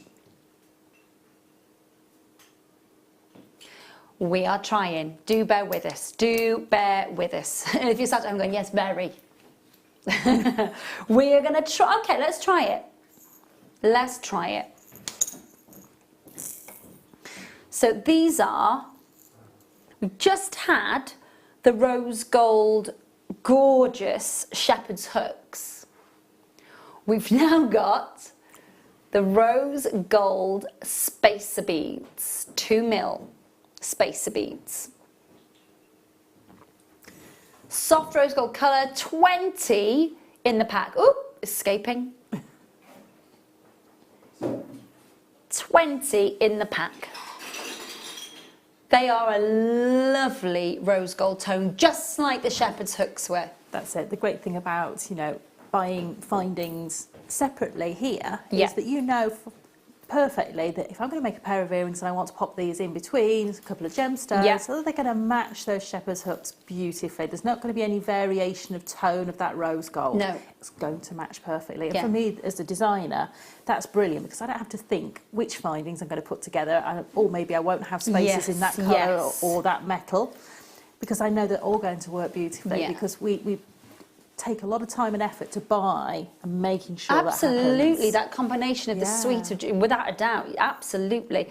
We are trying. Do bear with us. Do bear with us. And if you're sat at home going, yes, very. We are going to try. Okay, let's try it. Let's try it. So these are, we just had the rose gold gorgeous shepherd's hooks. We've now got the rose gold spacer beads, 2mm spacer beads. Soft rose gold colour, 20 in the pack. Oop, escaping. 20 in the pack. They are a lovely rose gold tone, just like the shepherd's hooks were. That's it. The great thing about, you know, buying findings separately here is that you know perfectly that if I'm going to make a pair of earrings and I want to pop these in between a couple of gemstones, so that they're going to match those shepherd's hooks beautifully. There's not going to be any variation of tone of that rose gold. No. It's going to match perfectly. And for me, as a designer, that's brilliant because I don't have to think which findings I'm going to put together, or maybe I won't have spaces in that colour or that metal, because I know they're all going to work beautifully because we take a lot of time and effort to buy and making sure that happens. Absolutely, that combination of the suite of, without a doubt, absolutely.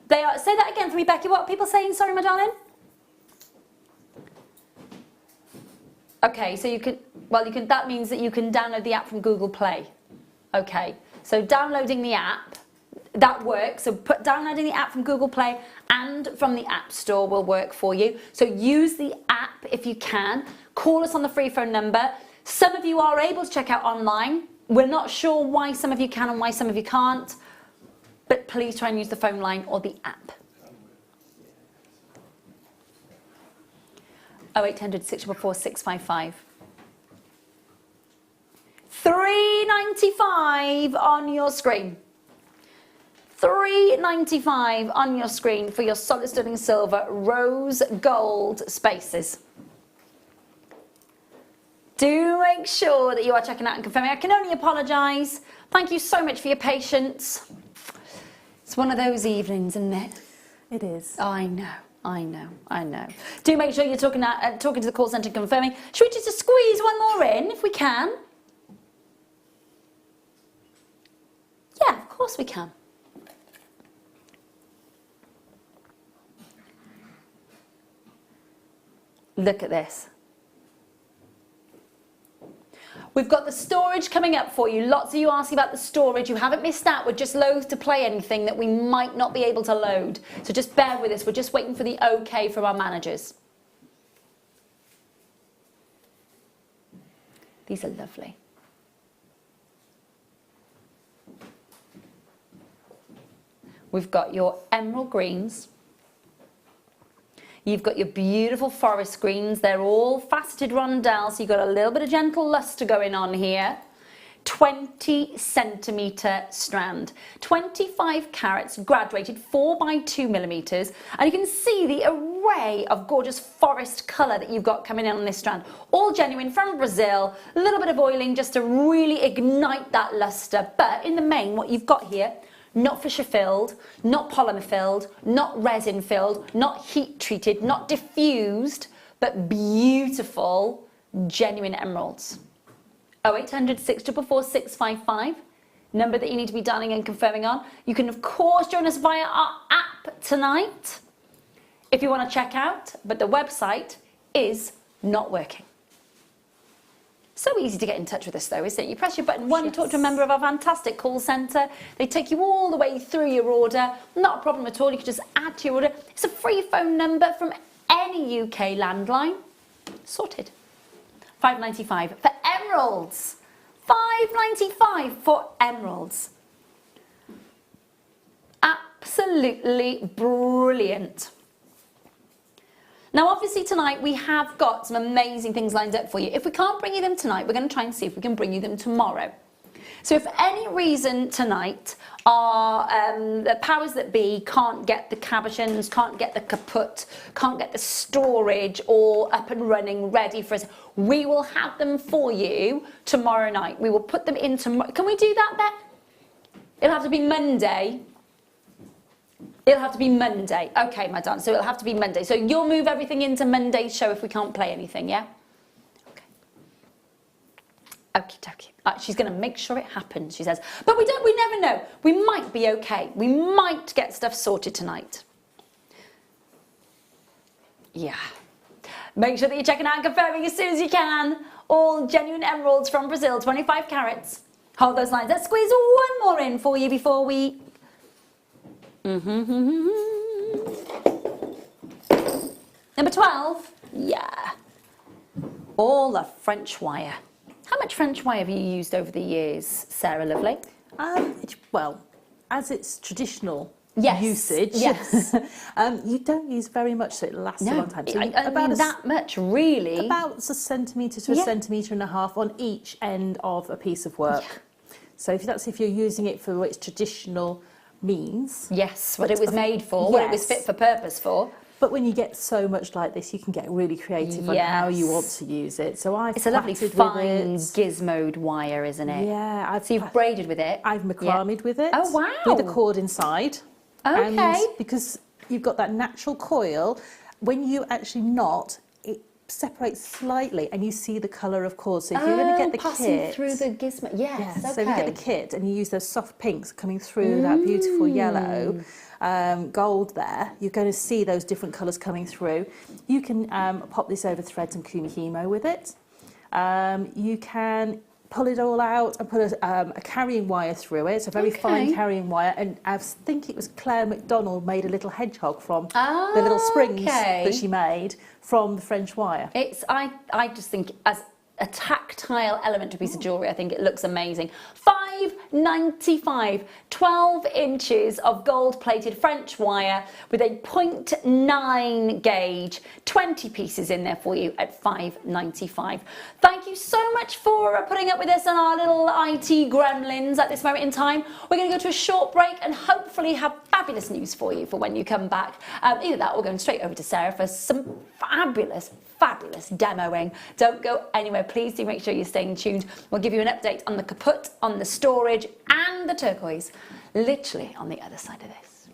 They are. Say that again for me, Becky. What are people saying? Sorry, my darling. Okay, so you can. Well, you can. That means that you can download the app from Google Play. Okay, so downloading the app, that works. So downloading the app from Google Play and from the App Store will work for you. So use the app if you can. Call us on the free phone number. Some of you are able to check out online. We're not sure why some of you can and why some of you can't, but please try and use the phone line or the app. 0800 644 655. £3.95 on your screen. £3.95 on your screen for your solid sterling silver rose gold spaces. Do make sure that you are checking out and confirming. I can only apologise. Thank you so much for your patience. It's one of those evenings, isn't it? It is. Oh, I know. I know. I know. Do make sure you're talking to the call centre and confirming. Should we just squeeze one more in if we can? course we can. Look at this. We've got the storage coming up for you. Lots of you asking about the storage. You haven't missed out. We're just loath to play anything that we might not be able to load. So just bear with us. We're just waiting for the okay from our managers. These are lovely. We've got your emerald greens. You've got your beautiful forest greens. They're all faceted rondelles, so you've got a little bit of gentle luster going on here. 20 centimetre strand, 25 carats, graduated 4 by 2 millimetres, and you can see the array of gorgeous forest colour that you've got coming in on this strand. All genuine from Brazil, a little bit of oiling just to really ignite that lustre, but in the main what you've got here, not Fisher filled, not polymer filled, not resin filled, not heat treated, not diffused, but beautiful, genuine emeralds. 0800 644 655, number that you need to be dialing and confirming on. You can of course join us via our app tonight if you want to check out, but the website is not working. So easy to get in touch with us though, isn't it? You press your button one, talk to a member of our fantastic call centre. They take you all the way through your order. Not a problem at all. You can just add to your order. It's a free phone number from any UK landline. Sorted. £5.95 for emeralds. £5.95 for emeralds. Absolutely brilliant. Now obviously tonight we have got some amazing things lined up for you. If we can't bring you them tonight, we're going to try and see if we can bring you them tomorrow. So if for any reason tonight the powers that be can't get the cabochons, can't get the kaput, can't get the storage all up and running ready for us, we will have them for you tomorrow night. We will put them in tomorrow. Can we do that, Beth? It'll have to be Monday. It'll have to be Monday. Okay, my darling, so it'll have to be Monday. So you'll move everything into Monday's show if we can't play anything, yeah? Okay. Okie dokie. She's going to make sure it happens, she says. But we never know. We might be okay. We might get stuff sorted tonight. Yeah. Make sure that you're checking out and confirming as soon as you can. All genuine emeralds from Brazil, 25 carats. Hold those lines. Let's squeeze one more in for you before we... Number 12, yeah, all the French wire. How much French wire have you used over the years, Sarah Lovely? Well, as it's traditional Yes, usage, yes. You don't use very much, so it lasts a long time. So about that much, really. About a centimetre to a centimetre and a half on each end of a piece of work. Yeah. So if you're using it for its traditional means. Yes, what it was made for, what it was fit for purpose for. But when you get so much like this, you can get really creative on how you want to use it. So It's a lovely fine gizmoed wire, isn't it? Yeah. So you've braided with it? I've macrameed with it. Oh, wow. With a cord inside. Okay. And because you've got that natural coil, when you actually knot, it separates slightly and you see the colour of cord. So if you're going to get the kit... through the gizmo, yes, okay. So if you get the kit and you use those soft pinks coming through that beautiful yellow, gold there, you're going to see those different colours coming through. You can pop this over threads and kumihimo with it. You can pull it all out and put a carrying wire through it, a very fine carrying wire, and I think it was Claire McDonald made a little hedgehog from the little springs that she made from the French wire. I just think as a tactile element to a piece of jewellery, I think it looks amazing. £5.95, 12 inches of gold-plated French wire with a 0.9 gauge, 20 pieces in there for you at £5.95. Thank you so much for putting up with us on our little IT gremlins at this moment in time. We're going to go to a short break and hopefully have fabulous news for you for when you come back. Either that or we're going straight over to Sarah for some fabulous demoing. Don't go anywhere. Please do make sure you're staying tuned. We'll give you an update on the kaput, on the storage and the turquoise, literally on the other side of this.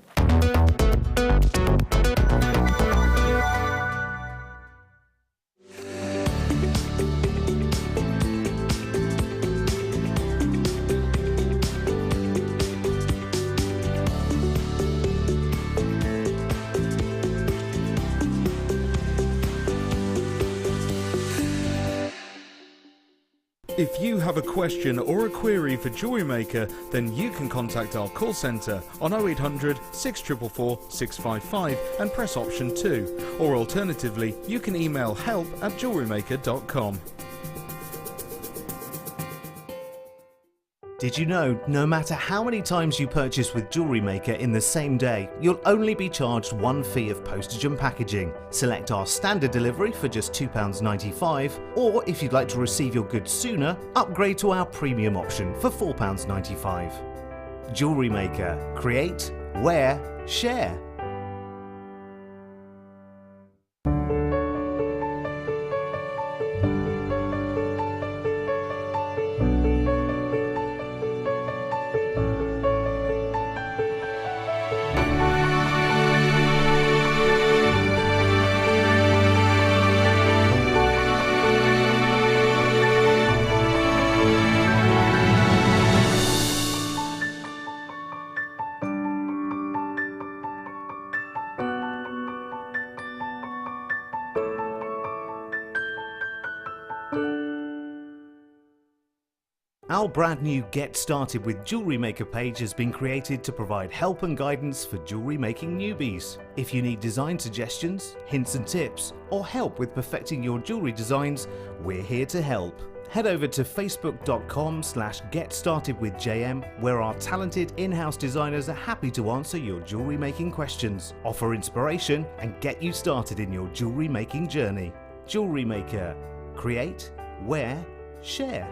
If you have a question or a query for Jewellery Maker, then you can contact our call centre on 0800 644 655 and press option 2. Or alternatively, you can email help@jewellerymaker.com. Did you know, no matter how many times you purchase with Jewellery Maker in the same day, you'll only be charged one fee of postage and packaging. Select our standard delivery for just £2.95, or if you'd like to receive your goods sooner, upgrade to our premium option for £4.95. Jewellery Maker. Create, wear, share. Our brand new Get Started with Jewellery Maker page has been created to provide help and guidance for jewellery making newbies. If you need design suggestions, hints and tips, or help with perfecting your jewellery designs, we're here to help. Head over to facebook.com/getstartedwithjm, where our talented in-house designers are happy to answer your jewellery making questions, offer inspiration, and get you started in your jewellery making journey. Jewellery Maker. Create, wear, share.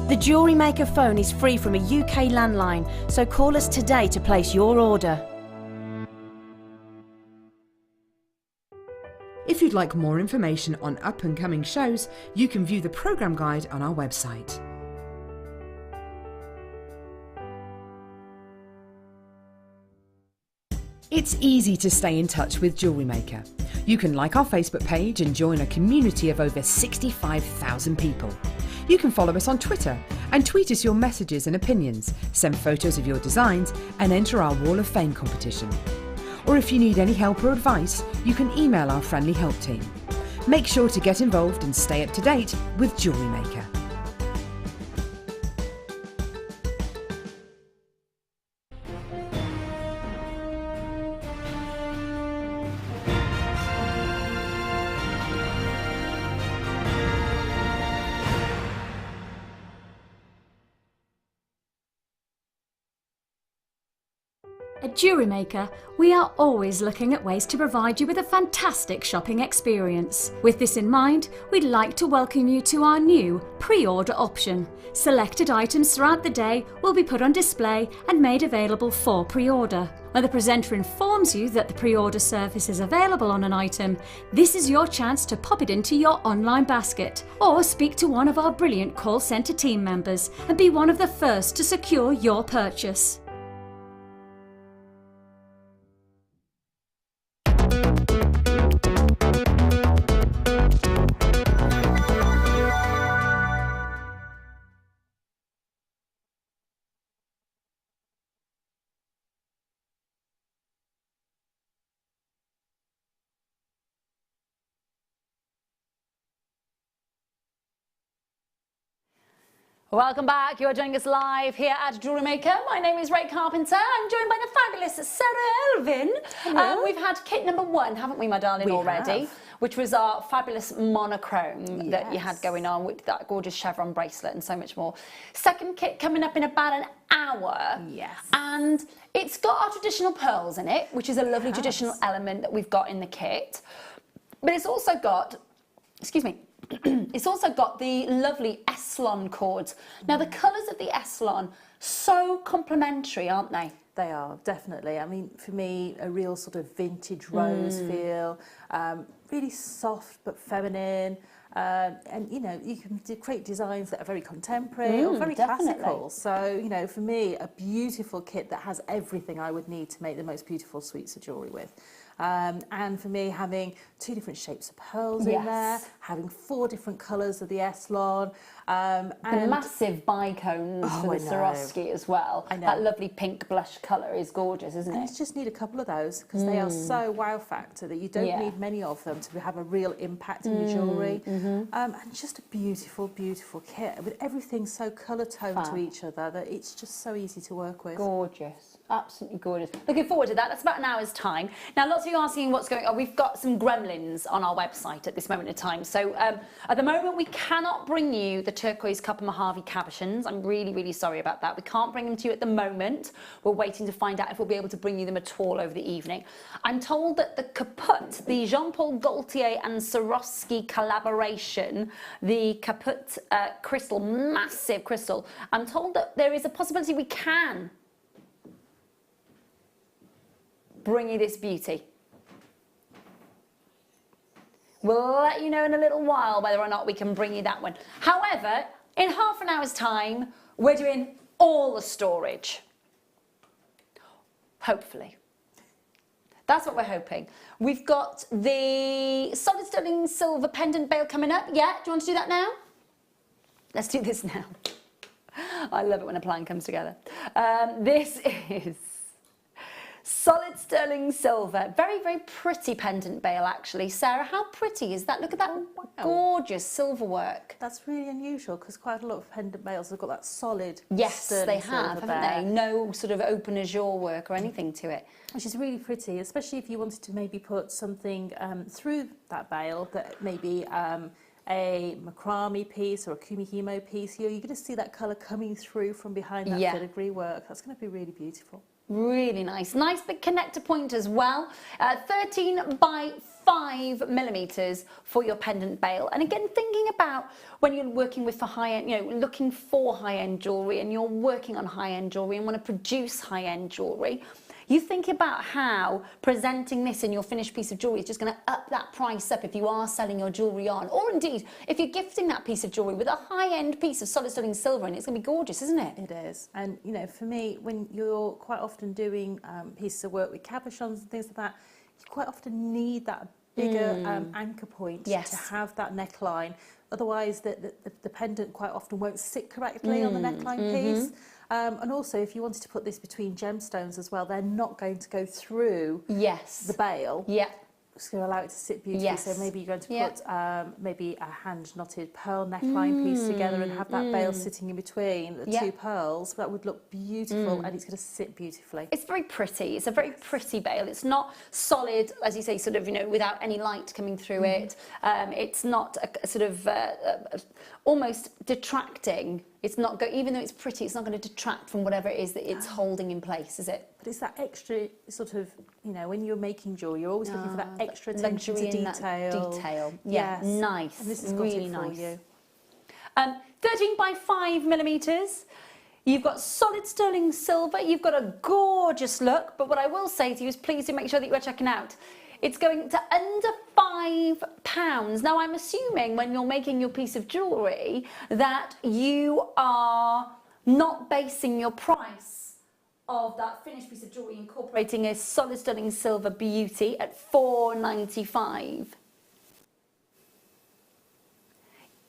The Jewellery Maker phone is free from a UK landline, so call us today to place your order. If you'd like more information on up-and-coming shows, you can view the programme guide on our website. It's easy to stay in touch with Jewellery Maker. You can like our Facebook page and join a community of over 65,000 people. You can follow us on Twitter and tweet us your messages and opinions, send photos of your designs and enter our Wall of Fame competition. Or if you need any help or advice, you can email our friendly help team. Make sure to get involved and stay up to date with Jewellery Maker. At Jewellery Maker, we are always looking at ways to provide you with a fantastic shopping experience. With this in mind, we'd like to welcome you to our new pre-order option. Selected items throughout the day will be put on display and made available for pre-order. When the presenter informs you that the pre-order service is available on an item, this is your chance to pop it into your online basket or speak to one of our brilliant call centre team members and be one of the first to secure your purchase. Welcome back. You're joining us live here at Jewellery Maker. My name is Ray Carpenter. I'm joined by the fabulous Sarah Elvin. We've had kit number 1, haven't we, my darling, already? Have. Which was our fabulous monochrome that you had Yes. going on with that gorgeous chevron bracelet and so much more. Second kit coming up in about an hour. Yes. And it's got our traditional pearls in it, which is a lovely traditional element that we've got in the kit. But it's also got excuse me, it's also got the lovely Eslon cords. Now the colours of the Eslon, so complementary, aren't they? They are, definitely. I mean, for me, a real sort of vintage rose feel, really soft but feminine. And, you know, you can create designs that are very contemporary or very classical. So, you know, for me, a beautiful kit that has everything I would need to make the most beautiful suites of jewellery with. And for me, having 2 different shapes of pearls in there, having 4 different colours of the Eslon. And massive bicones for the Swarovski as well. I know. That lovely pink blush colour is gorgeous, isn't And it? you just need a couple of those because they are so wow factor that you don't need many of them to have a real impact in your jewellery. And just a beautiful, beautiful kit with everything so colour toned to each other that it's just so easy to work with. Gorgeous, absolutely gorgeous. Looking forward to that. That's about an hour's time. Now, lots of you asking what's going on. We've got some gremlins on our website at this moment in time. So at the moment, we cannot bring you the turquoise copper Mojave cabochons. I'm really, really sorry about that. We can't bring them to you at the moment. We're waiting to find out if we'll be able to bring you them at all over the evening. I'm told that the Caput, the Jean-Paul Gaultier and Swarovski collaboration, the Caput crystal, massive crystal, I'm told that there is a possibility we can bring you this beauty. We'll let you know in a little while whether or not we can bring you that one. However, in half an hour's time, we're doing all the storage. Hopefully. That's what we're hoping. We've got the solid sterling silver pendant bail coming up. Yeah, do you want to do that now? Let's do this now. I love it when a plan comes together. This is solid sterling silver. Very, very pretty pendant bail, actually. Sarah, how pretty is that? Look at that gorgeous silver work. That's really unusual because quite a lot of pendant bails have got that solid Yes, they sterling have, silver haven't they? there. No sort of open azure work or anything to it. Which is really pretty, especially if you wanted to maybe put something through that bail that maybe a macrame piece or a kumihimo piece. You're going to see that colour coming through from behind that filigree work. That's going to be really beautiful. Really nice. Nice big connector point as well. 13 by 5 millimeters for your pendant bail. And again, thinking about when you're working with for high-end, you know, looking for high-end jewellery and you're working on high-end jewellery and want to produce high-end jewellery, you think about how presenting this in your finished piece of jewellery is just going to up that price up if you are selling your jewellery on. Or indeed, if you're gifting that piece of jewellery with a high-end piece of solid sterling silver, and it's going to be gorgeous, isn't it? It is. And, you know, for me, when you're quite often doing pieces of work with cabochons and things like that, you quite often need that bigger anchor point to have that neckline. Otherwise, the pendant quite often won't sit correctly on the neckline piece. And also, if you wanted to put this between gemstones as well, they're not going to go through the bail. Yeah. It's going to allow it to sit beautifully. Yes. So maybe you're going to put maybe a hand-knotted pearl neckline piece together and have that bail sitting in between the 2 pearls. That would look beautiful and it's going to sit beautifully. It's very pretty. It's a very pretty bail. It's not solid, as you say, sort of, you know, without any light coming through it. It's not a sort of almost detracting. It's not even though it's pretty, it's not going to detract from whatever it is that it's holding in place, is it? But it's that extra sort of, you know, when you're making jewellery, you're always looking for that extra attention to luxury in detail. that detail. Yes. Yeah, nice. And this has got really it for nice. you. 13 by 5 millimeters. You've got solid sterling silver. You've got a gorgeous look. But what I will say to you is please do make sure that you are checking out. It's going to under £5. Now, I'm assuming when you're making your piece of jewellery that you are not basing your price of that finished piece of jewellery incorporating a solid sterling silver beauty at £4.95.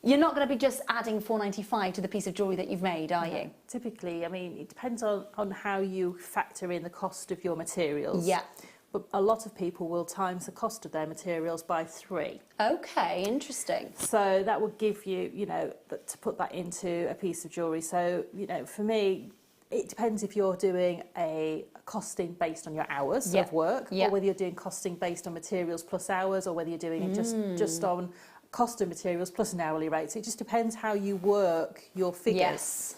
You're not going to be just adding £4.95 to the piece of jewellery that you've made, are you? Typically, I mean, it depends on how you factor in the cost of your materials. Yeah. But a lot of people will times the cost of their materials by 3. Okay, interesting. So that would give you, you know, to put that into a piece of jewellery. So, you know, for me, it depends if you're doing a costing based on your hours of work, or whether you're doing costing based on materials plus hours, or whether you're doing it just on cost of materials plus an hourly rate. So it just depends how you work your figures. Yes.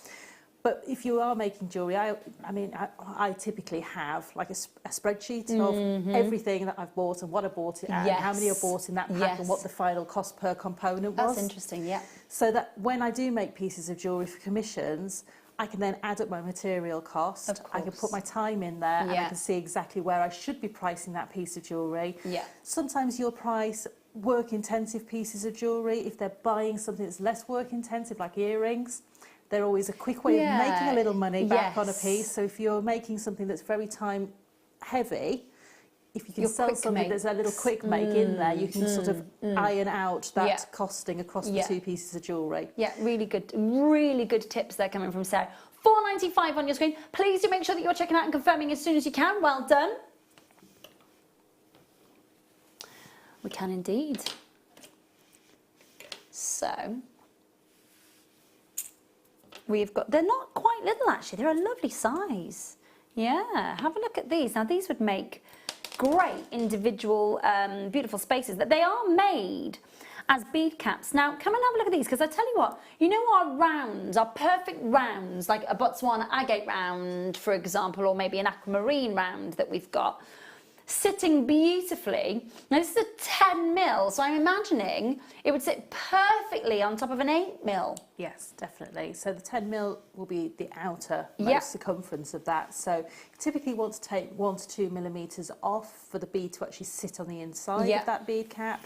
But if you are making jewellery, I typically have like a spreadsheet of everything that I've bought and what I bought it at, and how many I bought in that pack, and what the final cost per component was. That's interesting, yeah. So that when I do make pieces of jewellery for commissions, I can then add up my material cost. Of course. I can put my time in there, and I can see exactly where I should be pricing that piece of jewellery. Yeah. Sometimes you'll price work-intensive pieces of jewellery. If they're buying something that's less work-intensive, like earrings, they're always a quick way of making a little money back on a piece. So if you're making something that's very time heavy, if you can sell something that's a little quick make in there, you can sort of iron out that costing across the two pieces of jewellery. Yeah, really good tips there coming from Sarah. £4.95 on your screen. Please do make sure that you're checking out and confirming as soon as you can. Well done. We can indeed. So we've got, they're not quite little actually, they're a lovely size. Yeah, have a look at these. Now these would make great individual beautiful spaces, that they are made as bead caps. Now come and have a look at these, because I tell you what, you know our rounds, our perfect rounds, like a Botswana agate round for example, or maybe an aquamarine round that we've got sitting beautifully. Now this is a 10 mil, so I'm imagining it would sit perfectly on top of an 8 mil. Yes, definitely. So the 10 mil will be the outer circumference of that. So you typically want to take 1 to 2 millimeters off for the bead to actually sit on the inside of that bead cap.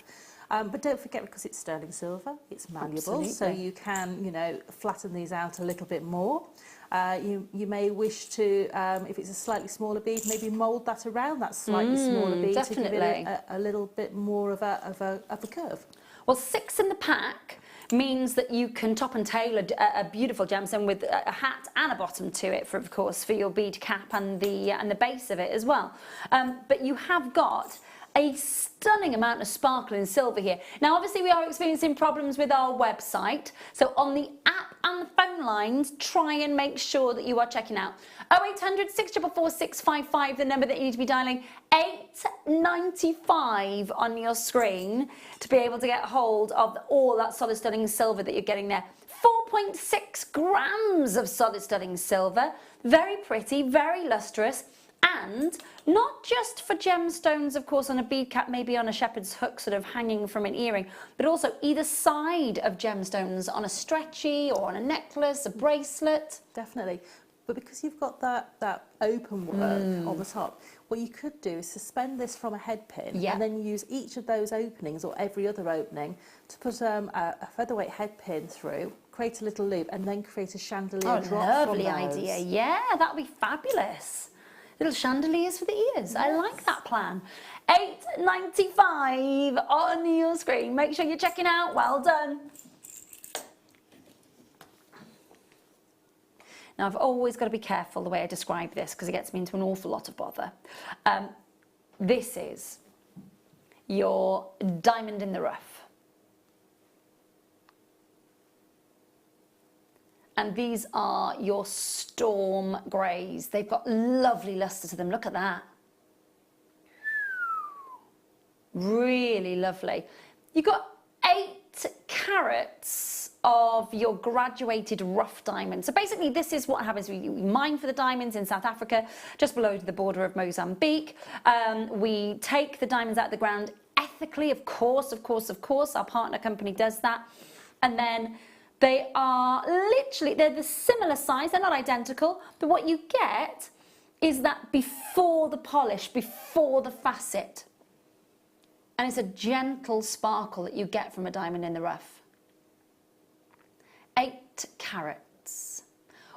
But don't forget, because it's sterling silver, it's malleable, so you can, you know, flatten these out a little bit more. You may wish to, if it's a slightly smaller bead, maybe mould that around that slightly smaller bead to give it a little bit more of a curve. Well, 6 in the pack means that you can top and tail a beautiful gemstone with a hat and a bottom to it, for of course, for your bead cap and the base of it as well. But you have got a stunning amount of sparkle in silver here. Now obviously we are experiencing problems with our website, so on the app and the phone lines, try and make sure that you are checking out 0800 644 655, the number that you need to be dialing, 895 on your screen to be able to get hold of all that solid stunning silver that you're getting there. 4.6 grams of solid stunning silver, very pretty, very lustrous. And not just for gemstones, of course, on a bead cap, maybe on a shepherd's hook sort of hanging from an earring, but also either side of gemstones on a stretchy or on a necklace, a bracelet. Definitely. But because you've got that open work on the top, what you could do is suspend this from a head pin and then use each of those openings or every other opening to put a featherweight head pin through, create a little loop, and then create a chandelier drop. Lovely idea. Yeah, that would be fabulous. Little chandeliers for the ears. I like that plan. 895 on your screen. Make sure you're checking out. Well done. Now, I've always got to be careful the way I describe this because it gets me into an awful lot of bother. This is your diamond in the rough. And these are your storm greys. They've got lovely lustre to them. Look at that. Really lovely. You've got 8 carats of your graduated rough diamond. So basically this is what happens. We mine for the diamonds in South Africa, just below the border of Mozambique. We take the diamonds out of the ground ethically, of course. Our partner company does that. And then they are literally, they're the similar size, they're not identical, but what you get is that before the polish, before the facet. And it's a gentle sparkle that you get from a diamond in the rough. 8 carats,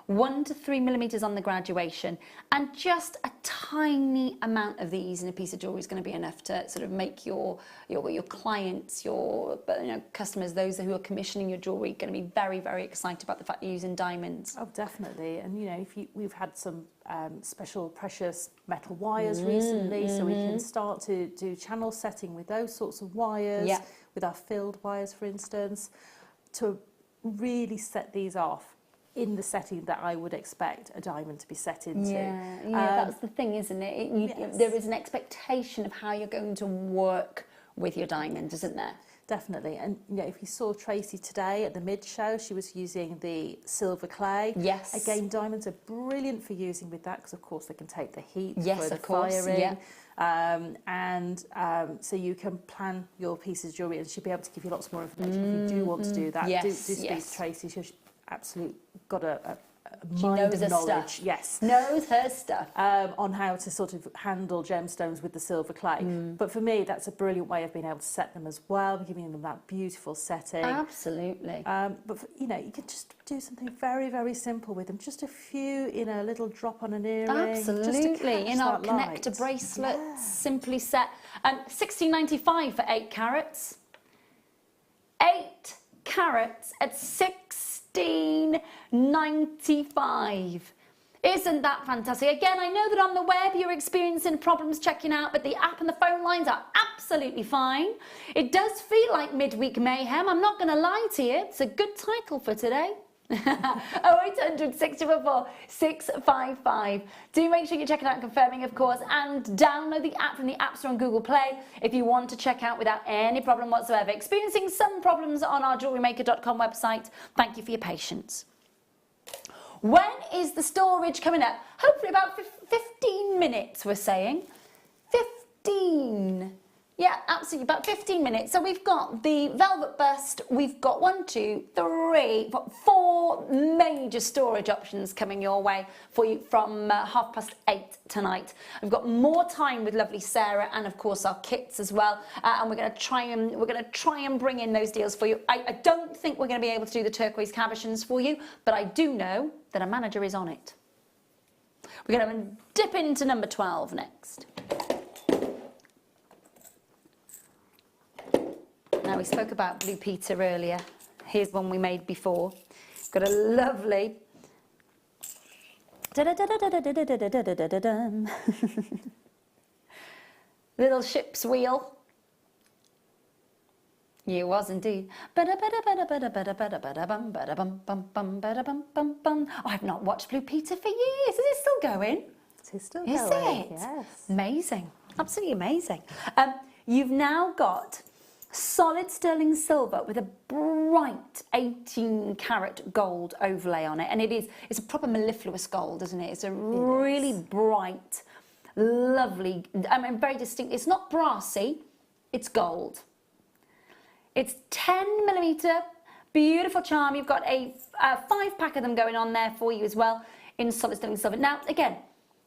1 to 3 millimeters on the graduation, and just a tiny amount of these in a piece of jewelry is going to be enough to sort of make your clients, your customers, those who are commissioning your jewelry, going to be very, very excited about the fact you're using diamonds. Oh, definitely. And we've had some special precious metal wires recently, so we can start to do channel setting with those sorts of wires, with our filled wires, for instance, to really set these off in the setting that I would expect a diamond to be set into. Yeah, that's the thing, isn't it? There is an expectation of how you're going to work with your diamond, isn't there? Definitely. And you know, if you saw Tracy today at the mid-show, she was using the silver clay. Yes. Again, diamonds are brilliant for using with that because, of course, they can take the heat Yes, for the of course, firing. yeah. So you can plan your pieces of jewellery, and she'll be able to give you lots more information if you do want to do that. Yes, do speak yes. to Tracy. She's absolutely got a She mind knows of her knowledge. stuff. Yes. Knows her stuff. On how to sort of handle gemstones with the silver clay. But for me, that's a brilliant way of being able to set them as well, giving them that beautiful setting. Absolutely. But you know, you can just do something very, very simple with them. Just a few, you know, a little drop on an earring. Absolutely. In our connector light. bracelets, simply set. $16.95 for 8 carats. 8 carats at $16.95. Isn't that fantastic? Again, I know that on the web you're experiencing problems checking out, but the app and the phone lines are absolutely fine. It does feel like midweek mayhem. I'm not going to lie to you. It's a good title for today. 0800 644 655. Do make sure you check it out and confirming, of course, and download the app from the App Store on Google Play if you want to check out without any problem whatsoever. Experiencing some problems on our JewelleryMaker.com website. Thank you for your patience. When is the storage coming up? Hopefully about 15 minutes, we're saying. 15. Yeah, absolutely, about 15 minutes. So we've got the velvet bust. We've got 1, 2, 3, 4 major storage options coming your way for you from 8:30 tonight. We've got more time with lovely Sarah, and of course our kits as well. And we're going to try and bring in those deals for you. I don't think we're going to be able to do the turquoise cabochons for you, but I do know that a manager is on it. We're going to dip into number 12 next. Now, we spoke about Blue Peter earlier. Here's one we made before. Got a lovely... little ship's wheel. You was indeed. Oh, I've not watched Blue Peter for years. Is it still going? It is still Is going. it? Yes. Amazing. Absolutely amazing. You've now got solid sterling silver with a bright 18 karat gold overlay on it, and it's a proper mellifluous gold, isn't it? It's a really bright, lovely, I mean, very distinct. It's not brassy, it's gold. It's 10mm, beautiful charm. You've got a 5-pack of them going on there for you as well in solid sterling silver. Now, again,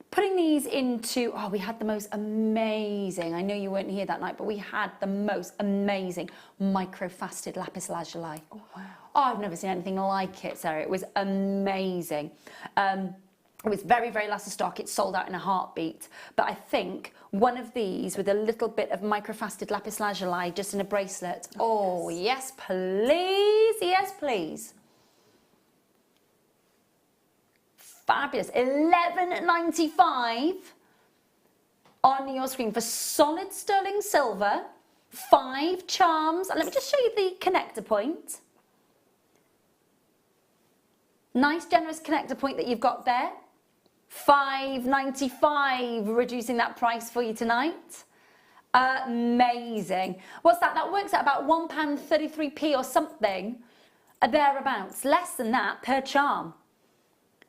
putting these into, we had the most amazing, I know you weren't here that night, but we had the most amazing micro-faceted lapis lazuli. Oh, wow. Oh, I've never seen anything like it, Sarah. It was amazing. It was very, very last of stock. It sold out in a heartbeat. But I think one of these with a little bit of micro-faceted lapis lazuli just in a bracelet. Oh, yes, please. Yes, please. Fabulous. $11.95 on your screen for solid sterling silver, 5 charms. And let me just show you the connector point. Nice, generous connector point that you've got there. $5.95, reducing that price for you tonight. Amazing. What's that? That works out about £1.33p or something, thereabouts. Less than that per charm,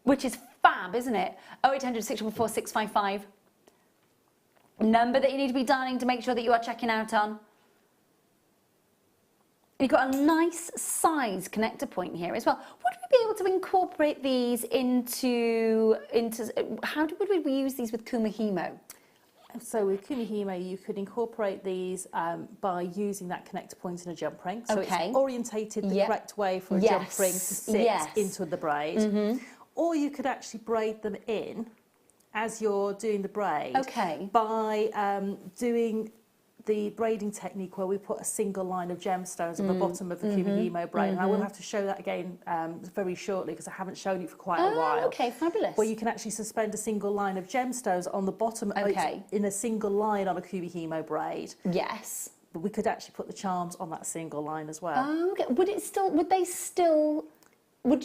which is fab, isn't it? 0800 644 655. Number that you need to be dialing to make sure that you are checking out on. You've got a nice size connector point here as well. Would we be able to incorporate these into how would we use these with Kumihimo? So with Kumihimo, you could incorporate these by using that connector point in a jump ring. So Okay. it's orientated the correct way for a jump ring to sit into the braid. Or you could actually braid them in as you're doing the braid. Okay. By doing the braiding technique where we put a single line of gemstones at the bottom of the Kumihimo braid. And I will have to show that again very shortly because I haven't shown it for quite a while. Okay, fabulous. Where you can actually suspend a single line of gemstones on the bottom in a single line on a Kumihimo braid. Yes. But we could actually put the charms on that single line as well. Okay. Would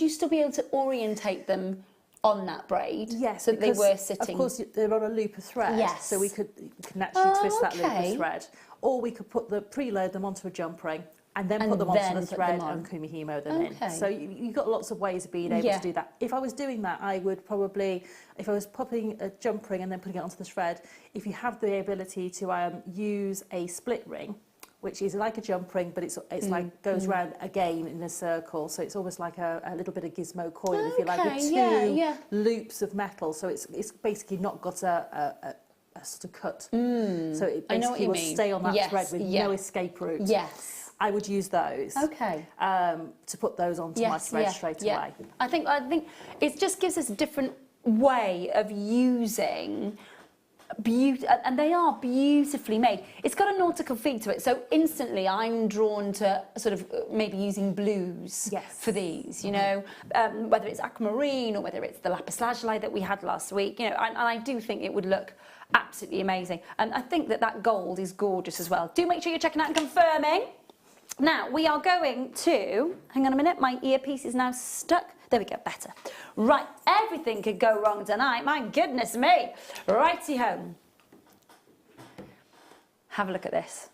you still be able to orientate them on that braid? Yes, so that they were sitting. Of course, they're on a loop of thread. Yes. So you can actually twist that loop okay. of thread. Or we could preload them onto a jump ring, and then And put them then onto the put thread them on. and kumihimo them Okay. in. So you've got lots of ways of being able Yeah. to do that. If I was doing that, I would probably, if I was popping a jump ring and then putting it onto the thread, if you have the ability to use a split ring, which is like a jump ring, but it's like goes round again in a circle. So it's almost like a little bit of gizmo coil, if you like, with two loops of metal. So it's basically not got a sort of cut. So it I know what basically you will mean. stay on that Yes, thread with no escape route. Yes. I would use those. Okay. To put those onto my thread straight away. I think it just gives us a different way of using and they are beautifully made. It's got a nautical feel to it, so instantly I'm drawn to sort of maybe using blues for these, you know, whether it's aquamarine or whether it's the lapis lazuli that we had last week, you know, and I do think it would look absolutely amazing. And I think that gold is gorgeous as well. Do make sure you're checking out and confirming. Now, we are going to, hang on a minute, my earpiece is now stuck. There we go, better. Right, everything could go wrong tonight, my goodness me. Righty home. Have a look at this.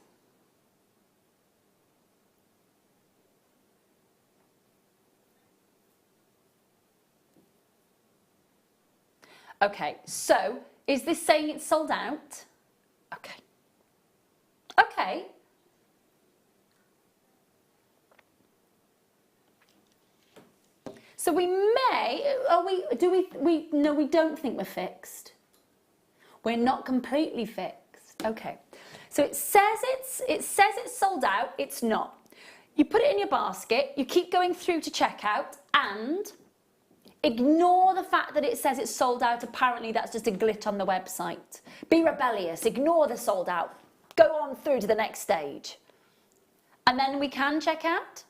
Okay, so is this saying it's sold out? Okay. Okay. So we may, no, we don't think we're fixed. We're not completely fixed. Okay. So it says it's sold out, it's not. You put it in your basket, you keep going through to checkout and ignore the fact that it says it's sold out. Apparently that's just a glitch on the website. Be rebellious, ignore the sold out. Go on through to the next stage. And then we can check out.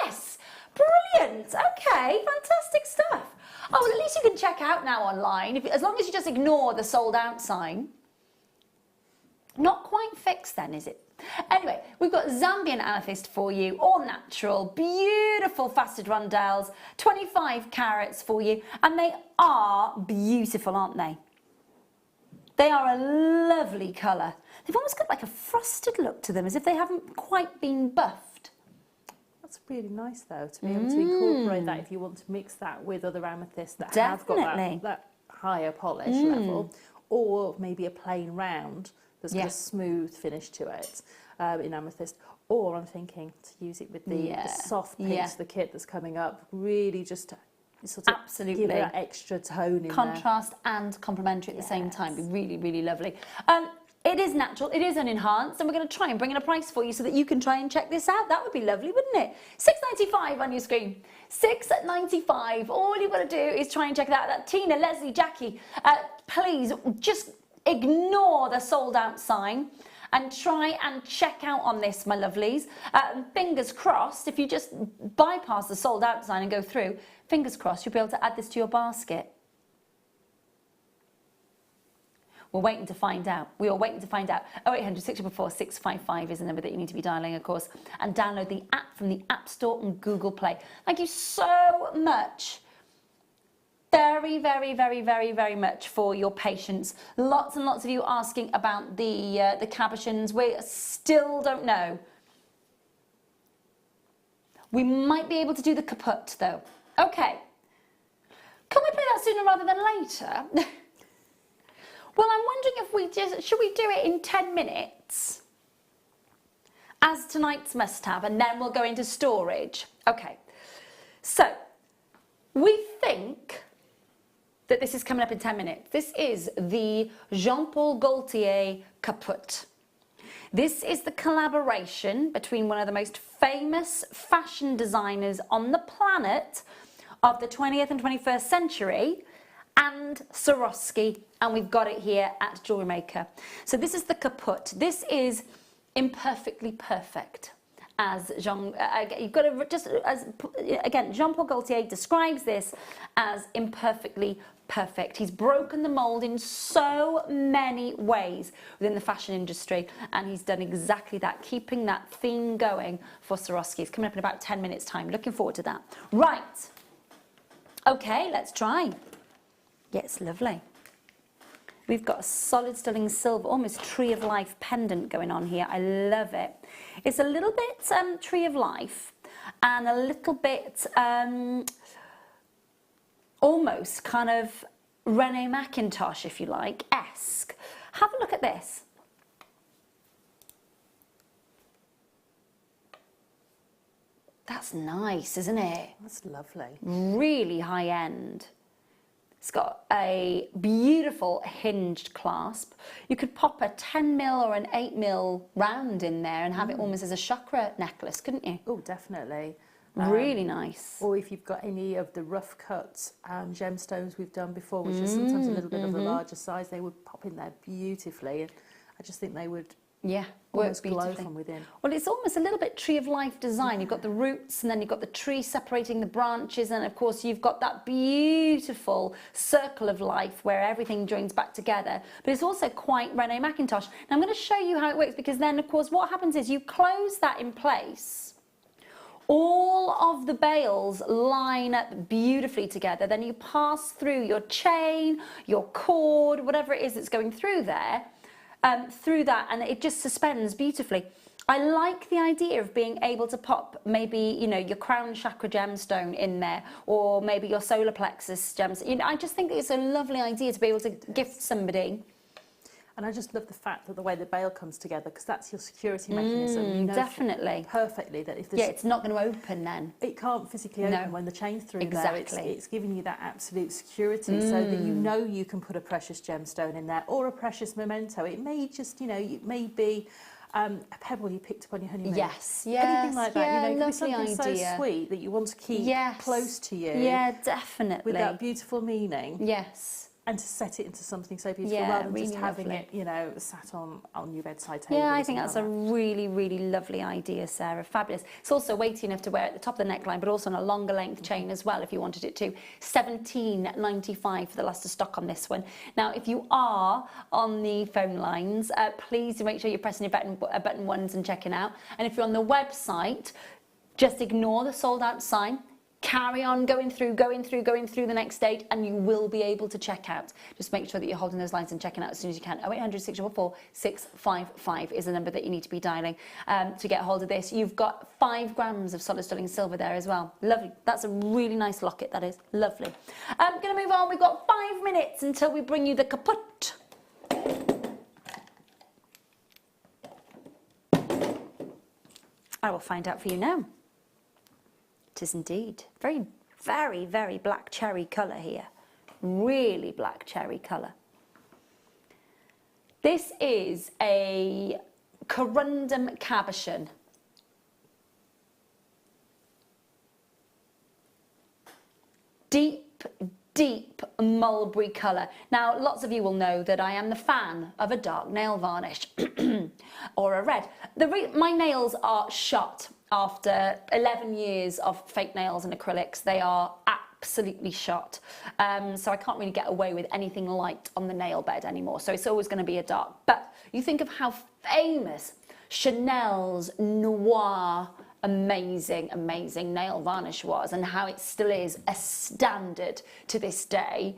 Yes! Brilliant! Okay, fantastic stuff. Oh, well, at least you can check out now online, as long as you just ignore the sold out sign. Not quite fixed then, is it? Anyway, we've got Zambian amethyst for you, all natural, beautiful faceted rondelles, 25 carats for you, and they are beautiful, aren't they? They are a lovely colour. They've almost got like a frosted look to them, as if they haven't quite been buffed. That's really nice, though, to be able to incorporate that if you want to mix that with other amethysts that have got that higher polish level, or maybe a plain round that's got a smooth finish to it in amethyst. Or I'm thinking to use it with the soft pinks, the kit that's coming up, really just to sort of give it that extra tone in contrast and complementary at the same time. Be really, really lovely. It is natural, it is unenhanced, and we're going to try and bring in a price for you so that you can try and check this out. That would be lovely, wouldn't it? £6.95 on your screen. £6.95. All you've got to do is try and check it out. That Tina, Leslie, Jackie, please just ignore the sold out sign and try and check out on this, my lovelies. Fingers crossed, if you just bypass the sold out sign and go through, fingers crossed you'll be able to add this to your basket. We're waiting to find out. We are waiting to find out. 0800 644 655 is the number that you need to be dialing, of course. And download the app from the App Store and Google Play. Thank you so much. Very, very, very, very, very much for your patience. Lots and lots of you asking about the cabochons. We still don't know. We might be able to do the kaput, though. Okay. Can we play that sooner rather than later? Well, I'm wondering if should we do it in 10 minutes as tonight's must-have, and then we'll go into storage. Okay, so we think that this is coming up in 10 minutes. This is the Jean-Paul Gaultier kaput. This is the collaboration between one of the most famous fashion designers on the planet of the 20th and 21st century, and Swarovski, and we've got it here at Jewellery Maker. So this is the kaput. This is imperfectly perfect, as you've got to again, Jean-Paul Gaultier describes this as imperfectly perfect. He's broken the mold in so many ways within the fashion industry, and he's done exactly that, keeping that theme going for Swarovski. It's coming up in about 10 minutes time. Looking forward to that. Right. Okay, let's try. Yes, lovely. We've got a solid sterling silver, almost tree of life pendant going on here. I love it. It's a little bit tree of life and a little bit almost kind of Renee Mackintosh, if you like, esque. Have a look at this. That's nice, isn't it? That's lovely. Really high end. It's got a beautiful hinged clasp. You could pop a 10mm or an 8mm round in there and have it almost as a chakra necklace, couldn't you? Oh, definitely. Really nice. Or if you've got any of the rough cut gemstones we've done before, which are sometimes a little bit of a larger size, they would pop in there beautifully. And I just think they would works glow beautifully from within. Well, it's almost a little bit tree of life design. You've got the roots and then you've got the tree separating the branches, and of course you've got that beautiful circle of life where everything joins back together. But it's also quite Renee Mackintosh. Now I'm going to show you how it works, because then of course what happens is you close that in place. All of the bales line up beautifully together. Then you pass through your chain, your cord, whatever it is that's going through there, through that, and it just suspends beautifully. I like the idea of being able to pop maybe, you know, your crown chakra gemstone in there, or maybe your solar plexus gemstone. You know, I just think it's a lovely idea to be able to gift somebody. And I just love the fact that the way the bale comes together, because that's your security mechanism. You know definitely. Perfectly that if there's... Yeah, it's not going to open then. It can't physically open when the chain's through exactly. there. It's giving you that absolute security so that you know you can put a precious gemstone in there or a precious memento. It may just, you know, it may be a pebble you picked up on your honeymoon. Yes, anything like that. Yeah, you know, it could be lovely something idea. so sweet that you want to keep close to you. Yeah, definitely. With that beautiful meaning. Yes. And to set it into something so beautiful rather than just having it, you know, sat on your bedside table. Yeah, I think that's a really, really lovely idea, Sarah. Fabulous. It's also weighty enough to wear at the top of the neckline, but also on a longer length chain as well, if you wanted it to. £17.95 for the last of stock on this one. Now, if you are on the phone lines, please make sure you're pressing your button ones and checking out. And if you're on the website, just ignore the sold out sign. Carry on going through the next date, and you will be able to check out. Just make sure that you're holding those lines and checking out as soon as you can. 0800 644 655 is the number that you need to be dialing to get hold of this. You've got 5 grams of solid sterling silver there as well. Lovely. That's a really nice locket, that is. Lovely. I'm going to move on. We've got 5 minutes until we bring you the kaput. I will find out for you now. It is indeed. Very, very, very black cherry colour here. Really black cherry colour. This is a corundum cabochon. Deep, deep mulberry colour. Now, lots of you will know that I am the fan of a dark nail varnish or a red. My nails are shot. After 11 years of fake nails and acrylics, they are absolutely shot. So I can't really get away with anything light on the nail bed anymore. So it's always going to be a dark. But you think of how famous Chanel's Noir amazing, amazing nail varnish was, and how it still is a standard to this day.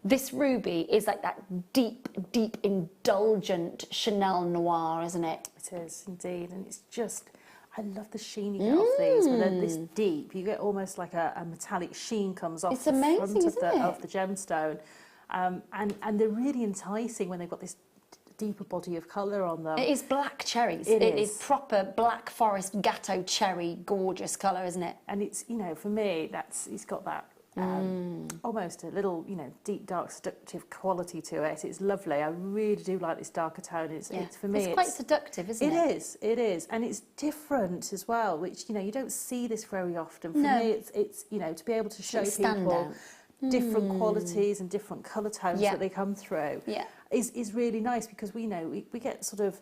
This ruby is like that deep, deep, indulgent Chanel Noir, isn't it? It is indeed, and it's just... I love the sheen you get off these, but they're this deep. You get almost like a metallic sheen comes off the front of the gemstone. And they're really enticing when they've got this deeper body of colour on them. It is black cherries. It is proper Black Forest Gatto cherry, gorgeous colour, isn't it? And it's, you know, for me, it's got that almost a little, you know, deep, dark, seductive quality to it. It's lovely. I really do like this darker tone. It's for me, it's quite seductive, isn't it? It is, and it's different as well. Which, you know, you don't see this very often. For me, it's you know, to be able to show people different qualities and different colour tones that they come through is really nice, because we know we get sort of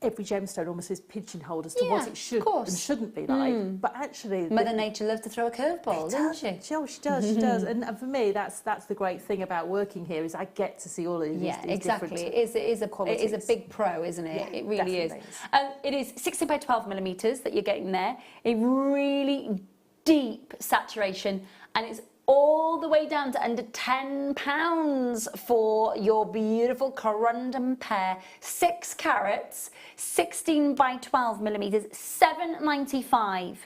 every gemstone almost is pigeonholed as to what it should and shouldn't be like. But actually, Mother Nature loves to throw a curveball, doesn't she? Oh, she does. She does. And for me, that's the great thing about working here, is I get to see all of these exactly. different It is a big pro, isn't it? Yeah, it really is. definitely It is 16 by 12 millimeters that you're getting there. A really deep saturation, and it's all the way down to under £10 for your beautiful corundum pear, 6 carats, 16 by 12 millimeters, £7.95.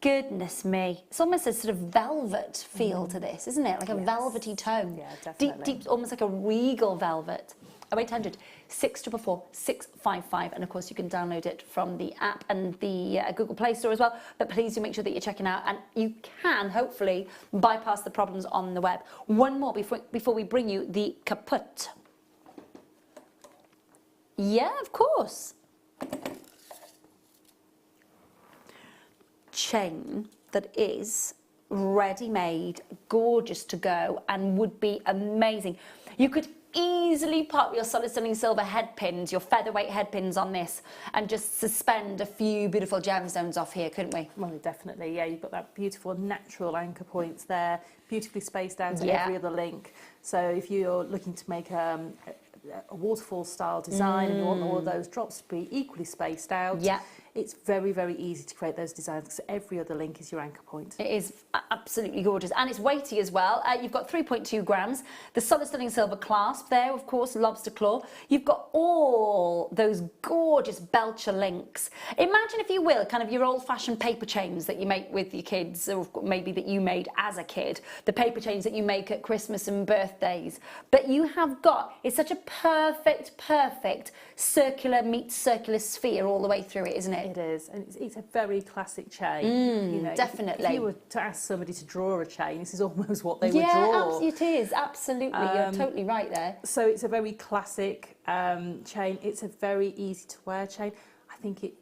Goodness me, it's almost a sort of velvet feel to this, isn't it? Like a velvety tone. Yeah, definitely. Deep, almost like a regal velvet. 0800 644 655, and of course you can download it from the app and the Google Play Store as well, but please do make sure that you're checking out, and you can hopefully bypass the problems on the web. One more before we bring you the kaput. Yeah, of course. Chain that is ready-made, gorgeous to go, and would be amazing. You could easily pop your solid sterling silver head pins, your featherweight head pins on this, and just suspend a few beautiful gemstones off here, couldn't we? Well, definitely, yeah. You've got that beautiful natural anchor points there, beautifully spaced out to every other link. So if you're looking to make a waterfall style design and you want all of those drops to be equally spaced out, it's very, very easy to create those designs because every other link is your anchor point. It is absolutely gorgeous, and it's weighty as well. You've got 3.2 grams, the solid sterling silver clasp there, of course, lobster claw. You've got all those gorgeous Belcher links. Imagine, if you will, kind of your old-fashioned paper chains that you make with your kids, or maybe that you made as a kid, the paper chains that you make at Christmas and birthdays. But you have got, it's such a perfect circular meets circular sphere all the way through it, isn't it? It is, and it's a very classic chain. You know, definitely. If you were to ask somebody to draw a chain, this is almost what they would draw. Yeah, it is, absolutely. You're totally right there. So it's a very classic chain. It's a very easy to wear chain. I think it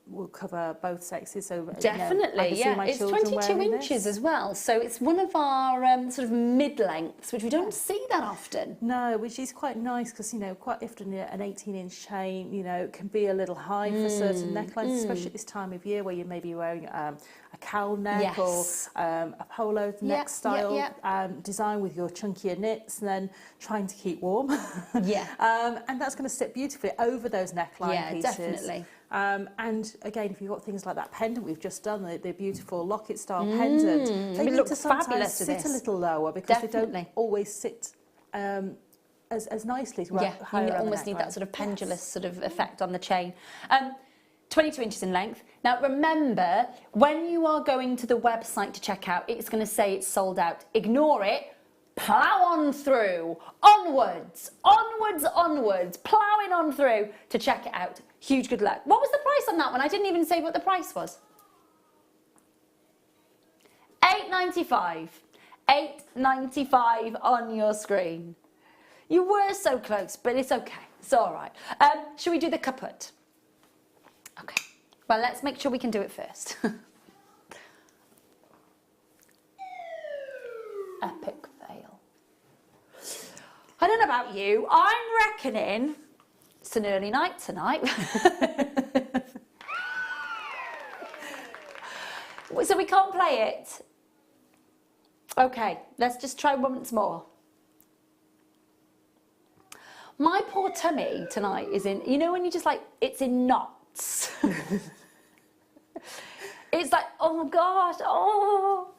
will cover both sexes. So definitely, you know, I can see my it's children 22 wearing inches this. as well. So it's one of our sort of mid-lengths, which we don't see that often. No, which is quite nice because, you know, quite often an 18-inch chain, you know, can be a little high for certain necklines, especially at this time of year where you may be wearing a cowl neck or a polo neck style design with your chunkier knits, and then trying to keep warm. And that's going to sit beautifully over those neckline pieces. Definitely. And again, if you've got things like that pendant we've just done, the beautiful locket style pendant, they need to sometimes sit a little lower because they don't always sit as nicely to you almost need that sort of pendulous sort of effect on the chain. 22 inches in length. Now remember, when you are going to the website to check out, it's going to say it's sold out. Ignore it. Plough on through, onwards, ploughing on through to check it out. Huge good luck. What was the price on that one? I didn't even say what the price was. £8.95. £8.95 on your screen. You were so close, but it's okay. It's all right. Should we do the kaput? Okay. Well, let's make sure we can do it first. Epic fail. I don't know about you. I'm reckoning it's an early night tonight. So we can't play it. Okay, let's just try once more. My poor tummy tonight is in, you know when you just like, it's in knots. It's like, oh gosh, oh.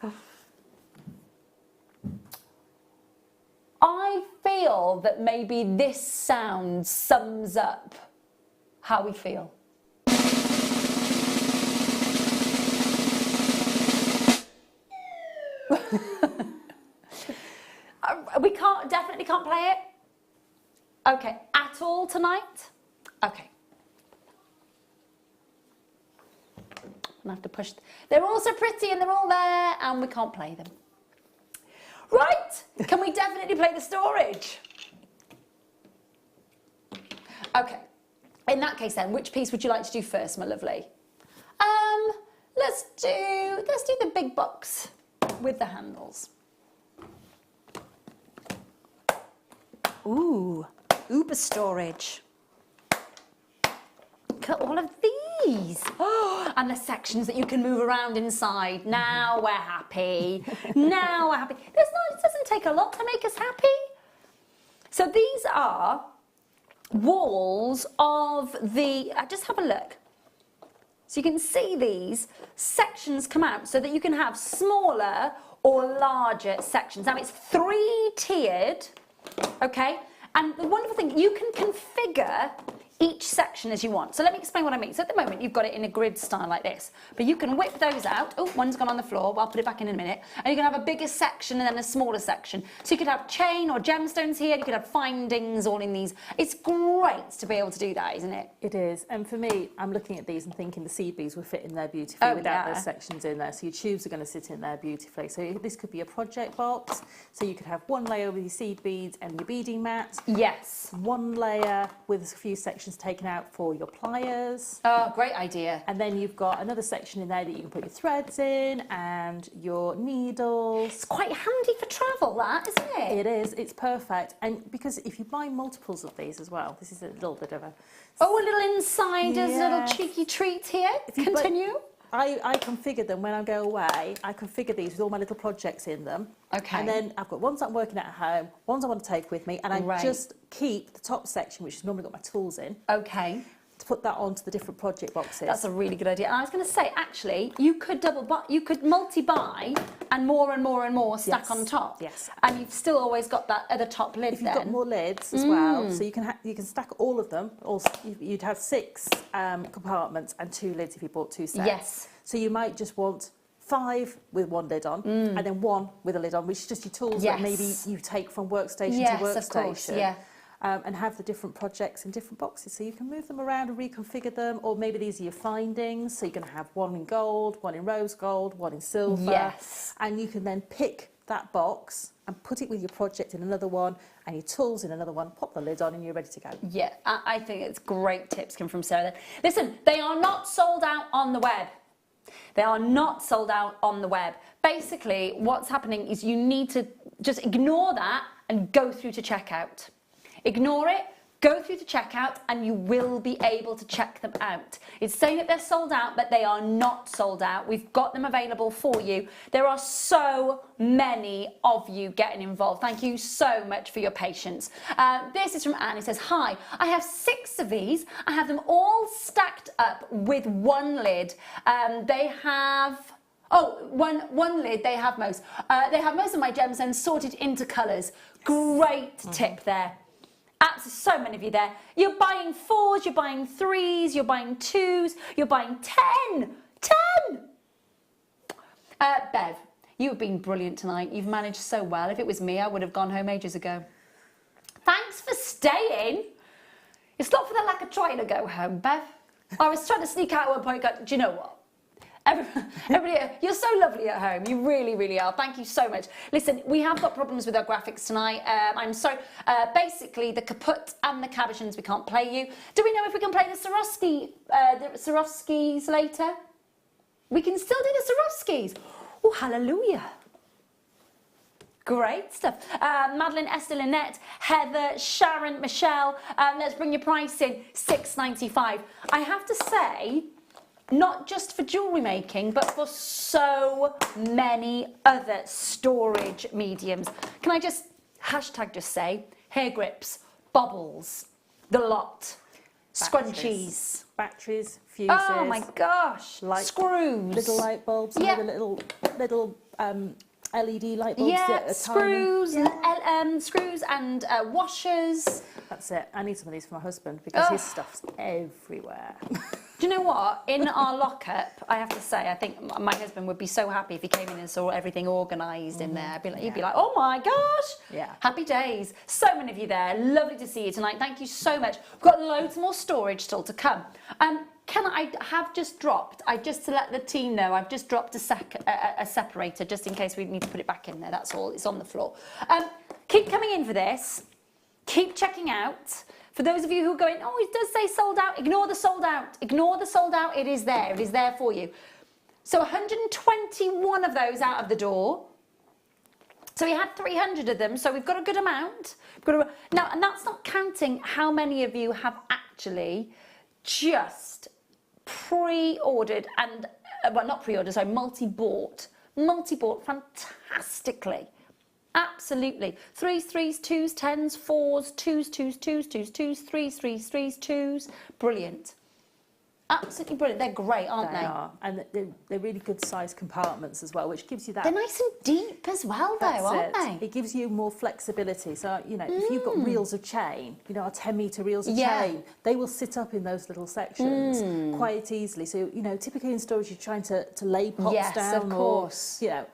I feel that maybe this sound sums up how we feel. We definitely can't play it? Okay, at all tonight? Okay. I'm gonna have to push. They're all so pretty and they're all there and we can't play them. Right, can we definitely play the storage? Okay, in that case then, which piece would you like to do first, my lovely? Let's do the big box with the handles. Ooh, uber storage. Look at all of these. Oh, and the sections that you can move around inside. Now we're happy. Now we're happy. It doesn't take a lot to make us happy. So these are walls of the, just have a look. So you can see these sections come out so that you can have smaller or larger sections. Now it's 3-tiered, okay? And the wonderful thing, you can configure each section as you want. So let me explain what I mean. So at the moment, you've got it in a grid style like this, but you can whip those out. Oh, one's gone on the floor. Well, I'll put it back in a minute. And you can have a bigger section and then a smaller section. So you could have chain or gemstones here. You could have findings all in these. It's great to be able to do that, isn't it? It is. And for me, I'm looking at these and thinking the seed beads will fit in there beautifully without those sections in there. So your tubes are going to sit in there beautifully. So this could be a project box. So you could have one layer with your seed beads and your beading mat. Yes. One layer with a few sections taken out for your pliers. Oh, great idea. And then you've got another section in there that you can put your threads in and your needles. It's quite handy for travel, that, isn't it? It is. It's perfect. And because if you buy multiples of these as well, this is a little bit of a... Oh, a little insider's little cheeky treat here. Continue. I configure them when I go away. I configure these with all my little projects in them. Okay. And then I've got ones I'm working at home, ones I want to take with me, and I just keep the top section, which has normally got my tools in. Okay. To put that onto the different project boxes. That's a really good idea. And I was going to say, actually, you could you could multi-buy and more and more and more stack on top. Yes. And you've still always got that other top lid. If you've got more lids as well, so you can stack all of them. Also, you'd have 6 compartments and 2 lids if you bought 2 sets. Yes. So you might just want 5 with 1 lid on, and then 1 with a lid on, which is just your tools that maybe you take from workstation to workstation. Of course, yeah. And have the different projects in different boxes. So you can move them around and reconfigure them, or maybe these are your findings. So you're going to have 1 in gold, 1 in rose gold, 1 in silver. Yes. And you can then pick that box and put it with your project in another one and your tools in another one, pop the lid on and you're ready to go. Yeah, I think it's great tips come from Sarah there. Listen, they are not sold out on the web. They are not sold out on the web. Basically, what's happening is you need to just ignore that and go through to checkout. Ignore it, go through to checkout, and you will be able to check them out. It's saying that they're sold out, but they are not sold out. We've got them available for you. There are so many of you getting involved. Thank you so much for your patience. This is from Anne. It says, hi, I have 6 of these. I have them all stacked up with 1 lid. They have... Oh, one lid, they have most. They have most of my gemstones sorted into colours. Great tip there. Absolutely, so many of you there. You're buying 4s, you're buying 3s, you're buying 2s, you're buying 10. 10! Bev, you have been brilliant tonight. You've managed so well. If it was me, I would have gone home ages ago. Thanks for staying. It's not for the lack of trying to go home, Bev. I was trying to sneak out at one point, do you know what? Everybody, you're so lovely at home. You really, really are. Thank you so much. Listen, we have got problems with our graphics tonight. I'm sorry. Basically, the kaput and the cabochons, we can't play you. Do we know if we can play the Swarovskis later? We can still do the Swarovskis. Oh, hallelujah. Great stuff. Madeline, Esther, Lynette, Heather, Sharon, Michelle. Let's bring your price in, $6.95. I have to say, not just for jewellery making, but for so many other storage mediums. Can I just say, hair grips, bobbles, the lot, scrunchies. Batteries, fuses. Oh my gosh, screws. Little light bulbs, little LED light bulbs. Yeah, screws, and screws and washers. That's it. I need some of these for my husband because his stuff's everywhere. Do you know what? In our lockup, I have to say, I think my husband would be so happy if he came in and saw everything organised in there. He'd be like, oh my gosh! Yeah. Happy days. So many of you there. Lovely to see you tonight. Thank you so much. We've got loads more storage still to come. I have just dropped, just to let the team know, I've just dropped a separator just in case we need to put it back in there. That's all. It's on the floor. Keep coming in for this. Keep checking out. For those of you who are going, oh, it does say sold out, ignore the sold out. Ignore the sold out. It is there. It is there for you. So 121 of those out of the door. So we had 300 of them. So we've got a good amount. Now, and that's not counting how many of you have actually just pre-ordered and, well, not pre-ordered, sorry, multi-bought fantastically. Absolutely. 3s, 3s, 2s, 10s, 4s, 2s, 2s, 2s, 2s, 2s, 3s, 3s, 3s, 2s. Brilliant. Absolutely brilliant. They're great, aren't they? They are, and they're really good sized compartments as well, which gives you that. They're nice and deep as well, though, aren't they? It gives you more flexibility. So, you know, if you've got reels of chain, you know, our 10-metre reels of chain, they will sit up in those little sections quite easily. So, you know, typically in storage, you're trying to lay pots down. Yes, of course. Or, you know,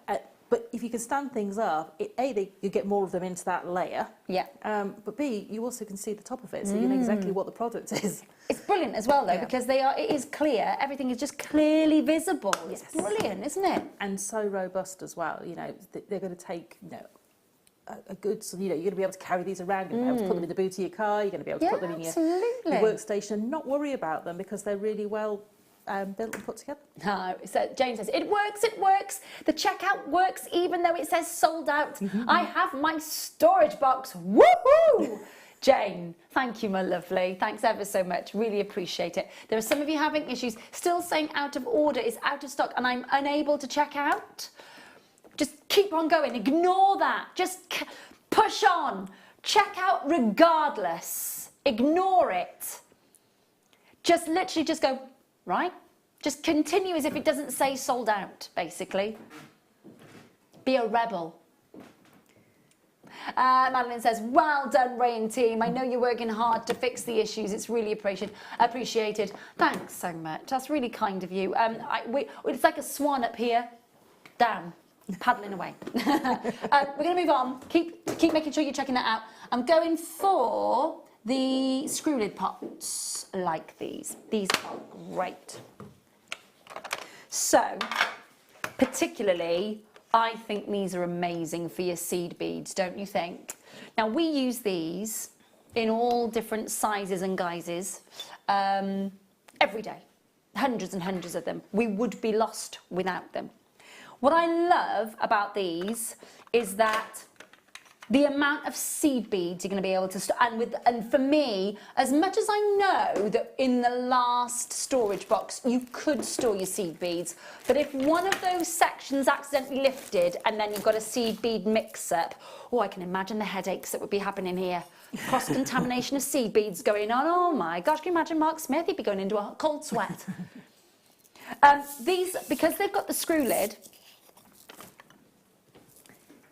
but if you can stand things up, you get more of them into that layer. Yeah. But B, you also can see the top of it, so you know exactly what the product is. It's brilliant as well, though, because it is clear. Everything is just clearly visible. It's brilliant, isn't it? And so robust as well. You know, they're going to take, you know, a good, so, you know, you're going to be able to carry these around. You're going to be able to put them in the boot of your car. You're going to be able to put them in your workstation and not worry about them because they're really well built and put together. No, so Jane says, it works, it works. The checkout works even though it says sold out. I have my storage box. Woohoo! Jane, thank you, my lovely. Thanks ever so much. Really appreciate it. There are some of you having issues, still saying out of order, is out of stock, and I'm unable to check out. Just keep on going. Ignore that. Just push on. Check out regardless. Ignore it. Just literally just go, right? Just continue as if it doesn't say sold out, basically. Be a rebel. Madeline says, well done, Ray and team. I know you're working hard to fix the issues. It's really appreciated. Thanks so much. That's really kind of you. It's like a swan up here, down, paddling away. We're going to move on. Keep making sure you're checking that out. I'm going for the screw lid pots like these. These are great. So, particularly, I think these are amazing for your seed beads, don't you think? Now, we use these in all different sizes and guises every day. Hundreds and hundreds of them. We would be lost without them. What I love about these is that the amount of seed beads you're going to be able to store, and for me, as much as I know that in the last storage box you could store your seed beads, but if one of those sections accidentally lifted and then you've got a seed bead mix-up, oh, I can imagine the headaches that would be happening here. Cross-contamination of seed beads going on. Oh my gosh, can you imagine Mark Smith? He'd be going into a cold sweat. These, because they've got the screw lid,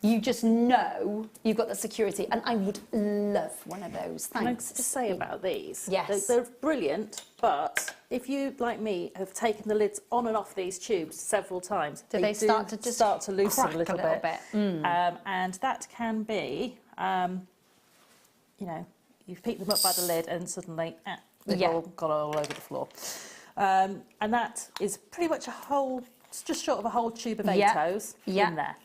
you just know you've got the security, and I would love one of those. Thanks. Can I just say about these? Yes. They're brilliant, but if you, like me, have taken the lids on and off these tubes several times, they start to loosen a little bit. Mm. And that can be, you know, you've picked them up by the lid and suddenly they've all gone all over the floor. And that is pretty much just short of a whole tube of ATOs in there.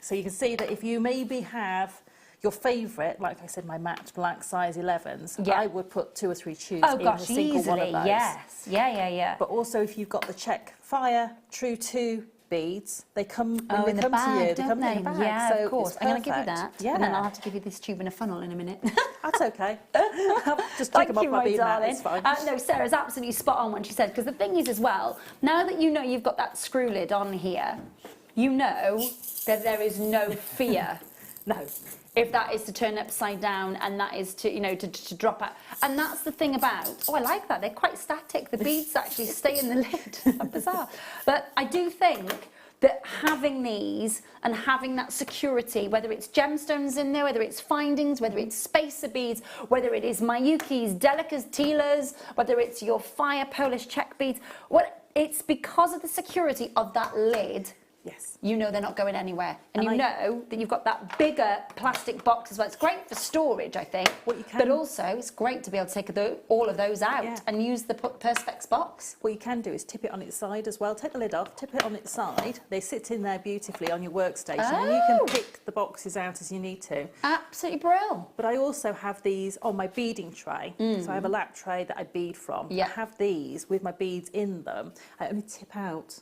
So you can see that if you maybe have your favourite, like I said, my matte black size 11s, I would put 2 or 3 tubes in a single one of those. Yes, yeah. But also if you've got the Czech Fire True 2 beads, they come when they in come the bag, to you. They don't come they? in the bag. Yeah, so of course. I'm going to give you that, and then I'll have to give you this tube in a funnel in a minute. That's okay. Just take them off my bead mat, it's fine. No, Sarah's absolutely spot on when she said, because the thing is as well, now that you know you've got that screw lid on here, you know that there is no fear. No. If that is to turn upside down and that is to, you know, to drop out. And that's the thing about, I like that, they're quite static. The beads actually stay in the lid. How bizarre. But I do think that having these and having that security, whether it's gemstones in there, whether it's findings, whether it's spacer beads, whether it is Mayukis, Delicas, Teelas, whether it's your fire Polish Czech beads, it's because of the security of that lid. Yes. You know they're not going anywhere. And you know that you've got that bigger plastic box as well. It's great for storage, I think. But also, it's great to be able to take all of those out and use the Perspex box. What you can do is tip it on its side as well. Take the lid off, tip it on its side. They sit in there beautifully on your workstation. And you can pick the boxes out as you need to. Absolutely brilliant. But I also have these on my beading tray. So I have a lap tray that I bead from. I have these with my beads in them. I only tip out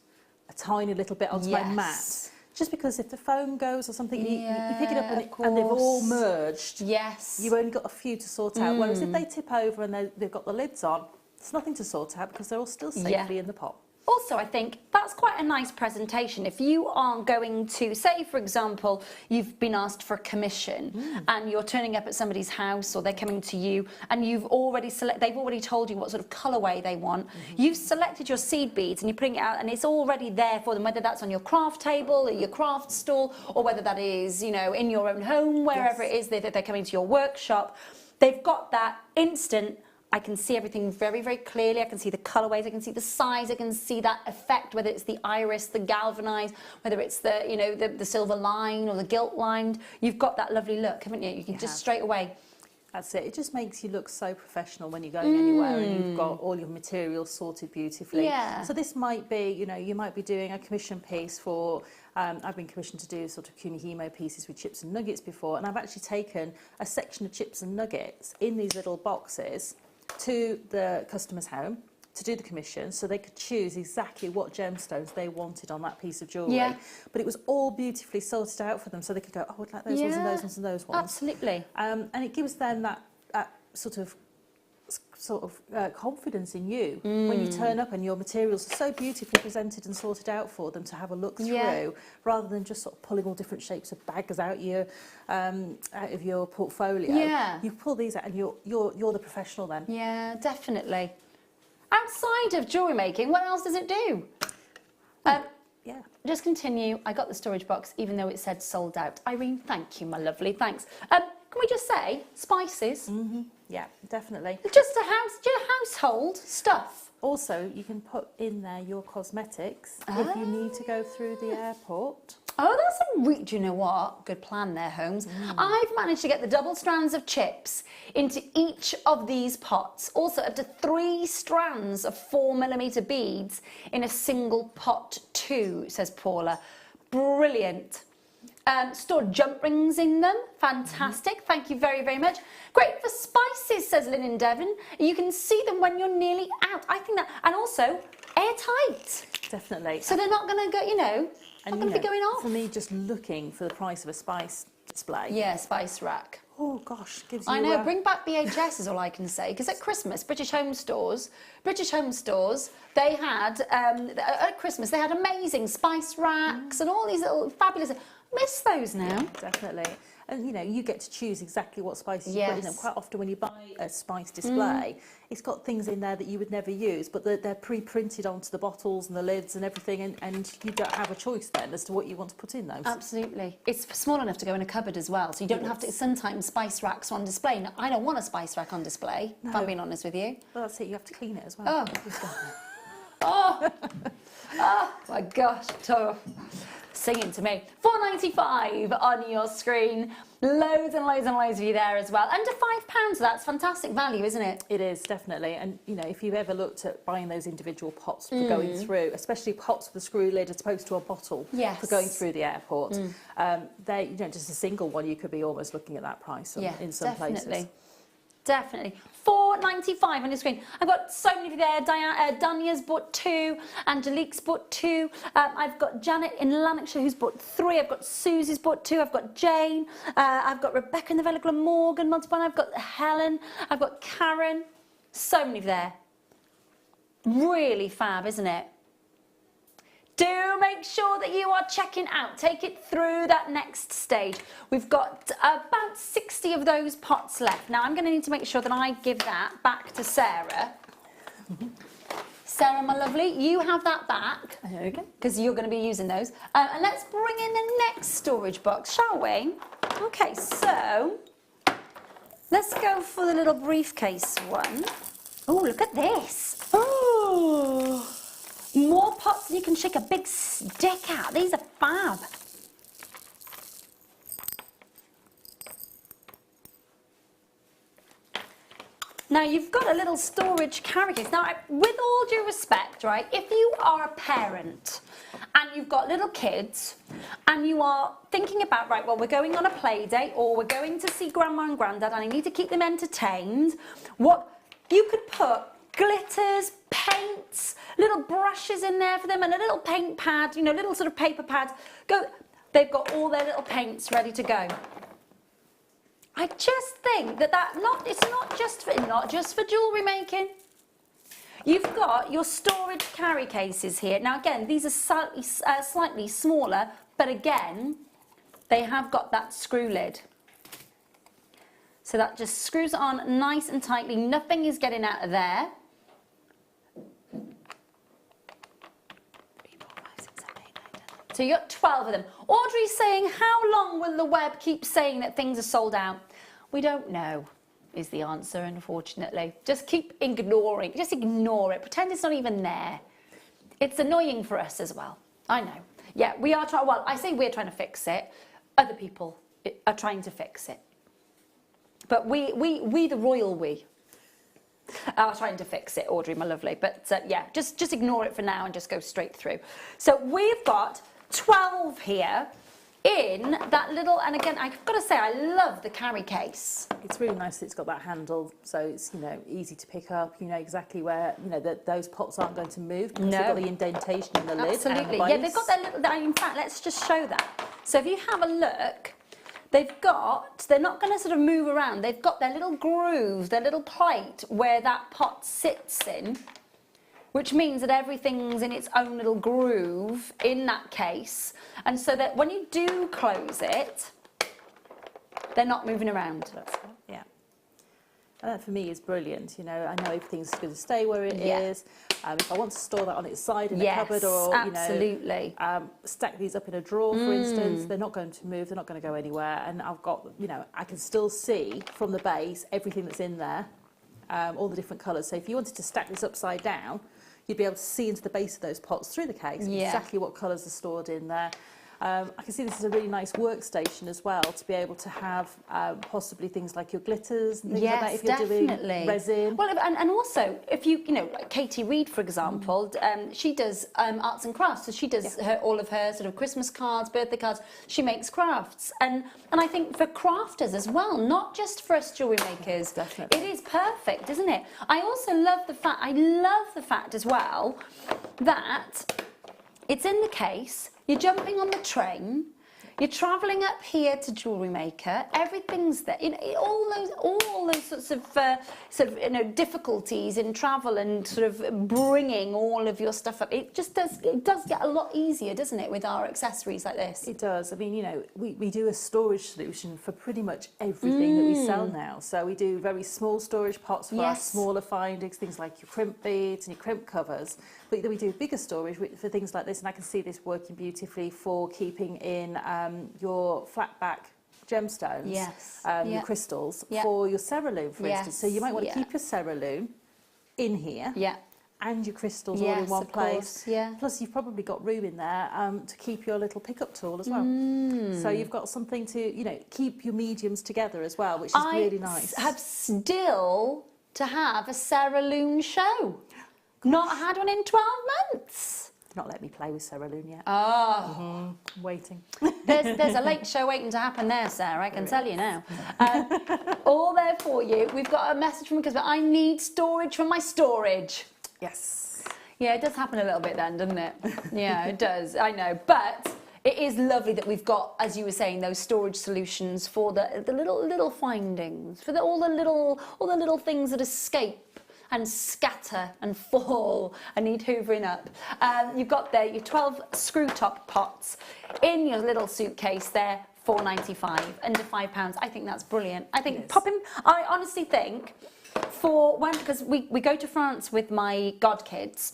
a tiny little bit onto my mat, just because if the foam goes or something, you pick it up and they've all merged. Yes. You've only got a few to sort out. Whereas if they tip over and they've got the lids on, there's nothing to sort out because they're all still safely in the pot. Also, I think that's quite a nice presentation. If you are going to, say, for example, you've been asked for a commission and you're turning up at somebody's house or they're coming to you and they've already told you what sort of colourway they want. You've selected your seed beads and you're putting it out and it's already there for them, whether that's on your craft table or your craft stall or whether that is, you know, in your own home, wherever it is that they're coming to your workshop. They've got that instant. I can see everything very, very clearly. I can see the colourways, I can see the size, I can see that effect, whether it's the iris, the galvanised, whether it's the, you know, the silver line or the gilt lined. You've got that lovely look, haven't you? You can just straight away. That's it. It just makes you look so professional when you're going anywhere and you've got all your materials sorted beautifully. Yeah. So this might be, you know, you might be doing a commission piece for, I've been commissioned to do sort of kunihimo pieces with chips and nuggets before, and I've actually taken a section of chips and nuggets in these little boxes to the customer's home to do the commission, so they could choose exactly what gemstones they wanted on that piece of jewellery. Yeah. But it was all beautifully sorted out for them, so they could go, oh, I'd like those ones and those ones and those ones. Absolutely. And it gives them that sort of confidence in you when you turn up and your materials are so beautifully presented and sorted out for them to have a look through, rather than just sort of pulling all different shapes of bags out of your portfolio. Yeah. You pull these out and you're the professional then. Yeah, definitely. Outside of jewellery making, what else does it do? Yeah. Just continue. I got the storage box, even though it said sold out. Irene, thank you, my lovely. Thanks. Can we just say spices? Yeah, definitely. Just household stuff. Also, you can put in there your cosmetics if you need to go through the airport. Oh, that's do you know what? Good plan there, Holmes. I've managed to get the double strands of chips into each of these pots. Also, up to 3 strands of 4mm beads in a single pot too, says Paula. Brilliant. Stored jump rings in them. Fantastic. Thank you very, very much. Great for spices, says Lynn in Devon. You can see them when you're nearly out. I think that, and also airtight. Definitely. So they're not going to go, you know, not going to be going off. For me, just looking for the price of a spice display. Yeah, spice rack. Oh gosh, gives you. I know. Bring back BHS is all I can say. Because at Christmas, British Home Stores, they had at Christmas they had amazing spice racks and all these little fabulous. Miss those now. Definitely. And you know, you get to choose exactly what spices you put in them. Quite often when you buy a spice display, it's got things in there that you would never use, but they're pre-printed onto the bottles and the lids and everything, and you don't have a choice then as to what you want to put in those. Absolutely. It's small enough to go in a cupboard as well, so you don't have to, sometimes spice racks are on display. Now, I don't want a spice rack on display, if I'm being honest with you. Well, that's it, you have to clean it as well. Oh, oh my gosh, tough. Singing to me. £4.95 on your screen. Loads and loads and loads of you there as well. Under £5, that's fantastic value, isn't it? It is, definitely. And you know, if you've ever looked at buying those individual pots for going through, especially pots with a screw lid as opposed to a bottle for going through the airport, they, you know, just a single one, you could be almost looking at that price in some places. Definitely. £4.95 on your screen. I've got so many there. Danya's bought 2. Angelique's bought 2. I've got Janet in Lanarkshire who's bought 3. I've got Susie's bought 2. I've got Jane. I've got Rebecca in the Valley Glamorgan, multiple. I've got Helen. I've got Karen. So many there. Really fab, isn't it? Do make sure that you are checking out. Take it through that next stage. We've got about 60 of those pots left. Now, I'm going to need to make sure that I give that back to Sarah. Sarah, my lovely, you have that back. Okay. Because you're going to be using those. And let's bring in the next storage box, shall we? Okay, so let's go for the little briefcase one. Oh, look at this. Oh. More pots you can shake a big stick at. These are fab. Now you've got a little storage carry case. Now, with all due respect, right, if you are a parent and you've got little kids and you are thinking about, right, well, we're going on a play date or we're going to see grandma and granddad and I need to keep them entertained, what you could put glitters, paints, little brushes in there for them and a little paint pad, you know, little sort of paper pads. They've got all their little paints ready to go. I just think that it's not just for jewellery making. You've got your storage carry cases here. Now again, these are slightly smaller, but again, they have got that screw lid. So that just screws it on nice and tightly. Nothing is getting out of there. 3, 4, 5, 6, 7, 8, 9, 10. So you've got 12 of them. Audrey's saying, how long will the web keep saying that things are sold out? We don't know, is the answer, unfortunately. Just keep ignoring, just ignore it. Pretend it's not even there. It's annoying for us as well. I know. Yeah, we are trying, well, I say we're trying to fix it. Other people are trying to fix it. But we, the royal we, are trying to fix it, Audrey, my lovely. But yeah, just ignore it for now and just go straight through. So we've got 12 here in that little, and again, I've got to say, I love the carry case. It's really nice that it's got that handle, so it's, you know, easy to pick up. You know exactly where, you know, that those pots aren't going to move because they've got the indentation in the lid. Absolutely, yeah, they've got their little, in fact, let's just show that. So if you have a look, they're not going to sort of move around. They've got their little grooves, their little plate where that pot sits in, which means that everything's in its own little groove in that case. And so that when you do close it, they're not moving around. Yeah. And that for me is brilliant. You know, I know everything's going to stay where it is. If I want to store that on its side in a cupboard or, absolutely. You know, stack these up in a drawer, for instance, they're not going to move, they're not going to go anywhere. And I've got, you know, I can still see from the base everything that's in there, all the different colours. So if you wanted to stack this upside down, you'd be able to see into the base of those pots through the case exactly what colours are stored in there. I can see this is a really nice workstation as well to be able to have possibly things like your glitters and things like that if you're doing resin. Well, and also if you know, like Katie Reed, for example, she does arts and crafts. So she does all of her sort of Christmas cards, birthday cards. She makes crafts, and I think for crafters as well, not just for us jewellery makers. Definitely. It is perfect, isn't it? I also love the fact. I love the fact as well that it's in the case. You're jumping on the train, you're travelling up here to Jewellery Maker, everything's there. You know, all those sorts of you know, difficulties in travel and sort of bringing all of your stuff up. It does get a lot easier, doesn't it, with our accessories like this? It does. I mean, you know, we do a storage solution for pretty much everything that we sell now. So we do very small storage pots for our smaller findings, things like your crimp beads and your crimp covers. But then we do bigger storage for things like this, and I can see this working beautifully for keeping in your flat back gemstones, your crystals, for your cerulean, for instance. So you might want to keep your cerulean in here, and your crystals all in one place. Plus, you've probably got room in there to keep your little pickup tool as well. So you've got something to, you know, keep your mediums together as well, which is really nice. I have still to have a cerulean show. Not had one in 12 months. Not let me play with cerulean yet. Oh. I'm waiting. There's a late show waiting to happen there, Sarah, I can tell you now. All there for you. We've got a message from Elizabeth. I need storage for my storage. Yes. Yeah, it does happen a little bit then, doesn't it? Yeah, it does. I know. But it is lovely that we've got, as you were saying, those storage solutions for the little findings, for all the little things that escape and scatter and fall and need hoovering up. You've got there your 12 screw top pots in your little suitcase there, £4.95, under £5. I think that's brilliant. I think I honestly think for when, because we go to France with my godkids,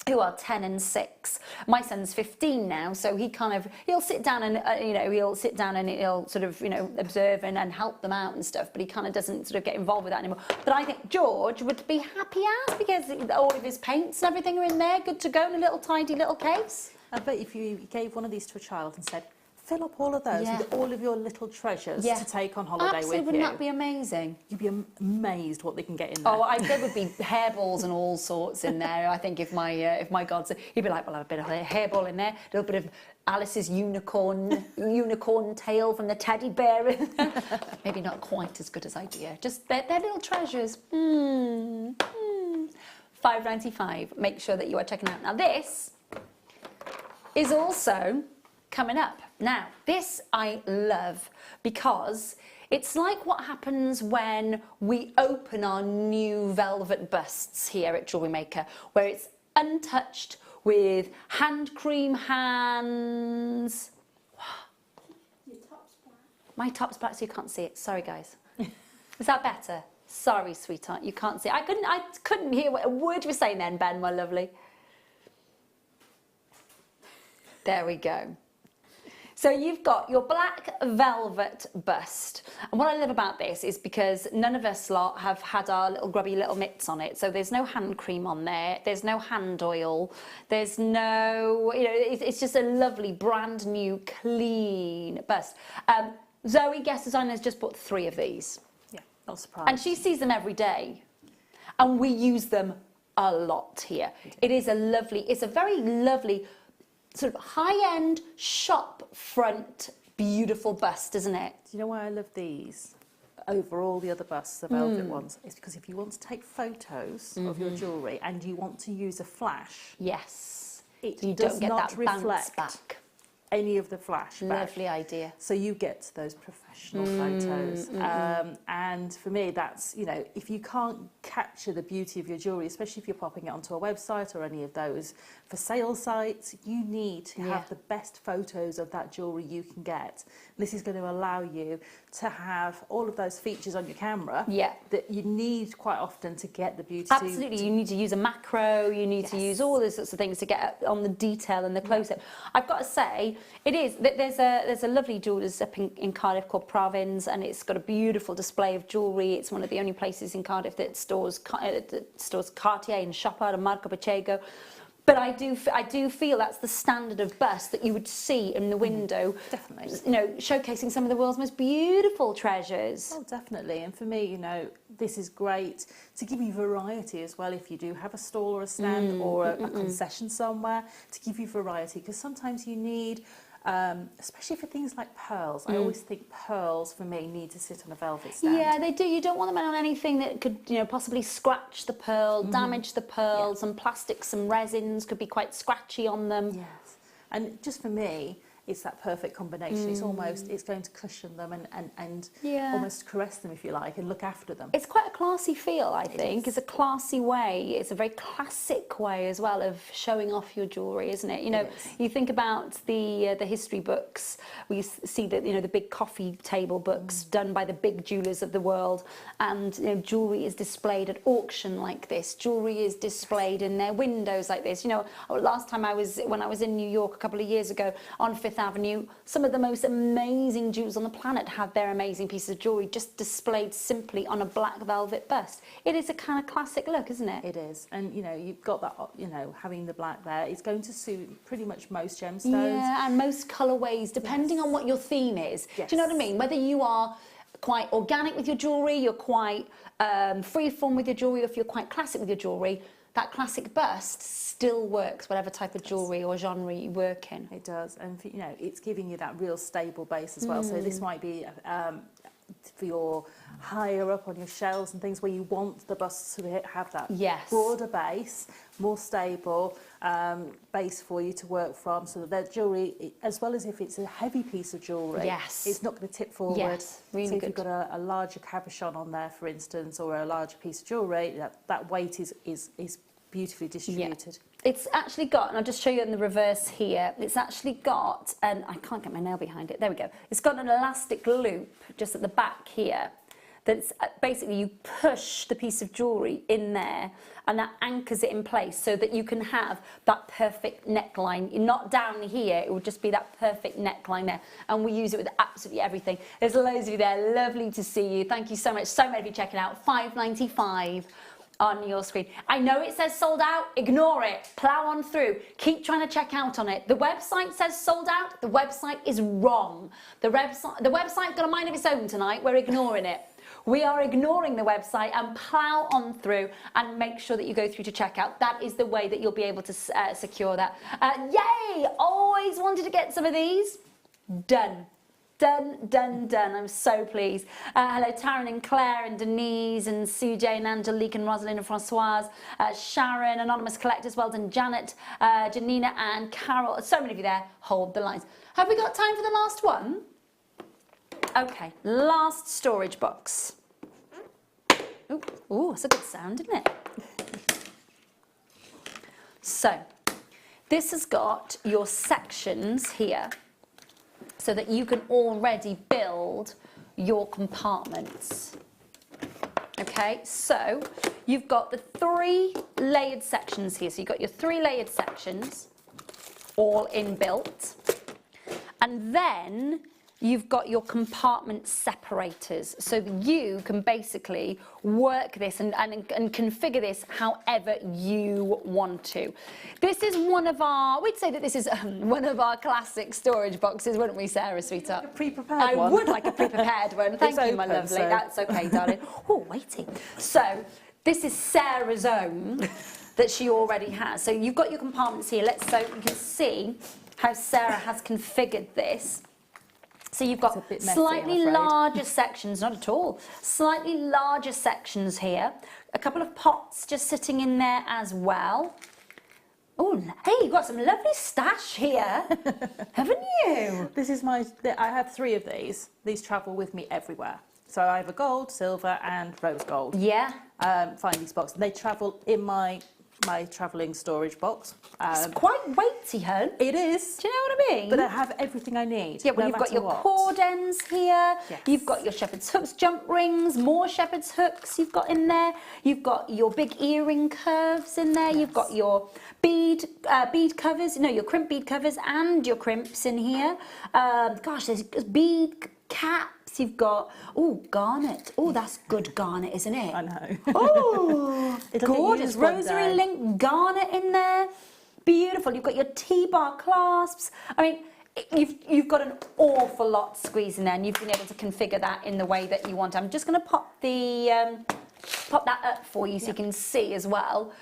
who are 10 and 6. My son's 15 now, so he'll sit down and he'll sort of, you know, observe and help them out and stuff, but he kind of doesn't sort of get involved with that anymore. But I think George would be happy as, because all of his paints and everything are in there, good to go in a little tidy little case. I bet if you gave one of these to a child and said, fill up all of those with all of your little treasures to take on holiday with you. Wouldn't that be amazing? You'd be amazed what they can get in there. Oh, there would be hairballs and all sorts in there. I think if my godson, he'd be like, well, I'll have a bit of a hairball in there, a little bit of Alice's unicorn tail from the teddy bear in there. Maybe not quite as good as idea. Just they're little treasures. £5.95. Make sure that you are checking out. Now this is also coming up. Now, this I love because It's like what happens when we open our new velvet busts here at Jewellery Maker, where it's untouched with hand cream hands. Your top's black. My top's black, so you can't see it. Sorry, guys. Is that better? Sorry, sweetheart, you can't see it. I couldn't hear what a word you were saying then, Ben, my lovely. There we go. So you've got your black velvet bust. And what I love about this is because none of us lot have had our little grubby little mitts on it. So there's no hand cream on there. There's no hand oil. There's no, you know, it's just a lovely brand new clean bust. Zoe, guest designer, has just bought 3 of these. Yeah, not surprised. And she sees them every day. And we use them a lot here. It is a lovely, it's a very lovely, sort of high-end shop front beautiful bust, isn't it? Do you know why I love these over all the other busts, the velvet ones? It's because if you want to take photos of your jewellery and you want to use a flash, yes, it you does don't get not that reflect bounce back. any of the flashback. Lovely idea. So you get those professional photos. And for me, that's, you know, if you can't capture the beauty of your jewellery, especially if you're popping it onto a website or any of those for sale sites, you need to have the best photos of that jewellery you can get. This is going to allow you to have all of those features on your camera that you need quite often to get the beauty. Absolutely, you need to use a macro, you need to use all those sorts of things to get on the detail and the close-up. I've got to say, it is, there's a lovely jewellers up in Cardiff called Provins, and it's got a beautiful display of jewellery. It's one of the only places in Cardiff that stores Cartier and Chopard and Marco Pacheco. But I do feel that's the standard of bust that you would see in the window. Definitely. You know, showcasing some of the world's most beautiful treasures. Oh, definitely. And for me, you know, this is great to give you variety as well. If you do have a stall or a stand or a concession somewhere, to give you variety, because sometimes you need, especially for things like pearls. I always think pearls for me need to sit on a velvet stand. Yeah, they do. You don't want them on anything that could, you know, possibly scratch the pearl, damage the pearls, and plastics and resins could be quite scratchy on them. Yes, and just for me, it's that perfect combination. It's almost, it's going to cushion them and almost caress them, if you like, and look after them. It's quite a classy feel, I think. It's a classy way. It's a very classic way as well of showing off your jewellery, isn't it? You know, you think about the history books. We see that, you know, the big coffee table books done by the big jewellers of the world, and, you know, jewellery is displayed at auction like this. Jewellery is displayed in their windows like this. You know, last time when I was in New York a couple of years ago on Fifth Avenue, some of the most amazing jewels on the planet had their amazing pieces of jewellery just displayed simply on a black velvet bust. It is a kind of classic look, isn't it? It is. And, you know, you've got that, you know, having the black there, it's going to suit pretty much most gemstones. Yeah, and most colourways, depending on what your theme is. Do you know what I mean? Whether you are quite organic with your jewellery, you're quite free-form with your jewellery, or if you're quite classic with your jewellery, that classic bust still works, whatever type of jewellery or genre you work in. It does, and you know, it's giving you that real stable base as well. So this might be for your higher up on your shelves and things where you want the busts to have that broader base, more stable base for you to work from, so that their jewellery, as well as if it's a heavy piece of jewellery, it's not going to tip forward. Yes, really so if good. you've got a larger cabochon on there, for instance, or a larger piece of jewellery, that weight is beautifully distributed. It's actually got, and I'll just show you in the reverse here, it's actually got, and I can't get my nail behind it, there we go. It's got an elastic loop just at the back here, that's basically you push the piece of jewellery in there and that anchors it in place so that you can have that perfect neckline. Not down here, it will just be that perfect neckline there. And we use it with absolutely everything. There's loads of you there, lovely to see you. Thank you so much, so many of you checking out, $5.95. On your screen. I know it says sold out, ignore it, plow on through, keep trying to check out on it. The website says sold out, the website is wrong. The website's got a mind of its own tonight, we're ignoring it. We are ignoring the website and plow on through and make sure that you go through to checkout. That is the way that you'll be able to secure that. Yay, always wanted to get some of these, done. Done, done, done. I'm so pleased. Hello, Taryn and Claire and Denise and Sue Jane, Angelique and Rosalind and Francoise, Sharon, Anonymous Collectors, well done, Janet, Janina and Carol. So many of you there. Hold the lines. Have we got time for the last one? Okay, last storage box. Ooh, that's a good sound, isn't it? So, this has got your sections here so that you can already build your compartments. Okay, so you've got the 3 layered sections here. So you've got your 3 layered sections all inbuilt. And then you've got your compartment separators, so that you can basically work this and configure this however you want to. This is one of our, we'd say that this is one of our classic storage boxes, wouldn't we, Sarah, sweetheart? Like a pre-prepared one. I would like a pre-prepared one. Thank you, my open, lovely. so- That's okay, darling. Oh, waiting. So, this is Sarah's own that she already has. So you've got your compartments here. So you can see how Sarah has configured this. So you've got It's a bit messy, slightly I'm afraid. larger sections, not at all, slightly larger sections here. A couple of pots just sitting in there as well. Oh, hey, you've got some lovely stash here, haven't you? This is I have 3 of these. These travel with me everywhere. So I have a gold, silver and rose gold. Yeah. Find these boxes. They travel in my travelling storage box. It's quite weighty, hun. It is. Do you know what I mean? But I have everything I need. Yeah, well, no you've got matter your what. cord ends here. Yes. You've got your shepherd's hooks, jump rings, more shepherd's hooks you've got in there. You've got your big earring curves in there. You've got your bead covers, no, your crimp bead covers and your crimps in here. Gosh, there's bead caps. You've got, oh, garnet. Oh, that's good garnet, isn't it? I know. Oh, It'll get gorgeous. used one Rosary day. link garnet in there. Beautiful. You've got your T-bar clasps. I mean, you've got an awful lot squeezed in there, and you've been able to configure that in the way that you want. I'm just going to pop that up for you so you can see as well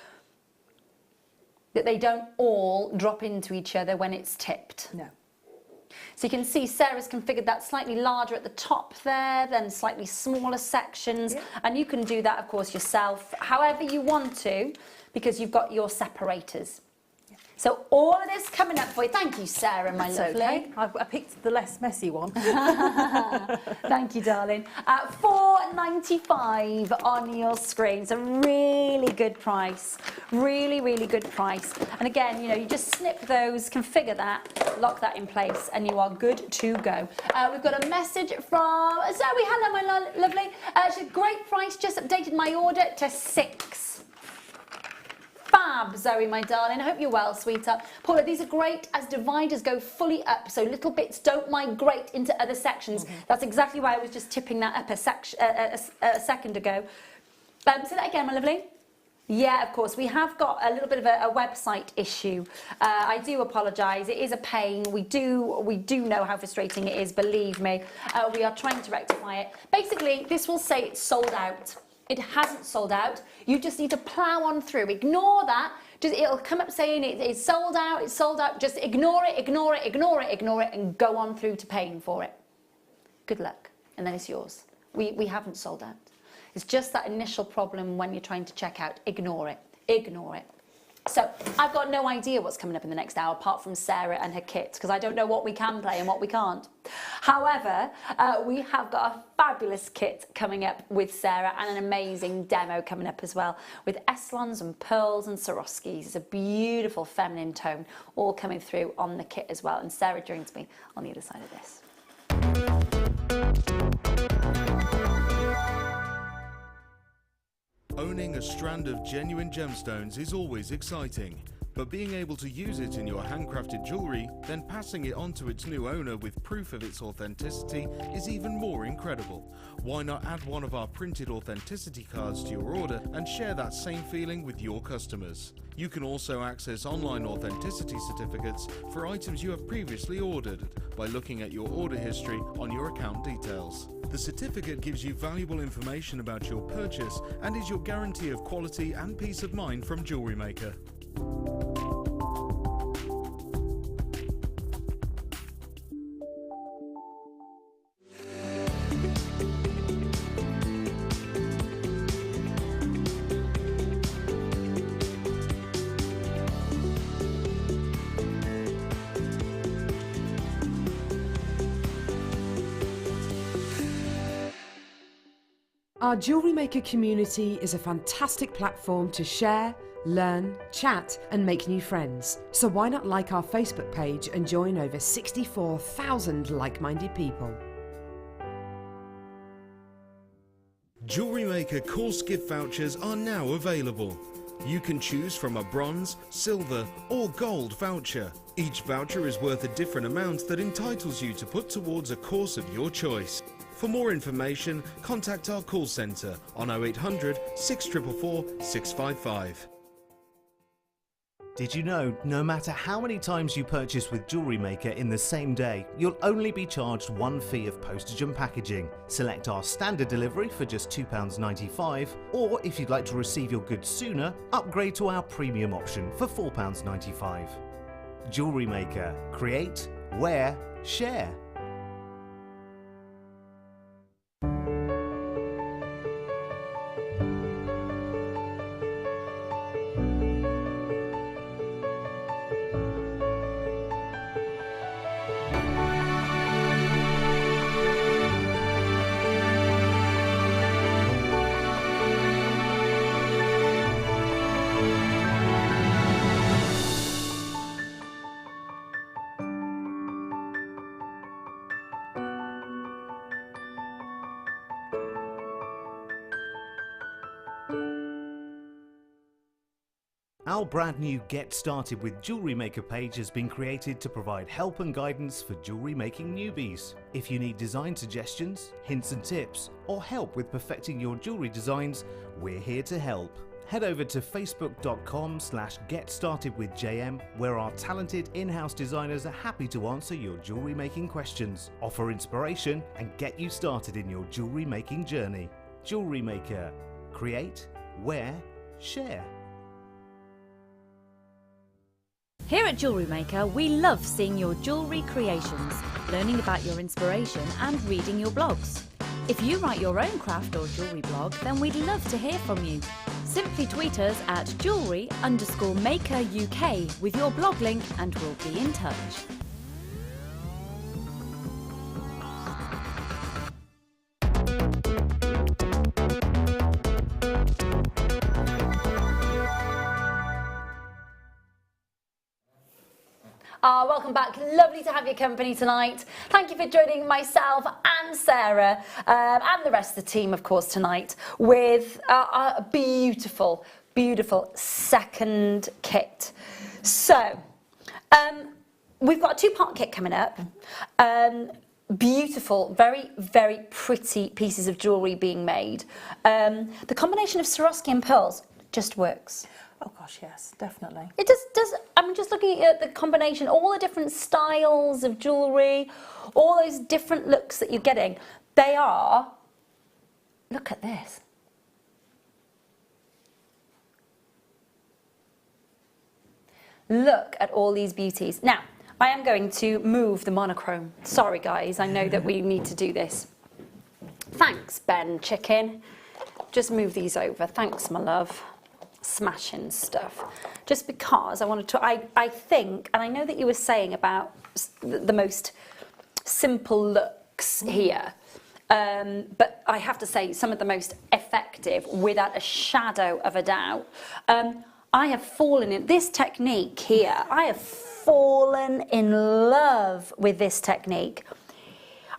that they don't all drop into each other when it's tipped. No. So you can see Sarah's configured that slightly larger at the top there, then slightly smaller sections, and you can do that, of course, yourself, however you want to, because you've got your separators. So all of this coming up for you. Thank you, Sarah, my It's lovely. okay. I picked the less messy one. Thank you, darling. $4.95 on your screen. It's a really good price. Really, really good price. And again, you know, you just snip those, configure that, lock that in place, and you are good to go. We've got a message from Zoe. Hello, my lovely. She said, great price. Just updated my order to 6. Fab, Zoe, my darling. I hope you're well, sweetheart. Paula, these are great as dividers go fully up, so little bits don't migrate into other sections. That's exactly why I was just tipping that up a second ago. Say that again, my lovely. Yeah, of course. We have got a little bit of a website issue. I do apologise. It is a pain. We do know how frustrating it is, believe me. We are trying to rectify it. Basically, this will say it's sold out. It hasn't sold out. You just need to plough on through. Ignore that. It'll come up saying it's sold out, it's sold out. Just ignore it, ignore it, ignore it, ignore it, and go on through to paying for it. Good luck. And then it's yours. We haven't sold out. It's just that initial problem when you're trying to check out. Ignore it. Ignore it. So I've got no idea what's coming up in the next hour apart from Sarah and her kit, because I don't know what we can play and what we can't. However, we have got a fabulous kit coming up with Sarah and an amazing demo coming up as well with Eslons and pearls and Swarovskis. It's a beautiful feminine tone all coming through on the kit as well. And Sarah joins me on the other side of this. Owning a strand of genuine gemstones is always exciting, but being able to use it in your handcrafted jewellery, then passing it on to its new owner with proof of its authenticity is even more incredible. Why not add one of our printed authenticity cards to your order and share that same feeling with your customers? You can also access online authenticity certificates for items you have previously ordered by looking at your order history on your account details. The certificate gives you valuable information about your purchase and is your guarantee of quality and peace of mind from Jewellery Maker. Our Jewellery Maker community is a fantastic platform to share, learn, chat and make new friends. So why not like our Facebook page and join over 64,000 like-minded people. Jewellery Maker course gift vouchers are now available. You can choose from a bronze, silver or gold voucher. Each voucher is worth a different amount that entitles you to put towards a course of your choice. For more information, contact our call centre on 0800 644 655. Did you know, no matter how many times you purchase with Jewellery Maker in the same day, you'll only be charged one fee of postage and packaging. Select our standard delivery for just £2.95, or if you'd like to receive your goods sooner, upgrade to our premium option for £4.95. Jewellery Maker. Create, wear, share. Our brand new Get Started with Jewellery Maker page has been created to provide help and guidance for jewellery making newbies. If you need design suggestions, hints and tips, or help with perfecting your jewellery designs, we're here to help. Head over to facebook.com/getstartedwithjm, where our talented in-house designers are happy to answer your jewellery making questions, offer inspiration and get you started in your jewellery making journey. Jewellery Maker. Create, wear, share. Here at Jewellery Maker, we love seeing your jewellery creations, learning about your inspiration and reading your blogs. If you write your own craft or jewellery blog, then we'd love to hear from you. Simply tweet us at jewellery_maker UK with your blog link and we'll be in touch. Welcome back. Lovely to have your company tonight. Thank you for joining myself and Sarah and the rest of the team, of course, tonight with a beautiful, beautiful second kit. So, we've got a two-part kit coming up. Beautiful, very, very pretty pieces of jewellery being made. The combination of Swarovski and pearls just works. Oh gosh, yes, definitely. It does. I'm just looking at the combination, all the different styles of jewellery, all those different looks that you're getting. They are, look at this. Look at all these beauties. Now, I am going to move the monochrome. Sorry guys, I know that we need to do this. Thanks, Ben Chicken. Just move these over. Thanks, my love. Smashing stuff, just because I wanted to. I think, and I know that you were saying about the most simple looks here, but I have to say some of the most effective, without a shadow of a doubt. I have fallen in this technique here. I have fallen in love with this technique.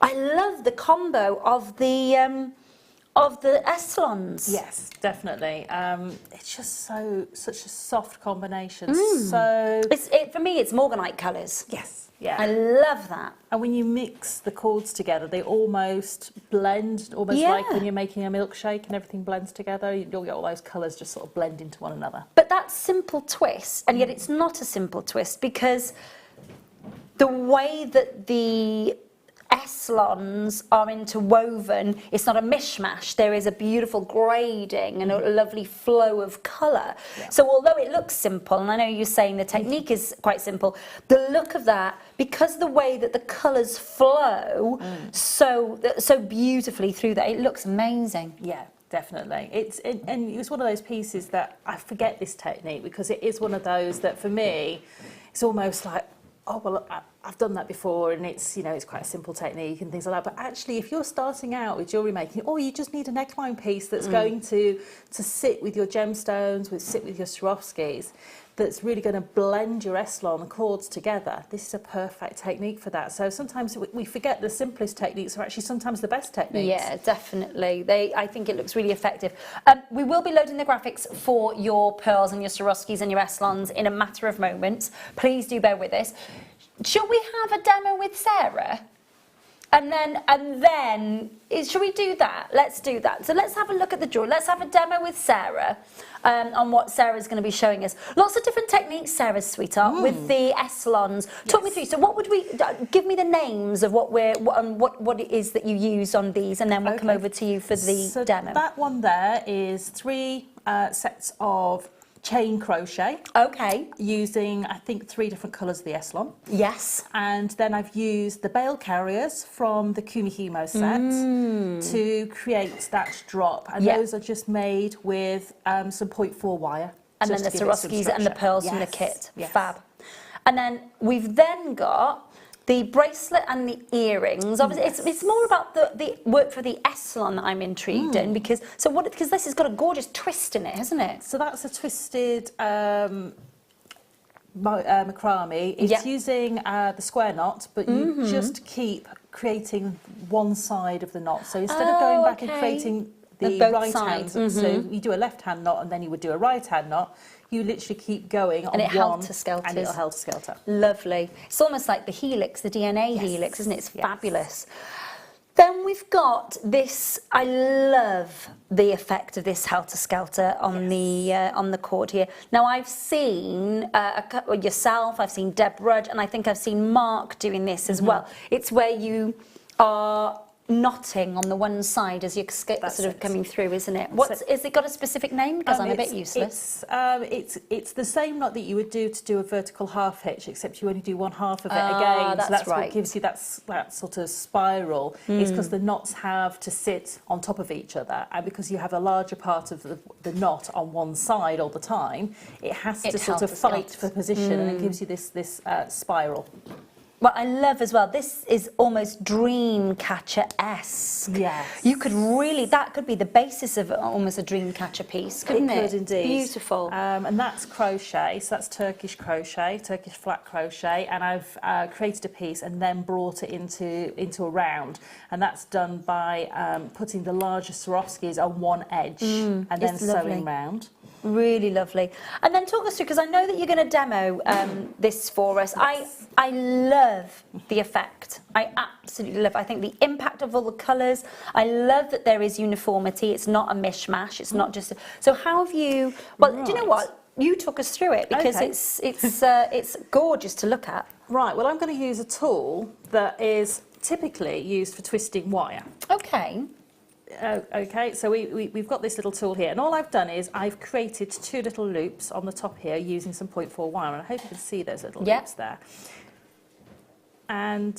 I love the combo of the Esselons. Yes, definitely. It's just such a soft combination. So For me, it's Morganite colours. yes, yeah. I love that. And when you mix the chords together, they almost blend, almost Yeah. like when you're making a milkshake and everything blends together. You'll get all those colours just sort of blend into one another. But that simple twist, and yet it's not a simple twist, because the way that the Esselons are interwoven, it's not a mishmash. There is a beautiful grading and a lovely flow of colour. Yeah. So although it looks simple, and I know you're saying the technique is quite simple, the look of that, because the way that the colours flow so beautifully through that, it looks amazing. Yeah, definitely. And it's one of those pieces that I forget this technique, because it is one of those that for me, it's almost like, oh, well, I've done that before and it's, you know, it's quite a simple technique and things like that. But actually, if you're starting out with jewellery making, or you just need a neckline piece that's going to sit with your gemstones, sit with your Swarovskis, that's really going to blend your Essilon cords together, this is a perfect technique for that. So sometimes we forget the simplest techniques are actually sometimes the best techniques. Yeah, definitely. I think it looks really effective. We will be loading the graphics for your pearls and your Swarovskis and your Essilons in a matter of moments. Please do bear with us. Shall we have a demo with Sarah? And then, shall we do that? Let's do that. So let's have a look at the jewelry. Let's have a demo with Sarah on what Sarah's going to be showing us. Lots of different techniques, Sarah's sweetheart, with the Essilons. Talk me through. So what would we, give me the names of what it is that you use on these, and then we'll come over to you for the demo. That one there is 3 sets of chain crochet. Okay. Using, I think, 3 different colours of the Essilon. Yes. And then I've used the bail carriers from the Kumihimo set to create that drop. And those are just made with some 0.4 wire. And then the Swarovskis and the pearls from the kit. Yes. Fab. And then we've then got the bracelet and the earrings. Obviously, it's more about the work for the Essilon that I'm intrigued in, because this has got a gorgeous twist in it, hasn't it? So that's a twisted macrame. It's using the square knot, but you just keep creating one side of the knot. So instead of going back and creating the right hand, so you do a left hand knot and then you would do a right hand knot, you literally keep going on one, and it'll helter-skelter. Lovely. It's almost like the helix, the DNA helix, isn't it? It's fabulous. Then we've got this. I love the effect of this helter-skelter on the cord here. Now I've seen yourself, I've seen Deb Rudd, and I think I've seen Mark doing this as well. It's where you are knotting on the one side as you're sort of coming through, isn't it? Is it got a specific name? Because I'm a bit useless. It's the same knot that you would do to do a vertical half hitch, except you only do one half of it again. That's so that's right. what gives you that sort of spiral. It's because the knots have to sit on top of each other, and because you have a larger part of the knot on one side all the time, it has to sort of fight for position, and it gives you this spiral. What I love as well, this is almost Dreamcatcher-esque. Yes. You could really, that could be the basis of almost a Dreamcatcher piece, couldn't it? It could indeed. Beautiful. And that's crochet, so that's Turkish crochet, Turkish flat crochet, and I've created a piece and then brought it into a round, and that's done by putting the larger Swarovskis on one edge and then sewing round. Really lovely. And then talk us through, because I know that you're going to demo this for us. Yes. I love the effect. I absolutely love it. I think the impact of all the colours. I love that there is uniformity. It's not a mishmash. It's not just... So how have you... Well, do you know what? You talk us through it, because it's gorgeous to look at. Right, well, I'm going to use a tool that is typically used for twisting wire. Okay. Okay, so we've got this little tool here, and all I've done is I've created 2 little loops on the top here using some 0.4 wire, and I hope you can see those little loops there. And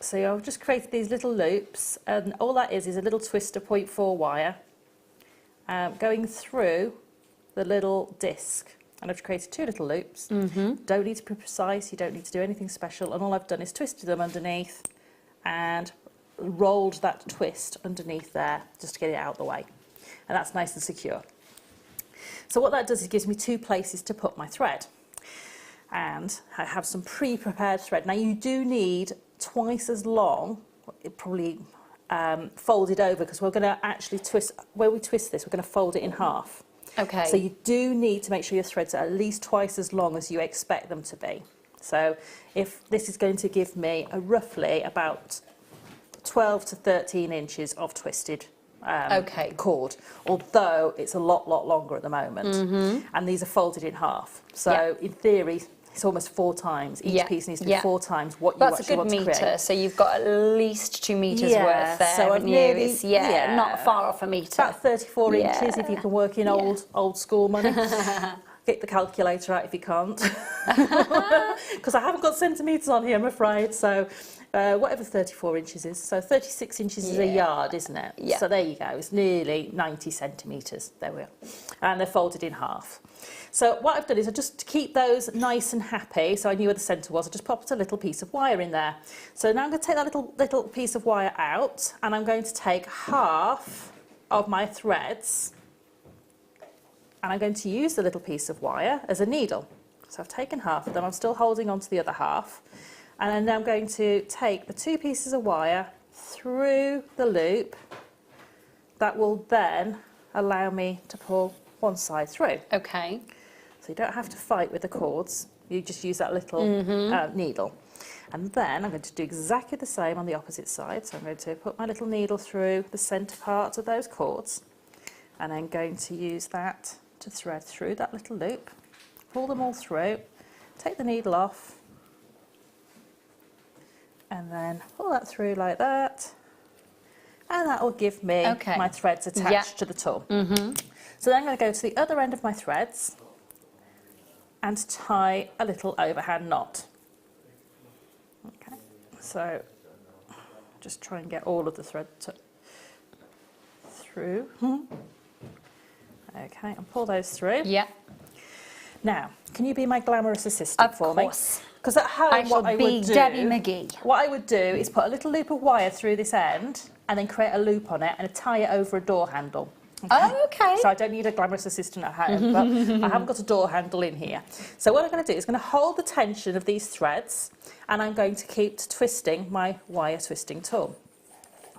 so I've just created these little loops, and all that is a little twist of 0.4 wire going through the little disc. And I've created 2 little loops. Don't need to be precise, you don't need to do anything special, and all I've done is twisted them underneath and rolled that twist underneath there just to get it out of the way, and that's nice and secure. So what that does is it gives me 2 places to put my thread, and I have some pre-prepared thread. Now you do need twice as long, probably folded over, because we're going to actually twist, where we twist this, we're going to fold it in half. Okay. So you do need to make sure your threads are at least twice as long as you expect them to be. So if this is going to give me roughly about 12 to 13 inches of twisted cord, although it's a lot longer at the moment, and these are folded in half, so in theory it's almost 4 times. Each piece needs to be 4 times what you actually want to create. That's a good metre, so you've got at least 2 metres worth there, so haven't you? It's, not far off a metre. About 34 inches if you can work in old school money. Get the calculator out if you can't, because I haven't got centimetres on here, I'm afraid. So whatever 34 inches is. So 36 inches is a yard, isn't it? Yeah. So there you go. It's nearly 90 centimetres. There we are. And they're folded in half. So what I've done is, just to keep those nice and happy, so I knew where the centre was, I just popped a little piece of wire in there. So now I'm going to take that little piece of wire out, and I'm going to take half of my threads, and I'm going to use the little piece of wire as a needle. So I've taken half of them, I'm still holding on to the other half, and then I'm going to take the 2 pieces of wire through the loop. That will then allow me to pull one side through. Okay. So you don't have to fight with the cords, you just use that little needle. And then I'm going to do exactly the same on the opposite side. So I'm going to put my little needle through the centre part of those cords, and I'm going to use that to thread through that little loop, pull them all through, take the needle off, and then pull that through like that, and that will give me my threads attached to the tool. So then I'm going to go to the other end of my threads and tie a little overhand knot. Okay, so just try and get all of the thread through. Okay, and pull those through. Yeah. Now, can you be my glamorous assistant for me? Of course. Because at home, I shall what I be would do, Debbie McGee. what I would do is put a little loop of wire through this end, and then create a loop on it and tie it over a door handle. Okay. So I don't need a glamorous assistant at home, but I haven't got a door handle in here. So what I'm going to do is going to hold the tension of these threads, and I'm going to keep twisting my wire twisting tool.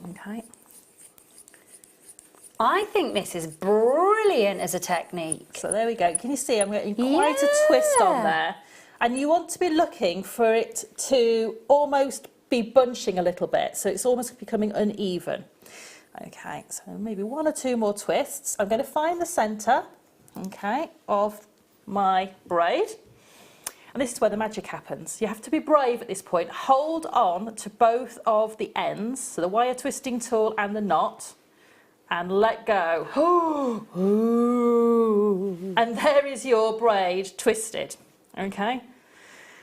Okay. I think this is brilliant as a technique. So there we go. Can you see I'm getting quite a twist on there? And you want to be looking for it to almost be bunching a little bit, so it's almost becoming uneven. Okay, so maybe 1 or 2 more twists. I'm going to find the centre, okay, of my braid. And this is where the magic happens. You have to be brave at this point. Hold on to both of the ends, so the wire twisting tool and the knot, and let go. And there is your braid twisted, okay?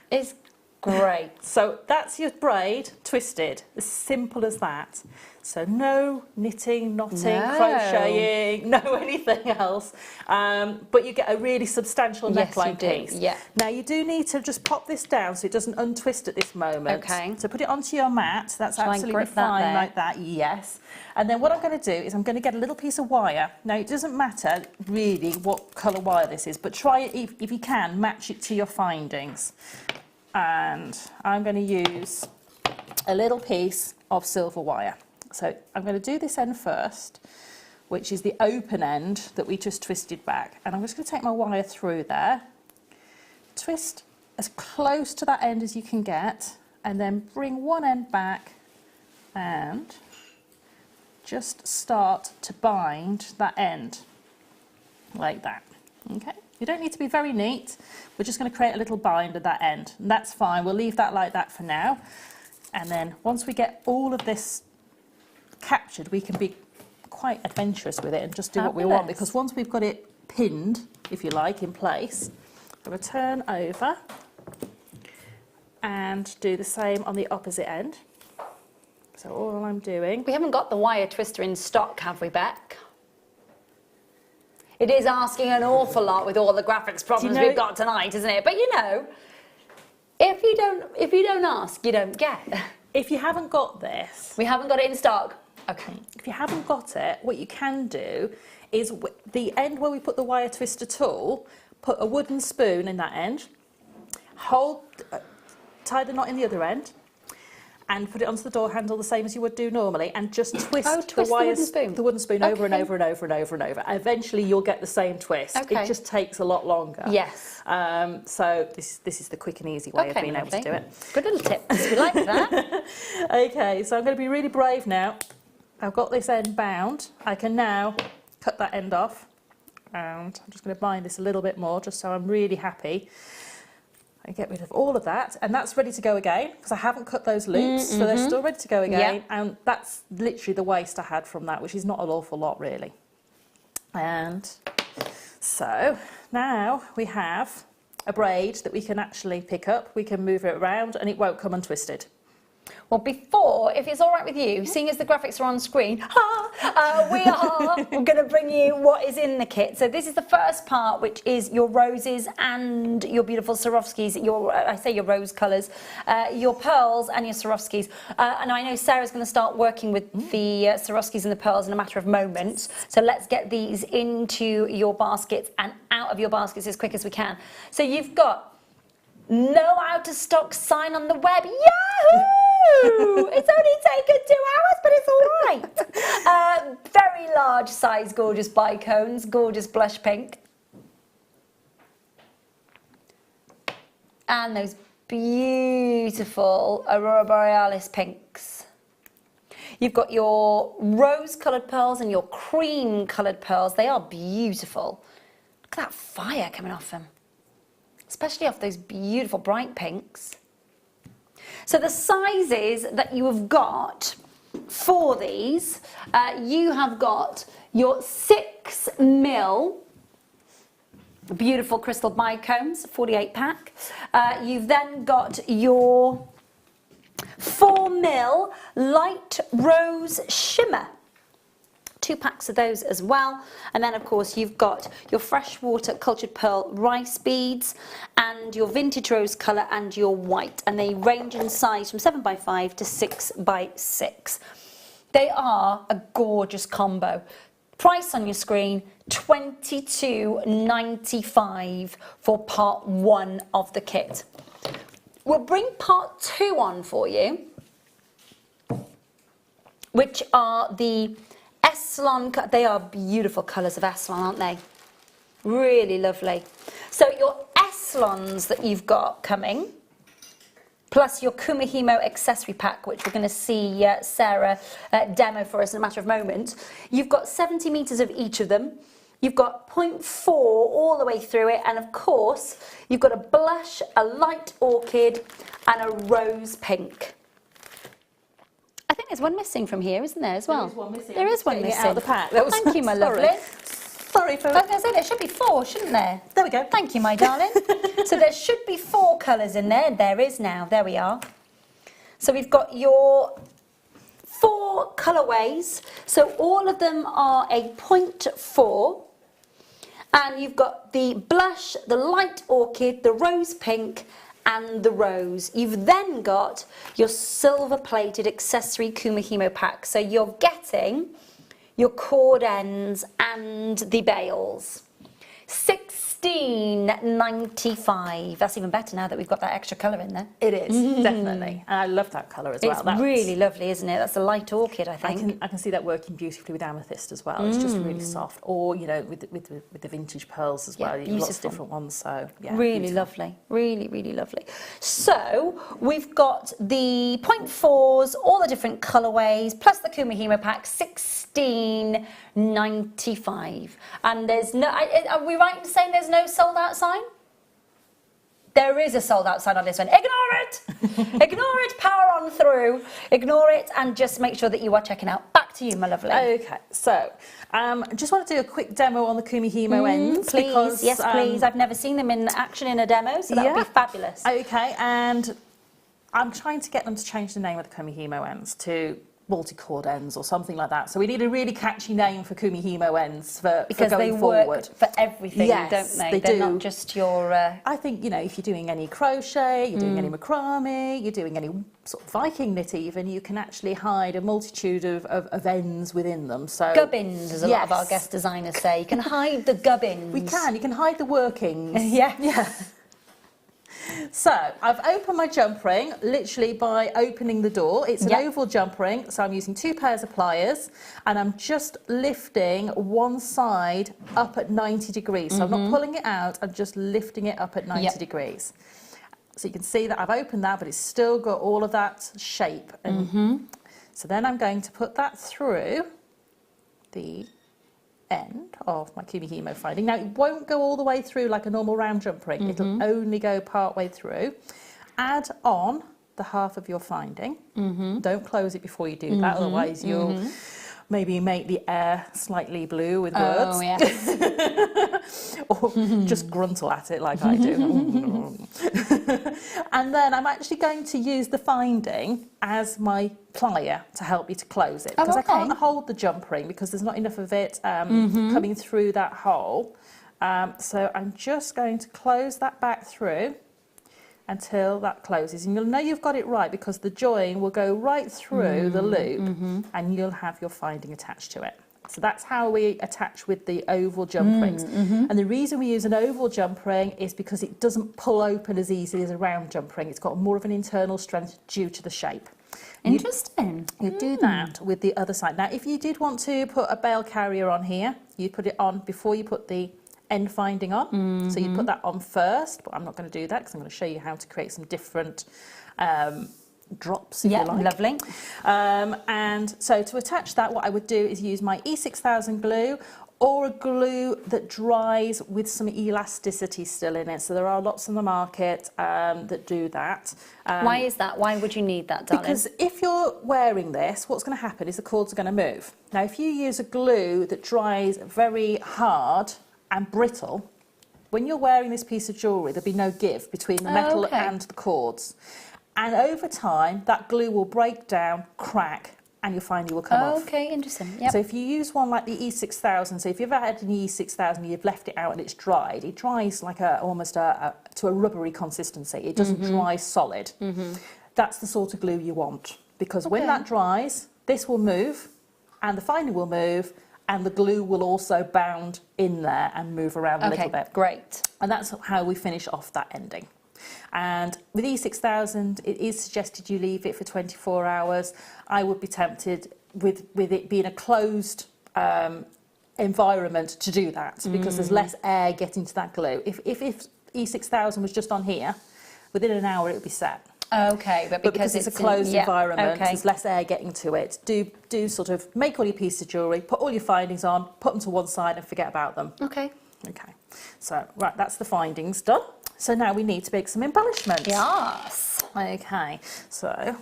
It's great. So that's your braid twisted, as simple as that. So no knitting, knotting, crocheting, no anything else. But you get a really substantial neckline piece. Yeah. Now you do need to just pop this down so it doesn't untwist at this moment. Okay. So put it onto your mat. That's Shall I absolutely grip that fine there? like that. Yes. And then what I'm going to do is I'm going to get a little piece of wire. Now it doesn't matter really what colour wire this is, but try it if you can match it to your findings. And I'm going to use a little piece of silver wire. So I'm going to do this end first, which is the open end that we just twisted back. And I'm just going to take my wire through there, twist as close to that end as you can get, and then bring one end back and just start to bind that end like that. Okay. You don't need to be very neat. We're just going to create a little bind at that end. And that's fine. We'll leave that like that for now. And then once we get all of this captured, we can be quite adventurous with it and just do what we want, because once we've got it pinned, if you like, in place, I'm going to turn over and do the same on the opposite end. So all I'm doing... We haven't got the wire twister in stock, have we, Beck? It is asking an awful lot with all the graphics problems we've got tonight, isn't it? But you know, if you don't ask, you don't get. If you haven't got this... We haven't got it in stock. Okay. If you haven't got it, what you can do is the end where we put the wire twister tool, put a wooden spoon in that end, tie the knot in the other end, and put it onto the door handle the same as you would do normally, and just twist the wooden spoon over and over and over and over and over. Eventually you'll get the same twist. Okay. It just takes a lot longer. Yes. So this is the quick and easy way of being able to do it. Good little tip. We like that. Okay, so I'm going to be really brave now. I've got this end bound. I can now cut that end off, and I'm just going to bind this a little bit more just so I'm really happy. I get rid of all of that, and that's ready to go again because I haven't cut those loops, so they're still ready to go again. Yep. And that's literally the waste I had from that, which is not an awful lot really. And so now we have a braid that we can actually pick up. We can move it around and it won't come untwisted. Well, before, if it's all right with you, seeing as the graphics are on screen, we're going to bring you what is in the kit. So this is the first part, which is your roses and your beautiful Swarovskis, your rose colours, your pearls and your Swarovskis. And I know Sarah's going to start working with the Swarovskis and the pearls in a matter of moments. So let's get these into your baskets and out of your baskets as quick as we can. So you've got no out of stock sign on the web. Yahoo! It's only taken 2 hours, but it's all right. Very large size, gorgeous bicones, gorgeous blush pink. And those beautiful Aurora Borealis pinks. You've got your rose-coloured pearls and your cream-coloured pearls. They are beautiful. Look at that fire coming off them. Especially off those beautiful bright pinks. So the sizes that you have got for these, you have got your 6mm beautiful crystal bicones, 48 pack. You've then got your 4mm light rose shimmer. 2 packs of those as well. And then of course you've got your freshwater cultured pearl rice beads and your vintage rose colour and your white, and they range in size from 7x5 to 6x6. They are a gorgeous combo. Price on your screen, $22.95 for part 1 of the kit. We'll bring part 2 on for you, which are the Eslan. They are beautiful colours of Eslan, aren't they? Really lovely. So your Eslans that you've got coming, plus your Kumihimo accessory pack, which we're going to see Sarah demo for us in a matter of moments. You've got 70 metres of each of them. You've got 0.4 all the way through it, and of course you've got a blush, a light orchid and a rose pink. I think there's one missing from here, isn't there, as well? There is one missing. There is one missing. Out of the pack. Thank you, my lovely. Sorry for... I was going to say, there should be 4, shouldn't there? There we go. Thank you, my darling. So there should be 4 colours in there. There is now. There we are. So we've got your 4 colourways. So all of them are a 0.4. And you've got the blush, the light orchid, the rose pink, and the rose. You've then got your silver-plated accessory Kumihimo pack. So you're getting your cord ends and the bails. $16.95. That's even better now that we've got that extra colour in there. It is, definitely. And I love that colour as well. It's really lovely, isn't it? That's a light orchid, I think. I can see that working beautifully with amethyst as well. It's just really soft. Or, you know, with the vintage pearls as well. Yeah, You've lots of different ones, so yeah. Really beautiful. Lovely. Really, really lovely. So we've got the 0.4s, all the different colourways, plus the Kumihimo pack, $16.95. And there's no... Are we right in saying there's no sold out sign? There is a sold out sign on this one. Ignore it! Ignore it, power on through. Ignore it and just make sure that you are checking out. Back to you, my lovely. Okay, so just want to do a quick demo on the Kumihimo ends. Please, because, yes, please. I've never seen them in action in a demo, so that would be fabulous. Okay, and I'm trying to get them to change the name of the Kumihimo ends to multi-cord ends or something like that. So we need a really catchy name for Kumihimo ends for going forward. Work for everything, don't they? They're not just your... I think, you know, if you're doing any crochet, you're doing any macrame, you're doing any sort of Viking knit even, you can actually hide a multitude of ends within them. So gubbins, as a lot of our guest designers say. You can hide the gubbins. We can. You can hide the workings. Yeah. So I've opened my jump ring literally by opening the door. It's an oval jump ring, so I'm using 2 pairs of pliers and I'm just lifting one side up at 90 degrees. So I'm not pulling it out, I'm just lifting it up at 90 degrees. So you can see that I've opened that, but it's still got all of that shape. And so then I'm going to put that through the end of my Kumihimo finding. Now it won't go all the way through like a normal round jump ring. It'll only go part way through. Add on the half of your finding. Don't close it before you do that, otherwise you'll maybe make the air slightly blue with words. Oh, yes. Or just gruntle at it like I do. And then I'm actually going to use the finding as my plier to help me to close it, because I can't hold the jump ring because there's not enough of it coming through that hole. So I'm just going to close that back through until that closes, and you'll know you've got it right because the join will go right through the loop and you'll have your finding attached to it. So that's how we attach with the oval jump rings. And the reason we use an oval jump ring is because it doesn't pull open as easily as a round jump ring. It's got more of an internal strength due to the shape. Interesting. You do that with the other side. Now, if you did want to put a bail carrier on here, you put it on before you put the end finding on. So you put that on first, but I'm not going to do that because I'm going to show you how to create some different drops, if you like. Lovely. And so to attach that, what I would do is use my E6000 glue or a glue that dries with some elasticity still in it. So there are lots on the market that do that. Why is that? Why would you need that, darling? Because if you're wearing this, what's going to happen is the cords are going to move. Now, if you use a glue that dries very hard and brittle, when you're wearing this piece of jewellery, there'll be no give between the metal and the cords. And over time, that glue will break down, crack, and your finding will come off. Okay, interesting. Yep. So if you use one like the E6000, so if you've ever had an E6000, you've left it out and it's dried, it dries like almost to a rubbery consistency. It doesn't dry solid. That's the sort of glue you want, because when that dries, this will move, and the finding will move, and the glue will also bound in there and move around a little bit. Great. And that's how we finish off that ending. And with E6000, it is suggested you leave it for 24 hours. I would be tempted, with it being a closed environment, to do that, because there's less air getting to that glue. If E6000 was just on here, within an hour it would be set. Okay, but because it's a closed environment, there's less air getting to it. Do sort of make all your pieces of jewellery, put all your findings on, put them to one side and forget about them. Okay. Okay, so right, that's the findings done. So now we need to make some embellishments. Yes. Okay, so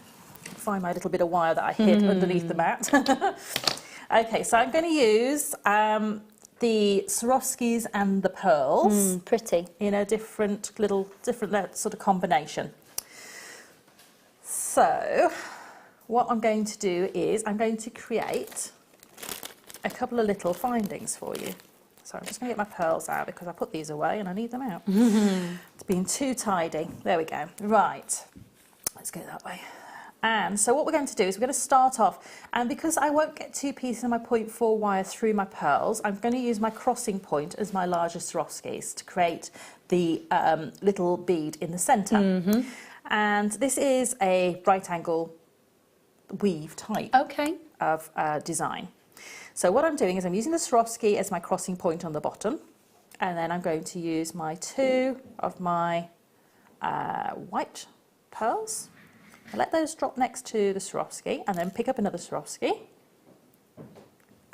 find my little bit of wire that I hid underneath the mat. Okay, so I'm going to use the Swarovskis and the pearls. Pretty. In a different sort of combination. So what I'm going to do is I'm going to create a couple of little findings for you. So I'm just going to get my pearls out because I put these away and I need them out. It's been too tidy. There we go. Right, let's go that way. And so what we're going to do is we're going to start off, and because I won't get two pieces of my 0.4 wire through my pearls, I'm going to use my crossing point as my larger Swarovskis to create the little bead in the centre. And this is a right angle weave type of design. So what I'm doing is I'm using the Swarovski as my crossing point on the bottom, and then I'm going to use my two of my white pearls. I'll let those drop next to the Swarovski and then pick up another Swarovski.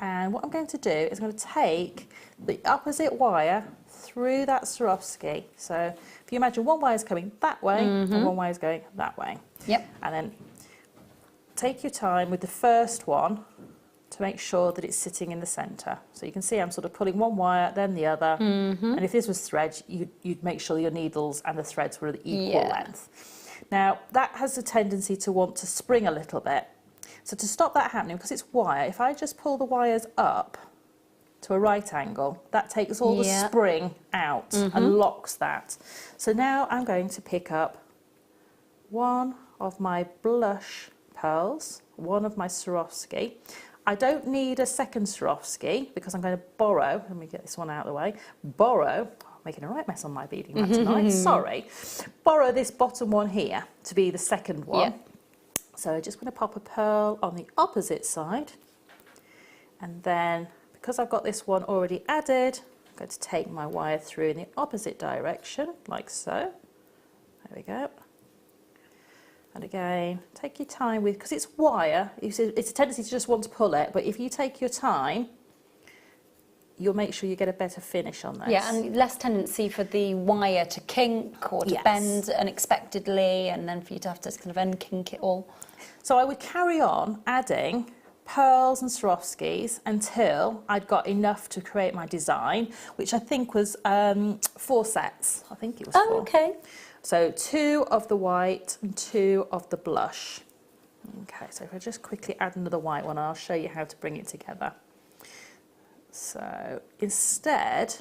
And what I'm going to do is I'm going to take the opposite wire through that Swarovski. So if you imagine one wire is coming that way and one wire is going that way. Yep. And then take your time with the first one to make sure that it's sitting in the centre. So you can see I'm sort of pulling one wire, then the other. And if this was thread, you'd make sure your needles and the threads were the equal length. Now, that has a tendency to want to spring a little bit. So to stop that happening, because it's wire, if I just pull the wires up to a right angle, that takes all the spring out and locks that. So now I'm going to pick up one of my blush pearls, one of my Swarovski. I don't need a second Swarovski because I'm going to borrow, let me get this one out of the way, making a right mess on my beading mat tonight, sorry. Borrow this bottom one here to be the second one. So I'm just going to pop a pearl on the opposite side, and then because I've got this one already added, I'm going to take my wire through in the opposite direction, like so. There we go. And again, take your time with, because it's wire, it's a tendency to just want to pull it, but if you take your time, you'll make sure you get a better finish on this. Yeah, and less tendency for the wire to kink or to bend unexpectedly, and then for you to have to kind of unkink it all. So I would carry on adding pearls and Swarovskis until I'd got enough to create my design, which I think was 4 sets. I think it was 4. Okay. So 2 of the white and 2 of the blush. Okay, so if I just quickly add another white one, I'll show you how to bring it together. So instead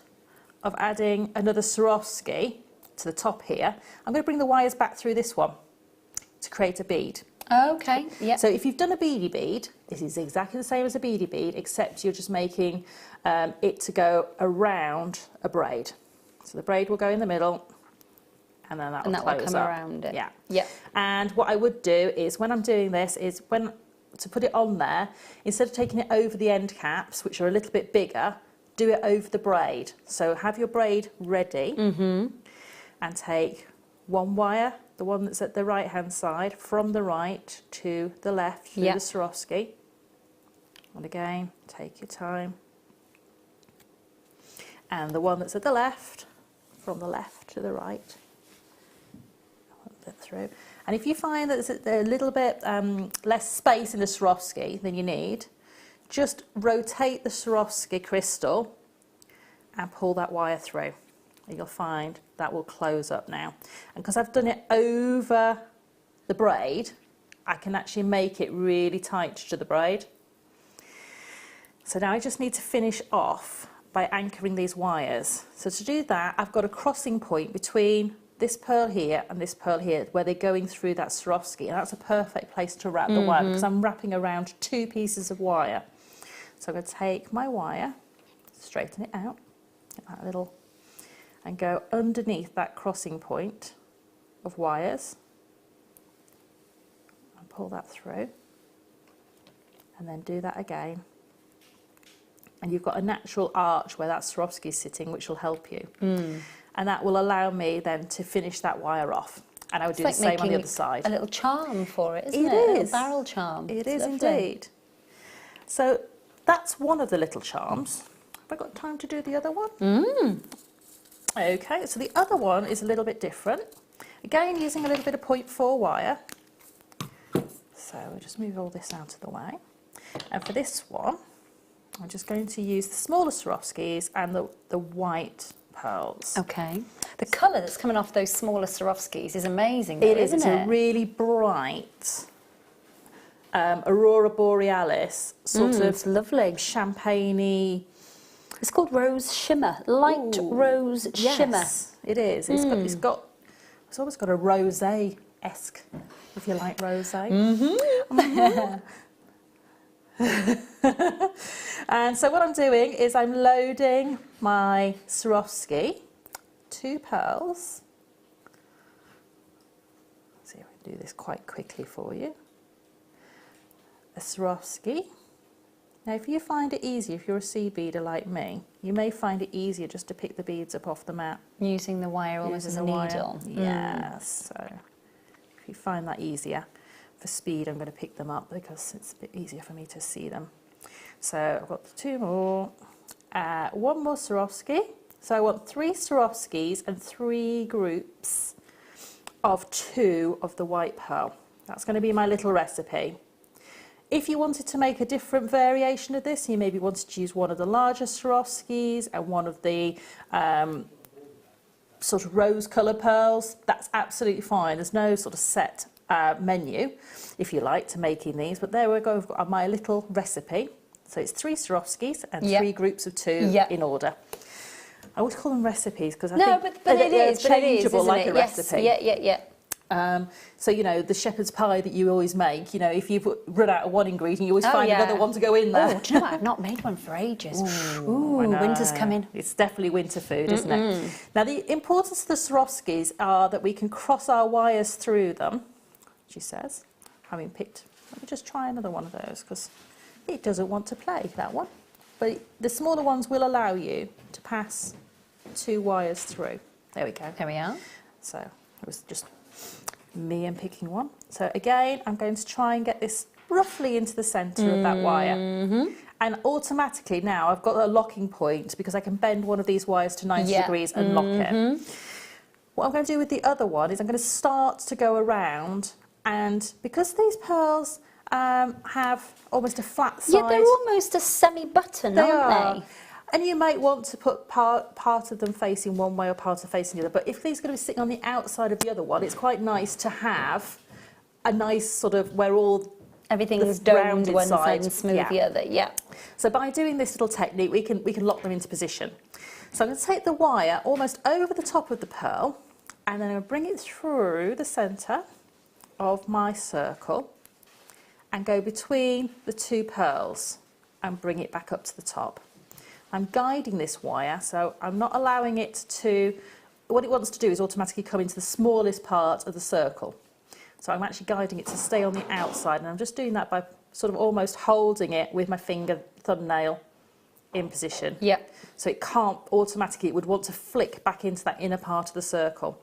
of adding another Swarovski to the top here, I'm going to bring the wires back through this one to create a bead. Okay, yeah. So if you've done a beady bead, this is exactly the same as a beady bead, except you're just making it to go around a braid. So the braid will go in the middle, and then that will come around it. Yeah. Yeah. And what I would do is, when I'm doing this, is to put it on there, instead of taking it over the end caps, which are a little bit bigger, do it over the braid. So have your braid ready, and take one wire, the one that's at the right hand side, from the right to the left through the Swarovski. And again, take your time. And the one that's at the left, from the left to the right. Through. And if you find that there's a little bit less space in the Swarovski than you need, just rotate the Swarovski crystal and pull that wire through. And you'll find that will close up now. And because I've done it over the braid, I can actually make it really tight to the braid. So now I just need to finish off by anchoring these wires. So to do that, I've got a crossing point between this pearl here and this pearl here, where they're going through that Swarovski, and that's a perfect place to wrap the wire, because I'm wrapping around 2 pieces of wire. So I'm going to take my wire, straighten it out, get that little, and go underneath that crossing point of wires, and pull that through, and then do that again. And you've got a natural arch where that Swarovski is sitting, which will help you. And that will allow me then to finish that wire off. And I would do the same on the other side. A little charm for it, isn't it? It is. A little barrel charm. It It's is lovely. indeed. So that's one of the little charms. Have I got time to do the other one? Okay, so the other one is a little bit different. Again, using a little bit of 0.4 wire. So we'll just move all this out of the way. And for this one, I'm just going to use the smaller Swarovskis and the white pearls. Okay. The colour that's coming off those smaller Swarovskis is amazing, though, It is. isn't It's a really bright Aurora Borealis, sort of it's lovely. champagne-y. It's called Rose Shimmer, light rose shimmer. Yes, it is. It's almost got a rosé-esque, if you like rosé. And so what I'm doing is I'm loading my Swarovski, 2 pearls. Let's see if I can do this quite quickly for you. A Swarovski. Now if you find it easy, if you're a sea beader like me, you may find it easier just to pick the beads up off the mat. Using the wire almost as a needle. Yes, so if you find that easier, for speed I'm going to pick them up because it's a bit easier for me to see them. So I've got 2 more, 1 more Swarovski. So I want 3 Swarovskis and 3 groups of 2 of the white pearl. That's going to be my little recipe. If you wanted to make a different variation of this, you maybe wanted to use one of the larger Swarovskis and one of the sort of rose colour pearls, that's absolutely fine. There's no sort of set menu, if you like, to making these, but there we go. I've got my little recipe. So it's 3 Swarovskis and 3 groups of 2 in order. I always call them recipes because I think but it is changeable, like a yes. recipe. Yeah. So, you know, the shepherd's pie that you always make, you know, if you've run out of one ingredient, you always find another one to go in there. Oh, do you know what? I've not made one for ages. Ooh, winter's coming. It's definitely winter food, isn't it? Now, the importance of the Swarovskis are that we can cross our wires through them, she says, having picked. Let me just try another one of those because it doesn't want to play, that one. But the smaller ones will allow you to pass 2 wires through. There we go. There we are. So it was just me and picking one. So again, I'm going to try and get this roughly into the centre of that wire. And automatically now I've got a locking point because I can bend one of these wires to 90 degrees and lock it. What I'm going to do with the other one is I'm going to start to go around, and because these pearls have almost a flat side. Yeah, they're almost a semi-button, aren't they? And you might want to put part of them facing one way or part of facing the other. But if these are going to be sitting on the outside of the other one, it's quite nice to have a nice sort of where all everything's the domed rounded one side side. and smooth Yeah. the other. Yeah. So by doing this little technique, we can lock them into position. So I'm going to take the wire almost over the top of the pearl, and then I'm going to bring it through the centre of my circle and go between the two pearls and bring it back up to the top. I'm guiding this wire, so I'm not allowing it to, what it wants to do is automatically come into the smallest part of the circle. So I'm actually guiding it to stay on the outside, and I'm just doing that by sort of almost holding it with my finger thumbnail in position. Yep. So it can't automatically, it would want to flick back into that inner part of the circle.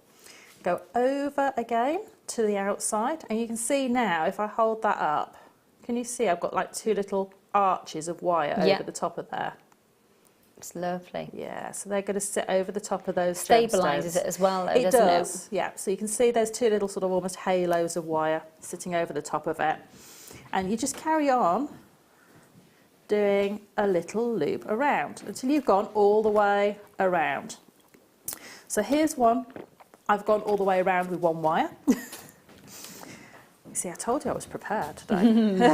Go over again to the outside, and you can see now if I hold that up, can you see I've got like two little arches of wire over the top of there? It's lovely. Yeah, so they're going to sit over the top of those Stabilises gemstones. it as well, though, It doesn't does, yeah. So you can see there's two little sort of almost halos of wire sitting over the top of it. And you just carry on doing a little loop around until you've gone all the way around. So here's one. I've gone all the way around with one wire. See, I told you I was prepared today.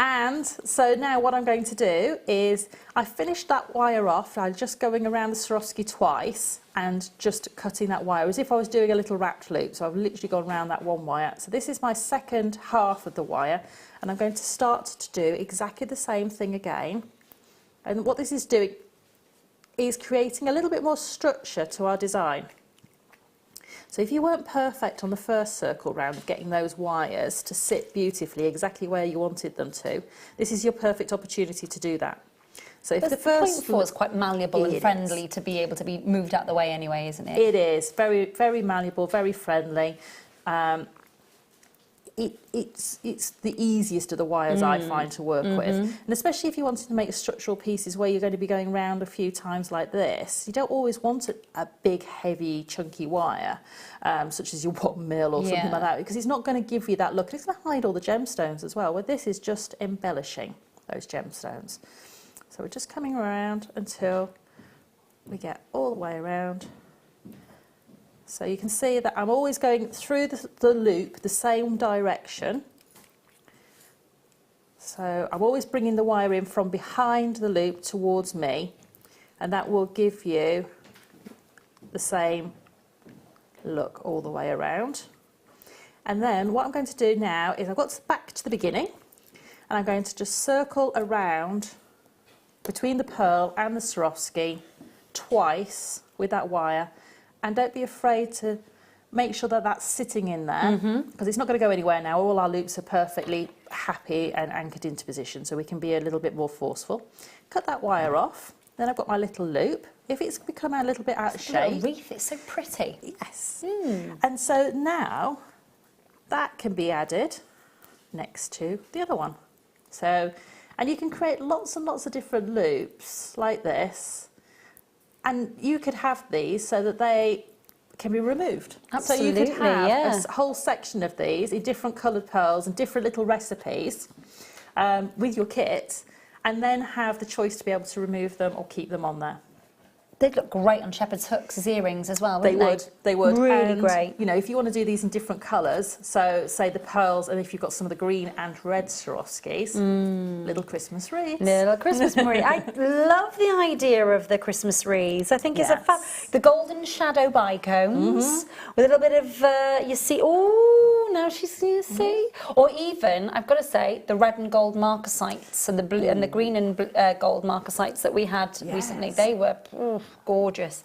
And so now what I'm going to do is I finished that wire off. I'm just going around the Swarovski twice and just cutting that wire as if I was doing a little wrapped loop. So I've literally gone around that one wire. So this is my second half of the wire, and I'm going to start to do exactly the same thing again. And what this is doing is creating a little bit more structure to our design. So if you weren't perfect on the first circle round of getting those wires to sit beautifully exactly where you wanted them to, this is your perfect opportunity to do that. So if the first point four is quite malleable and friendly to be able to be moved out the way anyway, isn't it? It is very, very malleable, very friendly. It's the easiest of the wires I find to work with, and especially if you wanted to make structural pieces where you're going to be going round a few times like this, you don't always want a big, heavy, chunky wire, such as your 1 mil or something like that, because it's not going to give you that look. It's going to hide all the gemstones as well, where this is just embellishing those gemstones. So we're just coming around until we get all the way around. So you can see that I'm always going through the loop the same direction. So I'm always bringing the wire in from behind the loop towards me, and that will give you the same look all the way around. And then what I'm going to do now is I've got back to the beginning, and I'm going to just circle around between the pearl and the Swarovski twice with that wire. And don't be afraid to make sure that that's sitting in there, because it's not going to go anywhere now. All our loops are perfectly happy and anchored into position, so we can be a little bit more forceful. Cut that wire off. Then I've got my little loop. If it's become a little bit out of shape... A wreath, it's so pretty. Yes. And so now that can be added next to the other one. So, and you can create lots and lots of different loops like this. And you could have these so that they can be removed. Absolutely, so you could have a whole section of these in different coloured pearls and different little recipes with your kit, and then have the choice to be able to remove them or keep them on there. They'd look great on shepherd's hooks as earrings as well, wouldn't they? They would. Really and, great. You know, if you want to do these in different colours, so say the pearls, and if you've got some of the green and red Swarovskis, little Christmas wreaths. Little Christmas wreath. I love the idea of the Christmas wreaths. I think it's the golden shadow bicones with a little bit of you see. Oh, now you see. Or even I've got to say the red and gold marcasites and the blue and the green and gold marcasites that we had recently. They were gorgeous.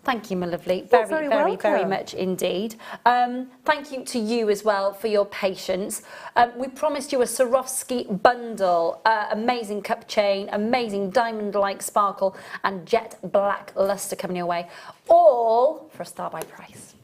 Thank you, my lovely. Very, very much indeed. Thank you to you as well for your patience. We promised you a Swarovski bundle, amazing cup chain, amazing diamond-like sparkle, and jet black luster coming your way, all for a star by price.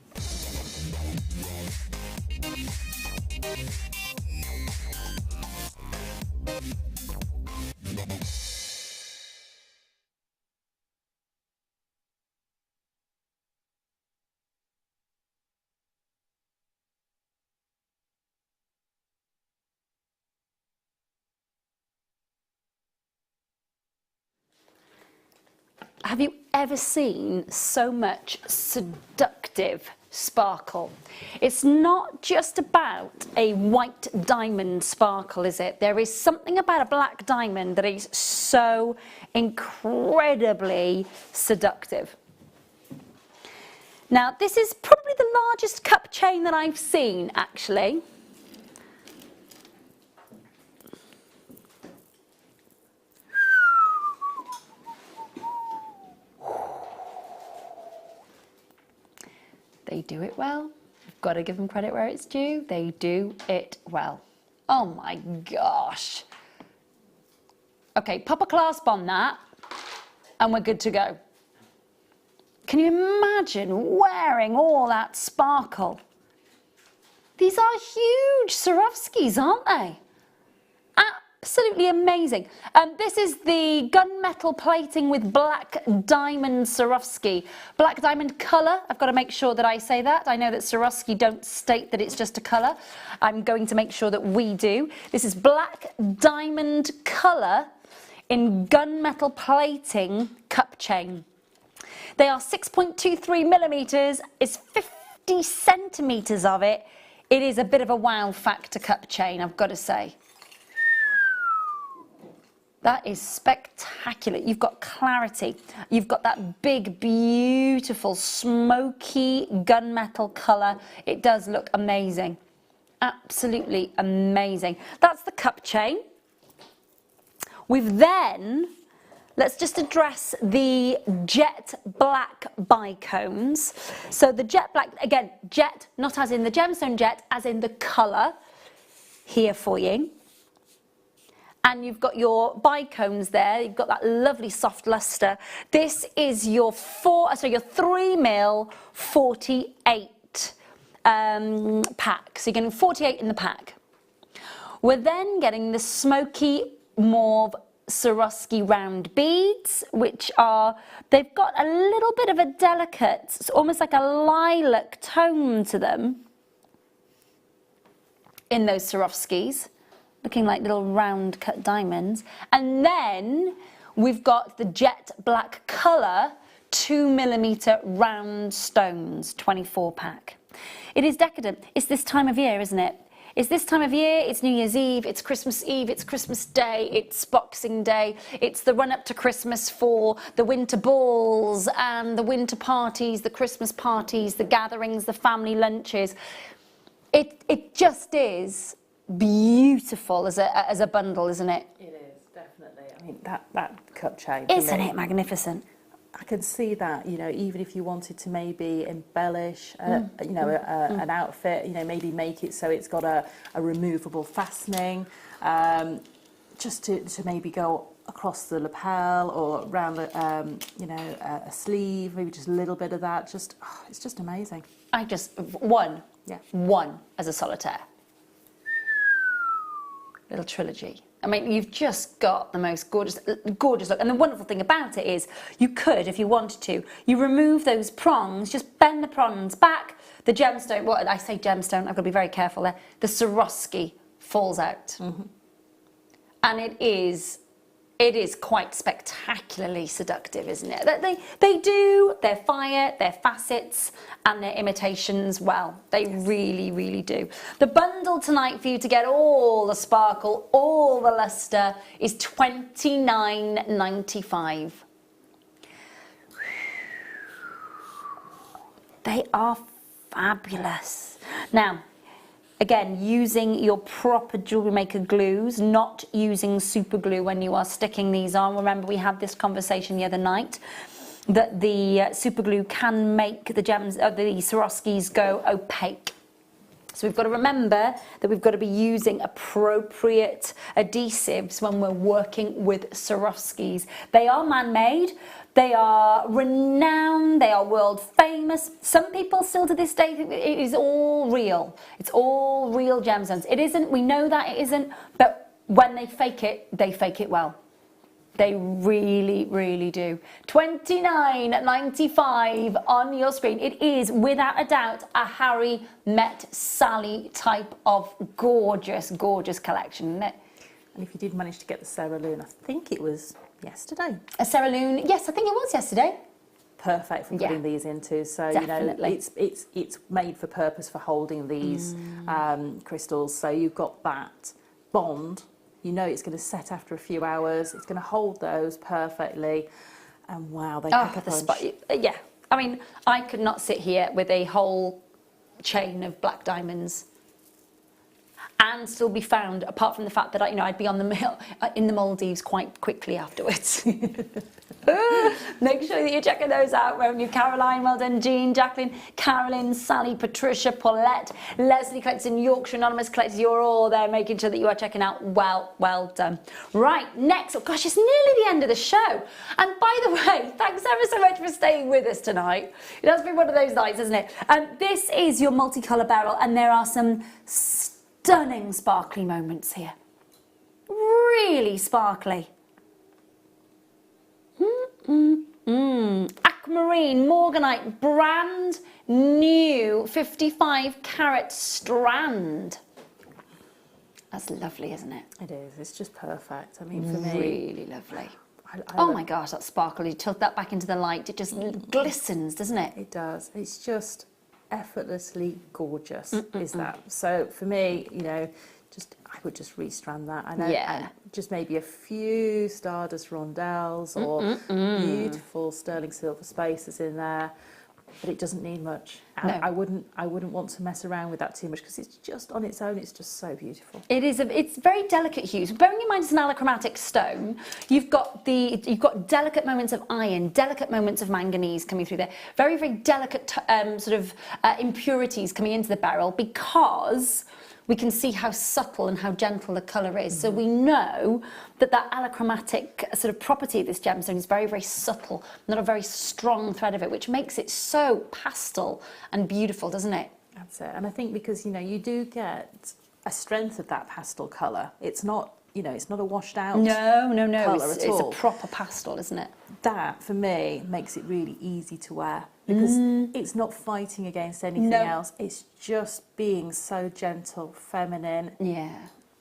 have you ever seen so much seductive sparkle? It's not just about a white diamond sparkle, is it? There is something about a black diamond that is so incredibly seductive. Now, this is probably the largest cup chain that I've seen, actually. They do it well. You've got to give them credit where it's due. They do it well. Oh my gosh. Okay, pop a clasp on that and we're good to go. Can you imagine wearing all that sparkle? These are huge Swarovskis, aren't they? Absolutely amazing. This is the gunmetal plating with black diamond Swarovski. Black diamond colour. I've got to make sure that I say that. I know that Swarovski don't state that it's just a colour. I'm going to make sure that we do. This is black diamond colour in gunmetal plating cup chain. They are 6.23 millimetres. It's 50 centimetres of it. It is a bit of a wow factor cup chain, I've got to say. That is spectacular. You've got clarity. You've got that big, beautiful, smoky gunmetal colour. It does look amazing. Absolutely amazing. That's the cup chain. We've then, let's just address the jet black bicones. So the jet black, again, jet, not as in the gemstone jet, as in the colour here for you. And you've got your bicones there. You've got that lovely soft luster. This is your 3mm 48 pack. So you're getting 48 in the pack. We're then getting the smoky mauve Swarovski round beads, which are, they've got a little bit of a delicate, it's almost like a lilac tone to them in those Swarovskis. Looking like little round cut diamonds. And then we've got the jet black colour 2mm round stones, 24 pack. It is decadent. It's this time of year, isn't it? It's this time of year, it's New Year's Eve, it's Christmas Eve, it's Christmas Day, it's Boxing Day, it's the run up to Christmas for the winter balls and the winter parties, the Christmas parties, the gatherings, the family lunches. It just is beautiful as a bundle, isn't it? It is, definitely. I mean, that cup chain. Isn't it magnificent? I can see that, you know, even if you wanted to maybe embellish, you know, an outfit, you know, maybe make it so it's got a removable fastening, just to maybe go across the lapel or around, you know, a sleeve, maybe just a little bit of that. Just, oh, it's just amazing. One as a solitaire. Little trilogy. I mean, you've just got the most gorgeous look. And the wonderful thing about it is you could, if you wanted to, you remove those prongs, just bend the prongs back, the gemstone, well, I say gemstone, I've got to be very careful there, the Swarovski falls out. And it is quite spectacularly seductive, isn't it? They do their fire, their facets, and their imitations well. They really, really do. The bundle tonight for you to get all the sparkle, all the luster, is $29.95. They are fabulous. Now, again, using your proper Jewellery Maker glues, not using super glue when you are sticking these on. Remember, we had this conversation the other night that the super glue can make the Swarovskis go opaque. So we've got to remember that we've got to be using appropriate adhesives when we're working with Swarovskis. They are man-made. They are renowned, they are world famous. Some people still to this day think it is all real. It's all real gemstones. It isn't, we know that it isn't, but when they fake it well. They really, really do. $29.95 on your screen. It is, without a doubt, a Harry Met Sally type of gorgeous, gorgeous collection, isn't it? And if you did manage to get the Sarah Lune, I think it was yesterday. A Sarah Loon, yes, I think it was yesterday. Perfect for putting these into. So Definitely. you know, it's made for purpose for holding these crystals. So you've got that bond. You know it's going to set after a few hours. It's going to hold those perfectly. And wow, they pack a punch. Yeah, I mean, I could not sit here with a whole chain of black diamonds and still be found, apart from the fact that I'd be on the in the Maldives quite quickly afterwards. Make sure that you're checking those out, won't you? Caroline, well done. Jean, Jacqueline, Carolyn, Sally, Patricia, Paulette, Leslie collects in Yorkshire, Anonymous collectors, you're all there making sure that you are checking out. Well done. Right, next, oh gosh, it's nearly the end of the show. And by the way, thanks ever so much for staying with us tonight. It has been one of those nights, hasn't it? This is your multicolour barrel, and there are some stunning sparkly moments here. Really sparkly. Aquamarine, Morganite, brand new 55 carat strand. That's lovely, isn't it? It is. It's just perfect. I mean, for me, really lovely. Oh my gosh, that sparkle. You tilt that back into the light, it just glistens, doesn't it? It does. It's just effortlessly gorgeous, is that. So for me, you know, I would just restrand that. I know, and just maybe a few Stardust rondelles or beautiful sterling silver spaces in there, but it doesn't need much. And I wouldn't want to mess around with that too much, because it's just on its own, it's just so beautiful. It is. It's very delicate hues. Bearing in mind it's an allochromatic stone, you've got delicate moments of iron, delicate moments of manganese coming through there. Very, very delicate impurities coming into the barrel, because we can see how subtle and how gentle the colour is. So we know that allochromatic sort of property of this gemstone is very, very subtle, not a very strong thread of it, which makes it so pastel and beautiful, doesn't it? That's it. And I think because, you know, you do get a strength of that pastel colour. It's not, you know, it's not a washed out colour it's a proper pastel, isn't it? That, for me, makes it really easy to wear, because it's not fighting against anything else. It's just being so gentle, feminine,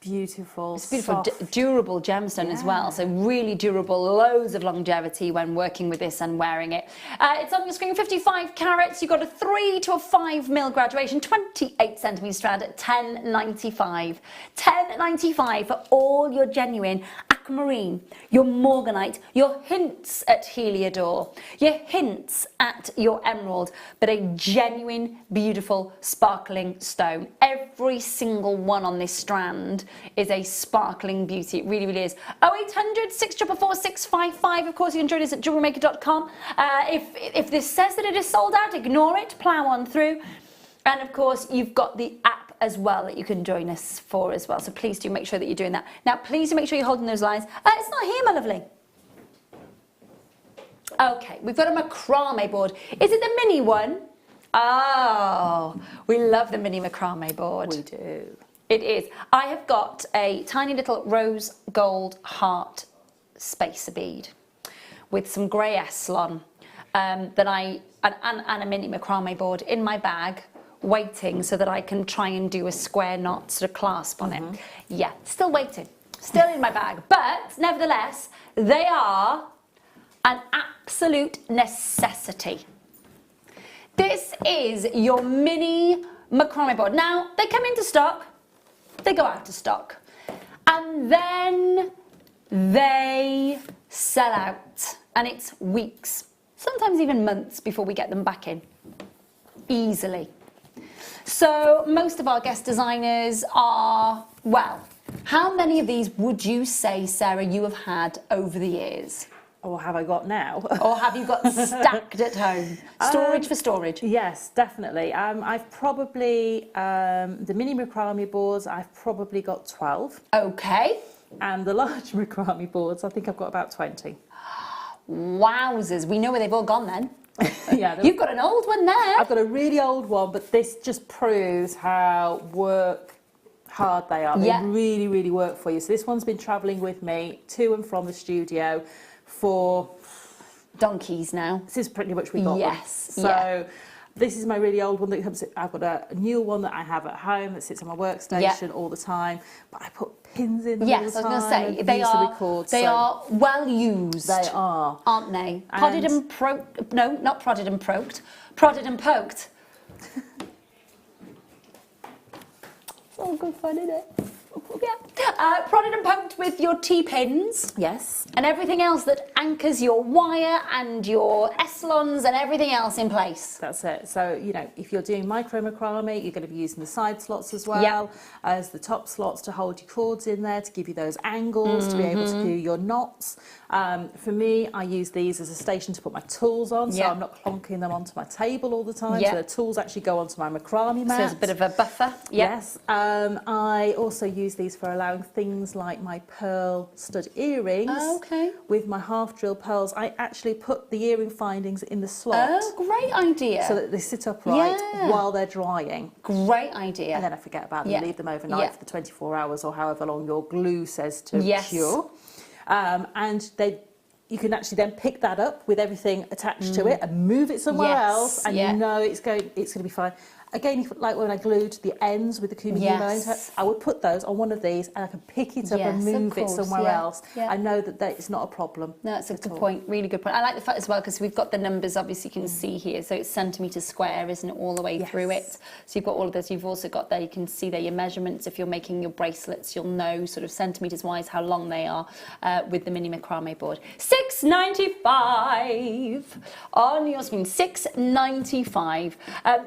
beautiful, it's beautiful, soft. Durable gemstone as well. So really durable, loads of longevity when working with this and wearing it. It's on your screen, 55 carats. You've got a 3 to a 5 mil graduation, 28 centimetre strand at $10.95. $10.95 for all your genuine aquamarine, your morganite, your hints at heliodor, your hints at your emerald, but a genuine, beautiful, sparkling stone. Every single one on this strand is a sparkling beauty. It really, really is. 0800 644 655. Of course, you can join us at JewelleryMaker.com. If this says that it is sold out, ignore it, plough on through. And of course, you've got the app as well that you can join us for as well. So please do make sure that you're doing that. Now, please do make sure you're holding those lines. It's not here, my lovely. Okay, we've got a macrame board. Is it the mini one? Oh, we love the mini macrame board. We do. It is. I have got a tiny little rose gold heart spacer bead with some grey Eslon and a mini macrame board in my bag, waiting so that I can try and do a square knot sort of clasp on it. Yeah, still waiting, still in my bag, but nevertheless, they are an absolute necessity. This is your mini macrame board. Now, they come into stock, they go out of stock, and then they sell out, and it's weeks, sometimes even months before we get them back in, easily. So most of our guest designers are, well, how many of these would you say, Sarah, you have had over the years? Or have I got now? Or have you got stacked at home? Storage for storage? Yes, definitely. I've probably, the mini macrame boards, I've probably got 12. Okay. And the large macrame boards, I think I've got about 20. Wowzers, we know where they've all gone then. Yeah, You've got an old one there. I've got a really old one, but this just proves how hard they are. They really, really work for you. So this one's been travelling with me to and from the studio for donkeys now. This is pretty much we got yes, them. So This is my really old one that comes. I've got a new one that I have at home that sits on my workstation all the time. But I put pins in them all the time. Yes, I was going to say they are well used. They are, aren't they? Prodded and poked. No, not prodded and poked. Prodded and poked. So good fun, isn't it? Yeah. Prodded and poked with your T-pins. Yes. And everything else that anchors your wire and your S-lons and everything else in place. That's it. So, you know, if you're doing micro macrame, you're going to be using the side slots as well as the top slots to hold your cords in there, to give you those angles, to be able to do your knots. For me, I use these as a station to put my tools on, so I'm not clonking them onto my table all the time. So the tools actually go onto my macrame mat. So it's a bit of a buffer. Yes. I also use these for allowing things like my pearl stud earrings. With my half drill pearls, I actually put the earring findings in the slot. Oh, great idea. So that they sit upright while they're drying. Great idea. And then I forget about them, leave them overnight for the 24 hours or however long your glue says to cure. And you can actually then pick that up with everything attached to it and move it somewhere else, and you know it's going to be fine. Again, like when I glued the ends with the kumihimo, I would put those on one of these and I can pick it up and move it somewhere else. I know that it's not a problem. No, that's a good point, really good point. I like the fact as well, because we've got the numbers, obviously you can see here, so it's centimetre square, isn't it, all the way through it. So you've got all of this, you've also got there, you can see there your measurements. If you're making your bracelets, you'll know sort of centimetres wise how long they are with the mini macrame board. $6.95 on your screen, $6.95.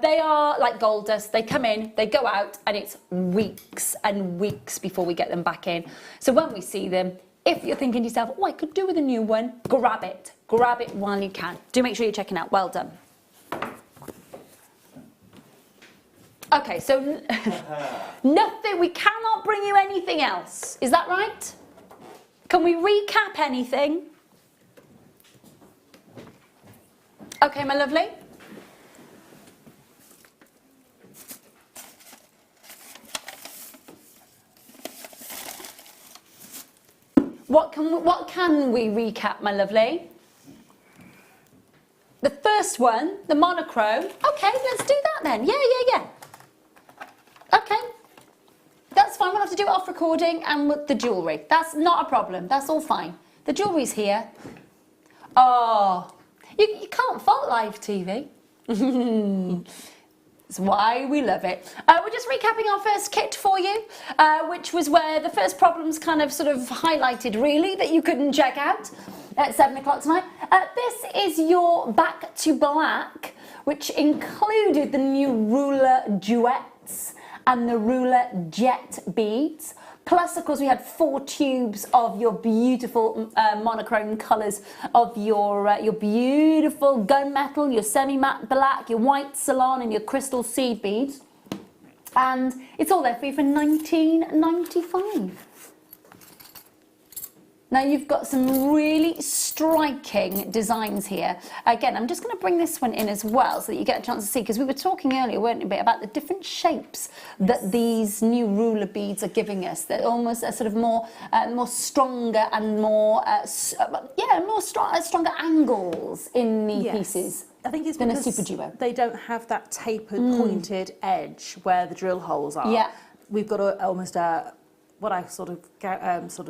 They are like gold dust. They come in, they go out, and it's weeks and weeks before we get them back in. So when we see them, if you're thinking to yourself, oh, I could do with a new one, grab it while you can. Do make sure you're checking out. Well done. Okay, so nothing, we cannot bring you anything else. Is that right? Can we recap anything? Okay, my lovely. What can we recap, my lovely? The first one, the monochrome. Okay, let's do that then. Yeah. Okay. That's fine. We'll have to do it off recording and with the jewellery. That's not a problem. That's all fine. The jewellery's here. Oh, you can't fault live TV. That's why we love it. We're just recapping our first kit for you, which was where the first problems kind of sort of highlighted, really, that you couldn't check out at 7 o'clock tonight. This is your back to black, which included the new ruler duets and the ruler jet beads. Plus, of course, we had 4 tubes of your beautiful monochrome colours of your beautiful gunmetal, your semi-matte black, your white salon and your crystal seed beads. And it's all there for you for $19.95. Now you've got some really striking designs here. Again, I'm just going to bring this one in as well so that you get a chance to see, because we were talking earlier, weren't we, a bit about the different shapes that these new ruler beads are giving us. They're almost a sort of more stronger and more, stronger angles in the pieces. I think it's than because a super duo. They don't have that tapered, pointed edge where the drill holes are. Yeah. We've got almost a what I sort of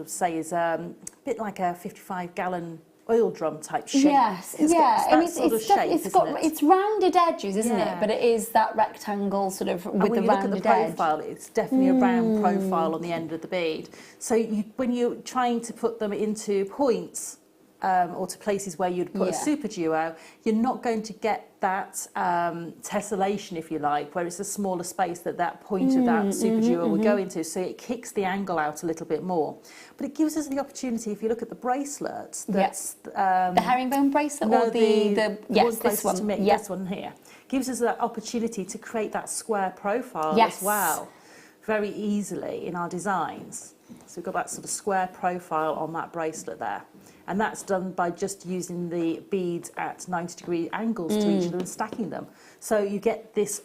say is a bit like a 55-gallon oil drum type shape. Yes, it's it's rounded edges, isn't it? But it is that rectangle sort of with the rounded edge. When you look at the profile, it's definitely a round profile on the end of the bead. So when you're trying to put them into points or to places where you'd put a super duo, you're not going to get that tessellation, if you like, where it's a smaller space that point of that super duo will go into, so it kicks the angle out a little bit more. But it gives us the opportunity, if you look at the bracelets, that's the herringbone bracelet, or this one, this one here, gives us that opportunity to create that square profile as well, very easily in our designs. So we've got that sort of square profile on that bracelet there. And that's done by just using the beads at 90-degree angles to each other and stacking them. So you get this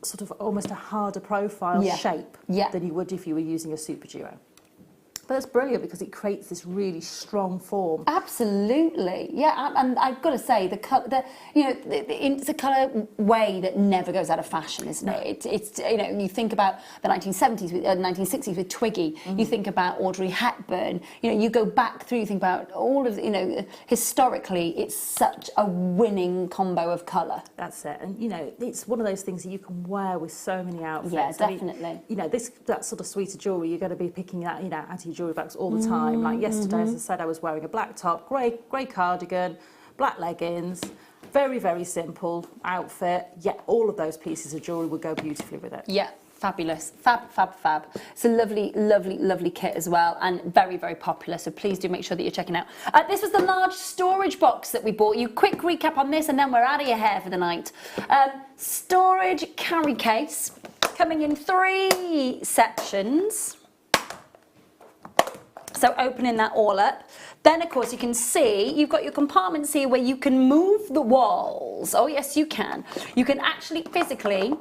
sort of almost a harder profile shape than you would if you were using a super duo. But it's brilliant because it creates this really strong form. Absolutely, yeah. And I've got to say, it's a colour way that never goes out of fashion, isn't it? It's you think about the 1970s, 1960s with Twiggy. You think about Audrey Hepburn. You go back through. You think about all of historically, it's such a winning combo of colour. That's it, and it's one of those things that you can wear with so many outfits. Yeah, definitely. I mean, that sort of suite of jewellery, you're going to be picking that, out of your jewellery bags all the time. Like yesterday, as I said, I was wearing a black top, grey cardigan, black leggings, very, very simple outfit. Yet all of those pieces of jewellery would go beautifully with it. Yeah. Fabulous. Fab. It's a lovely, lovely, lovely kit as well, and very, very popular, so please do make sure that you're checking out. This was the large storage box that we bought you. Quick recap on this and then we're out of your hair for the night. Storage carry case, coming in 3 sections. So opening that all up. Then, of course, you can see you've got your compartments here where you can move the walls. Oh, yes, you can. You can actually physically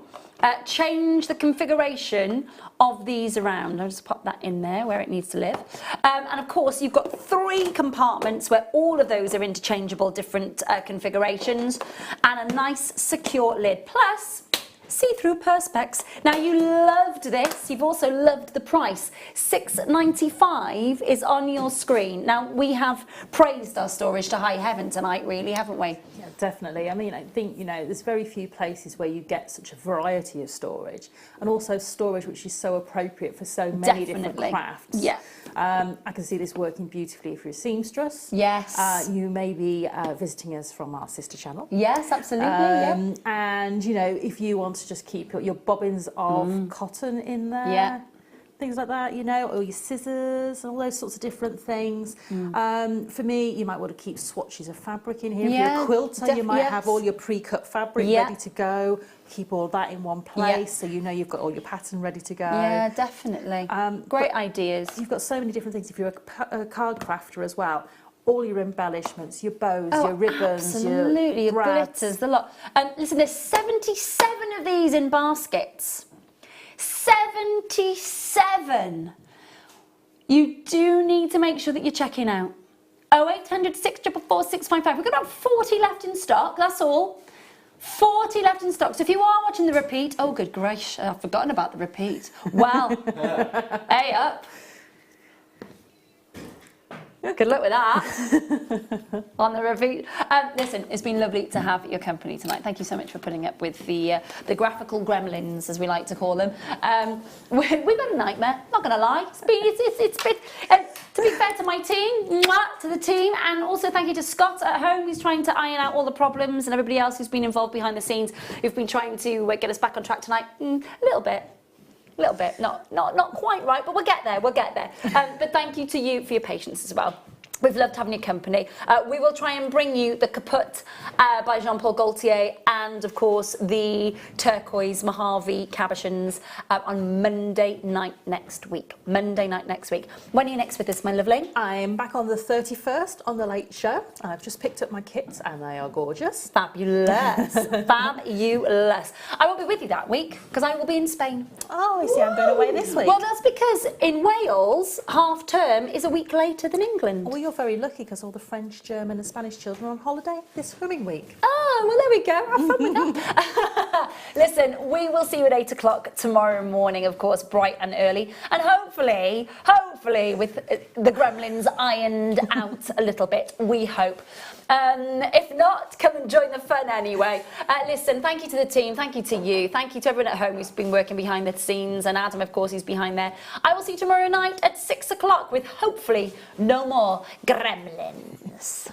change the configuration of these around. I'll just pop that in there where it needs to live. And of course, you've got 3 compartments where all of those are interchangeable, different configurations, and a nice secure lid. Plus, see-through perspex. Now, you loved this. You've also loved the price. £6.95 is on your screen. Now, we have praised our storage to high heaven tonight, really, haven't we? Yeah, definitely. I mean, I think, there's very few places where you get such a variety of storage, and also storage which is so appropriate for so many different crafts. Yeah. I can see this working beautifully if you're a seamstress. Yes. You may be visiting us from our sister channel. Yes, absolutely. And, if you want to just keep your bobbins of cotton in there. Yeah. Things like that, or your scissors, and all those sorts of different things. For me, you might want to keep swatches of fabric in here. If you're a quilter, you might have all your pre-cut fabric ready to go. Keep all that in one place, so you've got all your pattern ready to go. Yeah, definitely. Great ideas. You've got so many different things. If you're a card crafter as well, all your embellishments, your bows, your ribbons, absolutely, your glitters, the lot. Listen, there's 77 of these in baskets. 77. You do need to make sure that you're checking out. 0800 644 655. We've got about 40 left in stock, that's all. 40 left in stock. So if you are watching the repeat, oh good gracious, I've forgotten about the repeat. Well, hey up. Good luck with that on the repeat. Listen, it's been lovely to have your company tonight. Thank you so much for putting up with the graphical gremlins, as we like to call them. We've had a nightmare, not going to lie. It's been, to be fair to my team, to the team, and also thank you to Scott at home, who's trying to iron out all the problems, and everybody else who's been involved behind the scenes, who've been trying to get us back on track tonight. A little bit, not quite right, but we'll get there. But thank you to you for your patience as well. We've loved having your company. We will try and bring you the Kaput by Jean-Paul Gaultier and, of course, the turquoise Mojave cabochons on Monday night next week. When are you next with us, my lovely? I'm back on the 31st on The Late Show. I've just picked up my kits and they are gorgeous. Fabulous. Fabulous. I won't be with you that week because I will be in Spain. Oh, I see. I'm going away this week. Well, that's because in Wales, half term is a week later than England. Well, you're very lucky because all the French, German and Spanish children are on holiday this swimming week. Oh, well, there we go. Have fun with that. Listen, we will see you at 8 o'clock tomorrow morning, of course, bright and early. And hopefully, with the gremlins ironed out a little bit, we hope. If not, come and join the fun anyway. Listen, thank you to the team, thank you to you, thank you to everyone at home who's been working behind the scenes, and Adam, of course, who's behind there. I will see you tomorrow night at 6 o'clock with hopefully no more gremlins.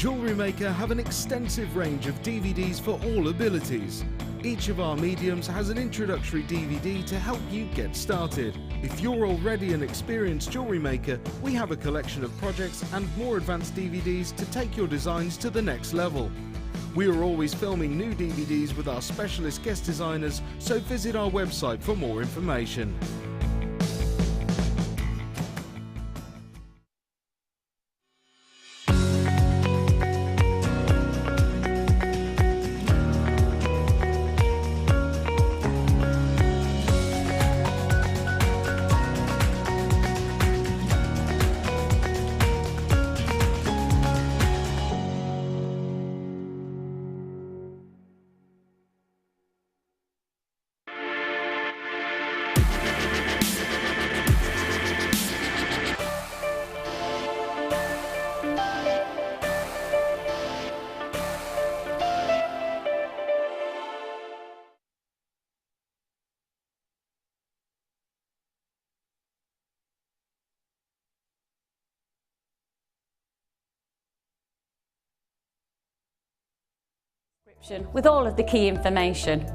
Jewellery Maker have an extensive range of DVDs for all abilities. Each of our mediums has an introductory DVD to help you get started. If you're already an experienced jewellery maker, we have a collection of projects and more advanced DVDs to take your designs to the next level. We are always filming new DVDs with our specialist guest designers, so visit our website for more information. With all of the key information.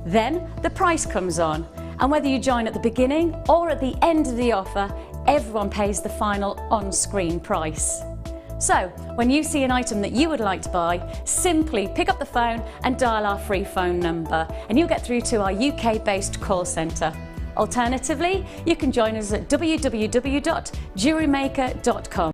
Then the price comes on, and whether you join at the beginning or at the end of the offer, everyone pays the final on-screen price. So when you see an item that you would like to buy, simply pick up the phone and dial our free phone number, and you'll get through to our UK-based call centre. Alternatively, you can join us at www.JewelleryMaker.com.